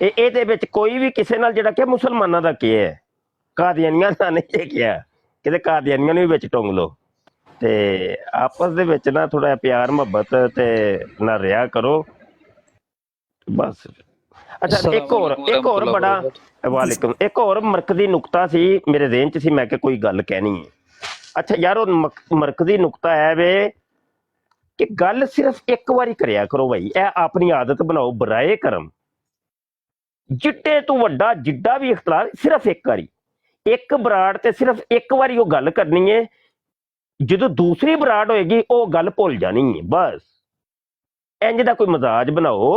ਇਹਦੇ ਵਿੱਚ ਕੋਈ ਵੀ ਕਿਸੇ ਨਾਲ ਜਿਹੜਾ ਕਿ ਮੁਸਲਮਾਨਾਂ ਦਾ ਕੀ ਹੈ, ਕਾਦੀਆਨੀਆਂ ਦਾ ਨਹੀਂ ਕਿਹਾ, ਕਿਤੇ ਕਾਦੀਆਨੀਆਂ ਨੂੰ ਵੀ ਵਿੱਚ ਟੰਗ ਲਓ। ਤੇ ਆਪਸ ਦੇ ਵਿੱਚ ਨਾ ਥੋੜਾ ਪਿਆਰ ਮੁਹੱਬਤ ਤੇ ਨਾ ਰਿਹਾ ਕਰੋ ਬਸ। ਅੱਛਾ ਇੱਕ ਹੋਰ ਬੜਾ ਵਾਲੇਕੁਮ, ਇੱਕ ਹੋਰ ਮਰਕਜ਼ੀ ਨੁਕਤਾ ਸੀ ਮੇਰੇ ਜ਼ਿਹਨ 'ਚ ਸੀ, ਮੈਂ ਕਿ ਕੋਈ ਗੱਲ ਕਹਿਣੀ ਹੈ। ਅੱਛਾ ਯਾਰ ਉਹ ਮਰਕਜ਼ੀ ਨੁਕਤਾ ਹੈ ਵੇ ਕਿ ਗੱਲ ਸਿਰਫ ਇੱਕ ਵਾਰੀ ਕਰਿਆ ਕਰੋ ਭਾਈ, ਇਹ ਆਪਣੀ ਆਦਤ ਬਣਾਓ ਬਰਾਏ ਕਰਮ। ਜਿੱਡੇ ਤੋਂ ਵੱਡਾ ਜਿੱਡਾ ਵੀ ਇਖਤਲਾਫ ਸਿਰਫ ਇੱਕ ਵਾਰੀ, ਇੱਕ ਬਰਾੜ ਤੇ ਸਿਰਫ ਇੱਕ ਵਾਰੀ ਉਹ ਗੱਲ ਕਰਨੀ ਹੈ। ਜਦੋਂ ਦੂਸਰੀ ਬਰਾੜ ਹੋਏਗੀ ਉਹ ਗੱਲ ਭੁੱਲ ਜਾਣੀ ਹੈ ਬਸ। ਇੰਜ ਦਾ ਕੋਈ ਮਜ਼ਾਜ ਬਣਾਓ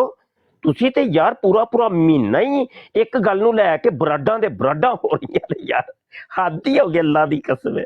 ਤੁਸੀਂ। ਤੇ ਯਾਰ ਪੂਰਾ ਮਹੀਨਾ ਹੀ ਇੱਕ ਗੱਲ ਨੂੰ ਲੈ ਕੇ ਬਰਾਡਾਂ ਦੇ ਬਰਾਡਾਂ ਹੋ ਰਹੀਆਂ ਨੇ ਯਾਰ, ਹੱਦ ਹੀ ਹੋ ਗਈ ਅੱਲਾ ਦੀ ਕਸਮ ਹੈ।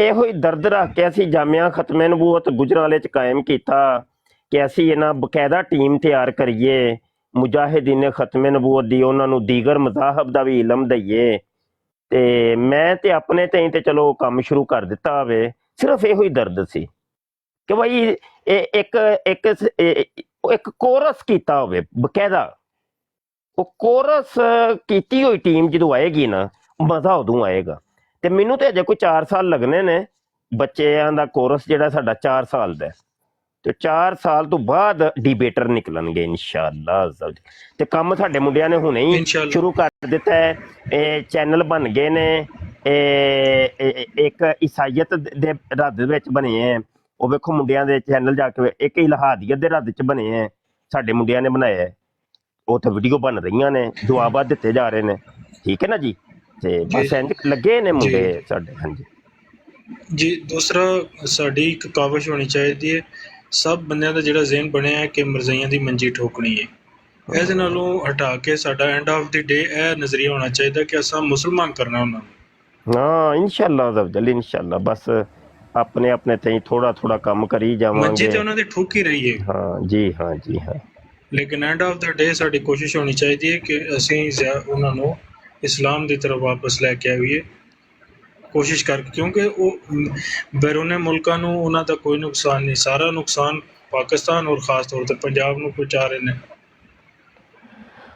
ਇਹੋ ਹੀ ਦਰਦ ਰੱਖ ਕੇ ਅਸੀਂ ਜਾਮਿਆ ਖਤਮੇ ਨਬੂਵਤ ਗੁਜਰਾਂਵਾਲੇ 'ਚ ਕਾਇਮ ਕੀਤਾ ਕਿ ਅਸੀਂ ਇਹਨਾਂ ਬਕਾਇਦਾ ਟੀਮ ਤਿਆਰ ਕਰੀਏ ਮੁਜਾਹਿਦੀਨ ਖਤਮੇ ਨਬੂਵਤ ਦੀ, ਉਹਨਾਂ ਨੂੰ ਦੀਗਰ ਮਜ਼ਾਹਬ ਦਾ ਵੀ ਇਲਮ ਦਈਏ। ਤੇ ਮੈਂ ਤੇ ਆਪਣੇ ਤੇ ਚਲੋ ਕੰਮ ਸ਼ੁਰੂ ਕਰ ਦਿੱਤਾ ਹੋਵੇ। ਸਿਰਫ ਇਹੋ ਹੀ ਦਰਦ ਸੀ ਕਿ ਭਾਈ ਇੱਕ ਕੋਰਸ ਕੀਤਾ ਹੋਵੇ ਬਕਾਇਦਾ, ਉਹ ਕੋਰਸ ਕੀਤੀ ਹੋਈ ਟੀਮ ਜਦੋਂ ਆਏਗੀ ਨਾ, ਮਜ਼ਾ ਉਦੋਂ ਆਏਗਾ। ਤੇ ਮੈਨੂੰ ਤੇ ਅਜੇ ਕੋਈ 4 ਸਾਲ ਲੱਗਣੇ ਨੇ, ਬੱਚਿਆਂ ਦਾ ਕੋਰਸ ਜਿਹੜਾ ਸਾਡਾ 4 ਸਾਲ ਦਾ ਹੈ, ਤੇ 4 ਸਾਲ ਤੋਂ ਬਾਅਦ ਡਿਬੇਟਰ ਨਿਕਲਣਗੇ ਇਨਸ਼ਾਅੱਲਾ। ਤੇ ਕੰਮ ਸਾਡੇ ਮੁੰਡਿਆਂ ਨੇ ਹੁਣੇ ਹੀ ਸ਼ੁਰੂ ਕਰ ਦਿੱਤਾ ਹੈ। ਇਹ ਚੈਨਲ ਬਣ ਗਏ ਨੇ, ਇੱਕ ਈਸਾਈਅਤ ਦੇ ਰੱਦ ਵਿੱਚ ਬਣੇ ਹੈ, ਉਹ ਵੇਖੋ ਮੁੰਡਿਆਂ ਦੇ ਚੈਨਲ ਜਾ ਕੇ, ਇੱਕ ਇਲਹਾਦੀਅਤ ਦੇ ਰੱਦ 'ਚ ਬਣੇ ਹੈ, ਸਾਡੇ ਮੁੰਡਿਆਂ ਨੇ ਬਣਾਇਆ ਹੈ। ਉੱਥੇ ਵੀਡੀਓ ਬਣ ਰਹੀਆਂ ਨੇ, ਜਵਾਬਾਂ ਦਿੱਤੇ ਜਾ ਰਹੇ ਨੇ, ਠੀਕ ਹੈ ਨਾ ਜੀ। ਤੇ ਬਸ ਇੰਝ ਲੱਗੇ ਨੇ ਮੁੰਡੇ ਸਾਡੇ। ਹਾਂਜੀ ਜੀ, ਦੂਸਰਾ ਸਾਡੀ ਇੱਕ ਕਾਵਿਸ਼ ਹੋਣੀ ਚਾਹੀਦੀ ਹੈ, ਸਭ ਬੰਦਿਆਂ ਦਾ ਜਿਹੜਾ ਜ਼ਿਹਨ ਬਣਿਆ ਹੈ ਕਿ ਮਰਜ਼ਈਆਂ ਦੀ ਮੰਜੀ ਠੋਕਣੀ ਹੈ, ਇਹਦੇ ਨਾਲੋਂ ਹਟਾ ਕੇ ਸਾਡਾ ਐਂਡ ਆਫ ਦੀ ਡੇ ਇਹ ਨਜ਼ਰੀਆ ਹੋਣਾ ਚਾਹੀਦਾ ਕਿ ਅਸਾਂ ਮੁਸਲਮਾਨ ਕਰਨਾ ਉਹਨਾਂ ਨੂੰ। ਹਾਂ ਇਨਸ਼ਾਅੱਲਾ ਅਜ਼ਵਜਲ, ਇਨਸ਼ਾਅੱਲਾ। ਬਸ ਆਪਣੇ ਆਪਣੇ ਤੇ ਥੋੜਾ ਥੋੜਾ ਕੰਮ ਕਰੀ ਜਾਵਾਂਗੇ। ਮੰਜੀ ਤੇ ਉਹਨਾਂ ਦੀ ਠੋਕ ਹੀ ਰਹੀ ਹੈ। ਹਾਂ ਜੀ, ਹਾਂ ਜੀ, ਹਾਂ। ਲੇਕਿਨ ਐਂਡ ਆਫ ਦਾ ਡੇ ਸਾਡੀ ਕੋਸ਼ਿਸ਼ ਹੋਣੀ ਚਾਹੀਦੀ ਹੈ ਕਿ ਅਸੀਂ ਉਹਨਾਂ ਨੂੰ ਇਸਲਾਮ ਦੀ ਤਰਫ ਵਾਪਸ ਲੈ ਕੇ ਆਈਏ, ਕੋਸ਼ਿਸ਼ ਕਰਕੇ, ਕਿਉਂਕਿ ਉਹ ਬੈਰੂਨੇ ਮੁਲਕਾਂ ਨੂੰ ਉਹਨਾਂ ਦਾ ਕੋਈ ਨੁਕਸਾਨ ਨਹੀਂ, ਸਾਰਾ ਨੁਕਸਾਨ ਪਾਕਿਸਤਾਨ ਔਰ ਖਾਸ ਤੌਰ ਤੇ ਪੰਜਾਬ ਨੂੰ ਪਹੁੰਚਾ ਰਹੇ ਨੇ।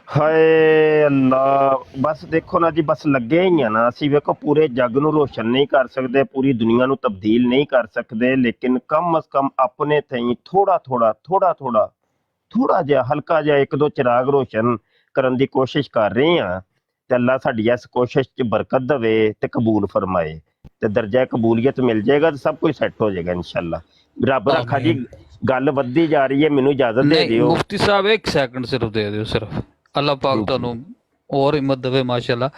ਹਾਏ ਅੱਲਾ, ਬਸ ਦੇਖੋ ਨਾ ਜੀ, ਬਸ ਲੱਗੇ ਹੀ ਆ ਨਾ। ਅਸੀਂ ਵੇਖੋ ਪੂਰੇ ਜੱਗ ਨੂੰ ਰੋਸ਼ਨ ਨਹੀਂ ਕਰ ਸਕਦੇ, ਪੂਰੀ ਦੁਨੀਆ ਨੂੰ ਤਬਦੀਲ ਨਹੀਂ ਕਰ ਸਕਦੇ, ਲੇਕਿਨ ਕਮ ਅਜ਼ ਕਮ ਆਪਣੇ ਥਈ ਥੋੜਾ ਜਿਹਾ ਹਲਕਾ ਜਿਹਾ 1-2 ਚਿਰਾਗ ਰੋਸ਼ਨ ਕਰਨ ਦੀ ਕੋਸ਼ਿਸ਼ ਕਰ ਰਹੇ ਹਾਂ। ਤੇ ਅੱਲਾ ਸਾਡੀ ਇਸ ਕੋਸ਼ਿਸ਼ 'ਚ ਬਰਕਤ ਦੇਵੇ ਤੇ ਕਬੂਲ ਫਰਮਾਏ, ਤੇ ਦਰਜਾ ਕਬੂਲੀਅਤ ਮਿਲ ਜਾਏਗਾ ਤੇ ਸਭ ਕੁਝ ਸੈੱਟ ਹੋ ਜਾਏਗਾ ਇਨਸ਼ਾਅੱਲਾ। ਰੱਬ ਰੱਖਾ ਜੀ, ਗੱਲ ਵੱਧਦੀ ਜਾ ਰਹੀ ਹੈ, ਮੈਨੂੰ ਇਜਾਜ਼ਤ ਦੇ ਦਿਓ। ਮੁਫਤੀ ਸਾਹਿਬ 1 ਸੈਕਿੰਡ ਸਿਰਫ ਦੇ ਦਿਓ, ਸਿਰਫ। ਅੱਲਾਹ ਪਾਕ ਤੁਹਾਨੂੰ ਹੋਰ ਹਿੰਮਤ ਦੇਵੇ ਮਾਸ਼ਾਅੱਲਾ।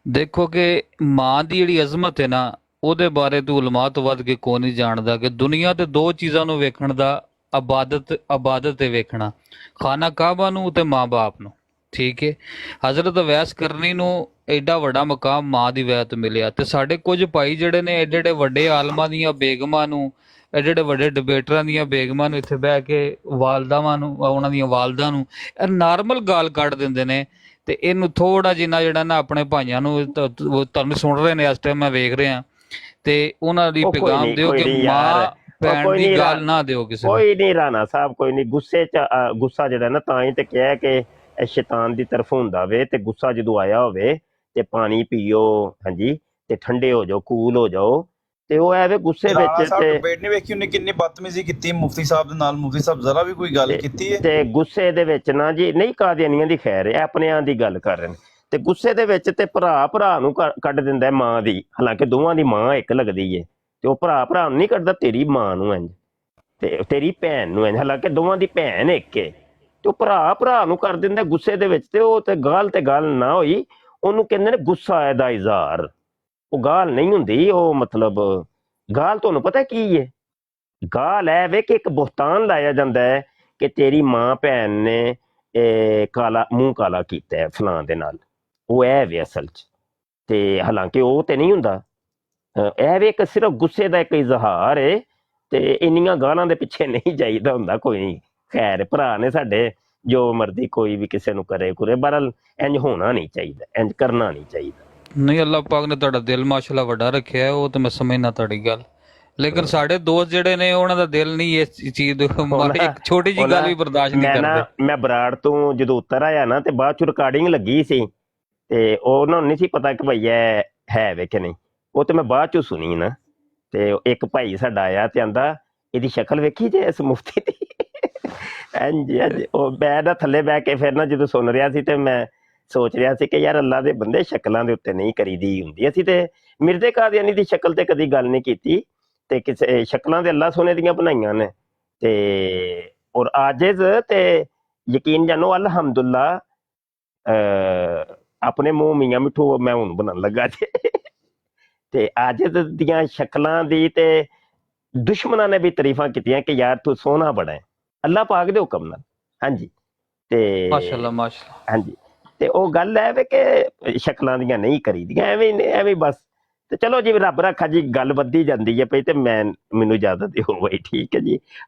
ਦੇਖੋ ਕਿ ਮਾਂ ਦੀ ਜਿਹੜੀ ਅਜ਼ਮਤ ਹੈ ਨਾ, ਉਹਦੇ ਬਾਰੇ ਤੂੰ ਉਲਮਾ ਤੋਂ ਵੱਧ ਕੇ ਕੋਈ ਨਹੀਂ ਜਾਣਦਾ ਕਿ ਦੁਨੀਆ ਤੇ 2 ਚੀਜ਼ਾਂ ਨੂੰ ਵੇਖਣ ਦਾ, ਇਬਾਦਤ ਤੇ ਵੇਖਣਾ, ਖਾਨਾ ਕਾਬਾ ਨੂੰ ਤੇ ਮਾਂ ਬਾਪ ਨੂੰ, ਠੀਕ ਹੈ। ਹਜ਼ਰਤ ਅਵੈਸ ਕਰਨੀ ਨੂੰ ਐਡਾ ਵੱਡਾ ਮਕਾਮ ਮਾਂ ਦੀ ਵੈਤ ਮਿਲਿਆ, ਤੇ ਸਾਡੇ ਕੁਝ ਭਾਈ ਜਿਹੜੇ ਨੇ ਐਡੇ ਐਡੇ ਵੱਡੇ ਆਲਮਾਂ ਦੀਆਂ ਬੇਗਮਾਂ ਨੂੰ, ਐਡੇ ਐਡੇ ਵੱਡੇ ਡਿਬੇਟਰਾਂ ਦੀਆਂ ਬੇਗਮਾਂ ਨੂੰ ਇੱਥੇ ਬਹਿ ਕੇ ਵਾਲਦਾਵਾਂ ਨੂੰ, ਉਹਨਾਂ ਦੀਆਂ ਵਾਲਦਾਂ ਨੂੰ ਨਾਰਮਲ ਗਾਲ ਕੱਢ ਦਿੰਦੇ ਨੇ। ਤੇ ਇਹਨੂੰ ਥੋੜਾ ਜਿਹਾ ਜਿਹੜਾ ਨਾ ਆਪਣੇ ਭਾਈਆਂ ਨੂੰ, ਤੁਹਾਨੂੰ ਸੁਣ ਰਹੇ ਨੇ ਇਸ ਟਾਈਮ, ਮੈਂ ਵੇਖ ਰਿਹਾ, ਤੇ ਉਹਨਾਂ ਦੀ ਪੈਗਾਮ ਦਿਓ ਕਿ ਮਾਂ ਭੈਣ ਦੀ ਗੱਲ ਨਾ ਦਿਓ ਕਿਸੇ ਨੂੰ। ਕੋਈ ਨਹੀਂ ਰਾਣਾ ਸਾਹਿਬ, ਕੋਈ ਨਹੀਂ। ਗੁੱਸਾ ਜਿਹੜਾ ਨਾ ਤਾਂ ਹੀ ਤੇ ਕਿਹਾ ਕਿ ਇਹ ਸ਼ੈਤਾਨ ਦੀ ਤਰਫ ਹੁੰਦਾ ਵੇ, ਤੇ ਗੁੱਸਾ ਜਦੋਂ ਆਇਆ ਹੋਵੇ ਤੇ ਪਾਣੀ ਪੀਓ, ਹਾਂਜੀ, ਤੇ ਠੰਡੇ ਹੋ ਜਾਓ, ਕੂਲ ਹੋ ਜਾਓ। ਤੇ ਉਹ ਐਵੇਂ ਗੁੱਸੇ ਵਿੱਚ ਤੇ ਡਿਬੇਟ ਨਹੀਂ ਵੇਖੀ ਉਹਨੇ ਕਿੰਨੀ ਬਦਤਮੀਜ਼ੀ ਕੀਤੀ ਮੁਫਤੀ ਸਾਹਿਬ ਦੇ ਨਾਲ। ਮੁਫਤੀ ਸਾਹਿਬ ਜ਼ਰਾ ਵੀ ਕੋਈ ਗੱਲ ਕੀਤੀ ਹੈ? ਤੇ ਗੁੱਸੇ ਦੇ ਵਿੱਚ ਨਾ ਜੀ, ਨਹੀਂ ਕਾਦੀਆਨੀਆਂ ਦੀ ਖੈਰ ਹੈ, ਆਪਣਿਆਂ ਦੀ ਗੱਲ ਕਰ ਰਹੇ ਨੇ। ਤੇ ਗੁੱਸੇ ਦੇ ਵਿੱਚ ਤੇ ਭਰਾ ਨੂੰ ਕੱਢ ਦਿੰਦਾ ਮਾਂ ਦੀ, ਹਾਲਾਂਕਿ ਦੋਵਾਂ ਦੀ ਮਾਂ ਇੱਕ ਲੱਗਦੀ ਏ, ਤੇ ਉਹ ਭਰਾ ਨੂੰ ਨਹੀਂ ਕੱਢਦਾ, ਤੇਰੀ ਮਾਂ ਨੂੰ ਇੰਝ, ਤੇ ਤੇਰੀ ਭੈਣ ਨੂੰ ਇੰਝ, ਹਾਲਾਂਕਿ ਦੋਵਾਂ ਦੀ ਭੈਣ ਇੱਕ ਏ, ਤੇ ਉਹ ਭਰਾ ਨੂੰ ਕਰ ਦਿੰਦਾ ਗੁੱਸੇ ਦੇ ਵਿੱਚ। ਤੇ ਉਹ ਤੇ ਗੱਲ ਨਾ ਹੋਈ, ਉਹਨੂੰ ਕਹਿੰਦੇ ਨੇ ਗੁੱਸਾ ਦਾ ਇਜ਼ਹਾਰ। ਉਹ ਗਾਲ ਨਹੀਂ ਹੁੰਦੀ, ਉਹ ਮਤਲਬ ਗਾਲ ਤੁਹਾਨੂੰ ਪਤਾ ਕੀ ਹੈ? ਗਾਲ ਹੈ ਵੇ ਕਿ ਇੱਕ ਬੁਹਤਾਨ ਲਾਇਆ ਜਾਂਦਾ ਹੈ ਕਿ ਤੇਰੀ ਮਾਂ ਭੈਣ ਨੇ ਮੂੰਹ ਕਾਲਾ ਕੀਤਾ ਹੈ ਫਲਾਂ ਦੇ ਨਾਲ, ਉਹ ਇਹ ਵੇ ਅਸਲ 'ਚ। ਤੇ ਹਾਲਾਂਕਿ ਉਹ ਤੇ ਨਹੀਂ ਹੁੰਦਾ, ਇਹ ਵੇ ਇੱਕ ਸਿਰਫ ਗੁੱਸੇ ਦਾ ਇੱਕ ਇਜ਼ਹਾਰ ਹੈ, ਤੇ ਇੰਨੀਆਂ ਗਾਲਾਂ ਦੇ ਪਿੱਛੇ ਨਹੀਂ ਜਾਈਦਾ ਹੁੰਦਾ ਕੋਈ ਨਹੀਂ। ਖੈਰ ਭਰਾ ਨੇ ਸਾਡੇ, ਜੋ ਮਰਜ਼ੀ ਕੋਈ ਵੀ ਕਿਸੇ ਨੂੰ ਕਰੇ, ਬਹਰਹਾਲ ਇੰਝ ਹੋਣਾ ਨਹੀਂ ਚਾਹੀਦਾ, ਇੰਝ ਕਰਨਾ ਨਹੀਂ ਚਾਹੀਦਾ। ਨਹੀਂ, ਅੱਲਾਹ ਪਾਕ ਨੇ ਤੁਹਾਡਾ ਦਿਲ ਮਾਸ਼ਾਅੱਲਾ ਵੱਡਾ ਰੱਖਿਆ, ਉਹ ਤੇ ਮੈਂ ਸਮਝਣਾ ਤੁਹਾਡੀ ਗੱਲ, ਲੇਕਿਨ ਸਾਡੇ ਦੋਸਤ ਜਿਹੜੇ ਨੇ ਉਹਨਾਂ ਦਾ ਦਿਲ ਨਹੀਂ ਇਸ ਚੀਜ਼, ਇੱਕ ਛੋਟੀ ਜਿਹੀ ਗੱਲ ਵੀ ਬਰਦਾਸ਼ਤ ਨਹੀਂ ਕਰਦੇ। ਮੈਂ ਬਰਾੜ ਤੋਂ ਜਦੋਂ ਉੱਤਰ ਆਇਆ ਨਾ, ਤੇ ਬਾਅਦ ਚ ਰਿਕਾਰਡਿੰਗ ਲੱਗੀ ਸੀ, ਤੇ ਉਹਨਾਂ ਨੂੰ ਨਹੀਂ ਸੀ ਪਤਾ ਕਿ ਭਈ ਇਹ ਹੈ ਵੇ ਕਿ ਨਹੀਂ, ਉਹ ਤੇ ਮੈਂ ਬਾਅਦ ਚੋਂ ਸੁਣੀ ਨਾ। ਤੇ ਇੱਕ ਭਾਈ ਸਾਡਾ ਆਇਆ ਤੇ ਆਂਦਾ, ਇਹਦੀ ਸ਼ਕਲ ਵੇਖੀ ਜੇ ਇਸ ਮੁਫਤੀ ਦੀ। ਹਾਂਜੀ, ਉਹ ਮੈਂ ਨਾ ਥੱਲੇ ਬਹਿ ਕੇ ਫਿਰ ਨਾ ਜਦੋਂ ਸੁਣ ਰਿਹਾ ਸੀ, ਤੇ ਮੈਂ ਸੋਚ ਰਿਹਾ ਸੀ ਕਿ ਯਾਰ ਅੱਲਾ ਦੇ ਬੰਦੇ, ਸ਼ਕਲਾਂ ਦੇ ਉੱਤੇ ਨਹੀਂ ਕਰੀਦੀ ਹੁੰਦੀ। ਅਸੀਂ ਤੇ ਮਿਰਜ਼ੇ ਕਾਦੀਆਨੀ ਦੀ ਸ਼ਕਲ ਤੇ ਕਦੀ ਗੱਲ ਨਹੀਂ ਕੀਤੀ, ਤੇ ਕਿਸੇ ਸ਼ਕਲਾਂ ਦੇ ਅੱਲਾ ਸੋਨੇ ਦੀਆਂ ਬਣਾਈਆਂ ਨੇ। ਤੇ ਔਰ ਆਜਿਜ਼ ਤੇ ਯਕੀਨ ਜਾਨੋ, ਅਲਹਮਦੁਲਿਲਾ, ਆਪਣੇ ਮੂੰਹ ਮੀਆਂ ਮਿੱਠੂ ਮੈਂ ਹੁਣ ਬਣਨ ਲੱਗਾ ਜੇ। ਤੇ ਆਜਿਜ਼ ਦੀਆਂ ਸ਼ਕਲਾਂ ਦੀ ਤੇ ਦੁਸ਼ਮਣਾਂ ਨੇ ਵੀ ਤਾਰੀਫਾਂ ਕੀਤੀਆਂ ਕਿ ਯਾਰ ਤੂੰ ਸੋਹਣਾ ਬੜਾ ਹੈ, ਅੱਲਾ ਪਾਕ ਦੇ ਹੁਕਮ ਨਾਲ। ਹਾਂਜੀ, ਤੇ ਮਾਸ਼ਾਅੱਲਾ ਮਾਸ਼ਾਅੱਲਾ, ਹਾਂਜੀ। ਤੇ ਉਹ ਗੱਲ ਹੈ ਵੇ ਕਿ ਸ਼ਕਲਾਂ ਦੀਆਂ ਨਹੀਂ ਕਰੀਦੀਆਂ, ਐਵੇਂ ਬਸ। ਤੇ ਚਲੋ ਜੀ, ਰੱਬ ਰੱਖਾ ਜੀ, ਗੱਲ ਵੱਧਦੀ ਜਾਂਦੀ ਹੈ ਪਈ, ਤੇ ਮੈਨੂੰ ਇਜਾਜ਼ਤ ਦਿਓ ਬਈ, ਠੀਕ ਹੈ ਜੀ।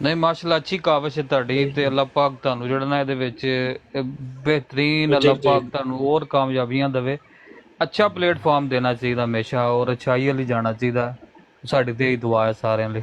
ਨਹੀਂ ਮਾਸ਼ਾਅੱਲਾ ਅੱਛੀ ਕਾਵਿਸ਼ ਹੈ ਤੁਹਾਡੀ, ਤੇ ਅੱਲਾਹ ਪਾਕ ਤੁਹਾਨੂੰ ਜਿਹੜਾ ਨਾ ਇਹਦੇ ਵਿੱਚ ਬਿਹਤਰੀਨ ਅੱਲਾਹ ਪਾਕ ਤੁਹਾਨੂੰ ਹੋਰ ਕਾਮਯਾਬੀਆਂ ਦੇਵੇ। ਅੱਛਾ ਪਲੇਟਫਾਰਮ ਦੇਣਾ ਚਾਹੀਦਾ ਹਮੇਸ਼ਾ, ਔਰ ਅੱਛਾਈ ਵੱਲ ਜਾਣਾ ਚਾਹੀਦਾ। ਸਾਡੀ ਤੇ ਇਹ ਦੁਆ ਹੈ ਸਾਰਿਆਂ ਲਈ।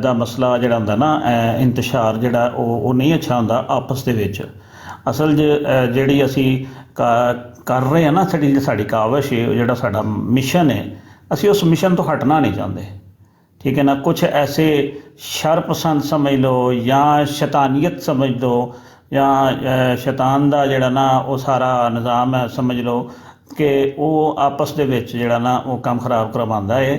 ਦਾ ਮਸਲਾ ਜਿਹੜਾ ਹੁੰਦਾ ਨਾ, ਇੰਤਸ਼ਾਰ ਜਿਹੜਾ ਉਹ ਨਹੀਂ ਅੱਛਾ ਹੁੰਦਾ ਆਪਸ ਦੇ ਵਿੱਚ। ਅਸਲ ਜਿਹੜੀ ਅਸੀਂ ਕਰ ਰਹੇ ਹਾਂ ਨਾ, ਸਾਡੀ ਕਾਵਿਸ਼ ਹੈ, ਜਿਹੜਾ ਸਾਡਾ ਮਿਸ਼ਨ ਹੈ, ਅਸੀਂ ਉਸ ਮਿਸ਼ਨ ਤੋਂ ਹਟਣਾ ਨਹੀਂ ਚਾਹੁੰਦੇ। ਠੀਕ ਹੈ ਨਾ। ਕੁਛ ਐਸੇ ਸ਼ਰਪਸੰਦ ਸਮਝ ਲਓ ਜਾਂ ਸ਼ੈਤਾਨੀਅਤ ਸਮਝ ਲਓ ਜਾਂ ਸ਼ੈਤਾਨ ਦਾ ਜਿਹੜਾ ਨਾ ਉਹ ਸਾਰਾ ਨਿਜ਼ਾਮ ਹੈ ਸਮਝ ਲਓ ਕਿ ਉਹ ਆਪਸ ਦੇ ਵਿੱਚ ਜਿਹੜਾ ਨਾ ਉਹ ਕੰਮ ਖਰਾਬ ਕਰਵਾਉਂਦਾ ਹੈ।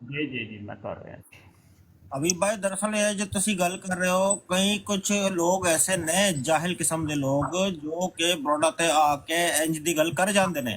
ਜੀ ਜੀ ਜੀ ਮੈਂ ਕਰ ਰਿਹਾ। ਅਭੀ ਭਾਈ ਦਰਅਸਲ ਇਹ ਜੋ ਤੁਸੀਂ ਗੱਲ ਕਰ ਰਹੇ ਹੋ, ਕਈ ਕੁਝ ਲੋਕ ਐਸੇ ਨੇ ਜਾਹਿਲ ਕਿਸਮ ਦੇ ਲੋਕ ਜੋ ਕਿ ਬਰੋਡਾ ਤੇ ਆ ਕੇ ਇੰਜ ਦੀ ਗੱਲ ਕਰ ਜਾਂਦੇ ਨੇ।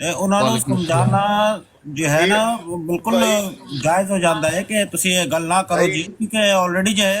ਤੇ ਉਹਨਾਂ ਨੂੰ ਸਮਝਾਉਣਾ ਜੋ ਹੈ ਨਾ ਉਹ ਬਿਲਕੁਲ ਜਾਇਜ਼ ਹੋ ਜਾਂਦਾ ਹੈ ਕਿ ਤੁਸੀਂ ਇਹ ਗੱਲ ਨਾ ਕਰੋ ਜੀ, ਕਿਉਂਕਿ ਆਲਰੇਡੀ ਜੋ ਹੈ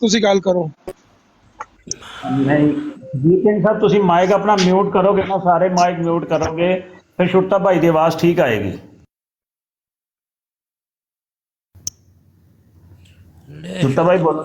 ਤੁਸੀਂ ਗੱਲ ਕਰੋ। ਨਹੀਂ ਜੀ ਸਾਹਿਬ, ਤੁਸੀਂ ਮਾਈਕ ਆਪਣਾ ਮਿਊਟ ਕਰੋਗੇ ਨਾ, ਸਾਰੇ ਮਾਈਕ ਮਿਊਟ ਕਰੋਗੇ, ਫਿਰ ਛੋਟਾ ਭਾਈ ਦੀ ਆਵਾਜ਼ ਠੀਕ ਆਏਗੀ। ਛੋਟਾ ਭਾਈ ਬੋਲੋ।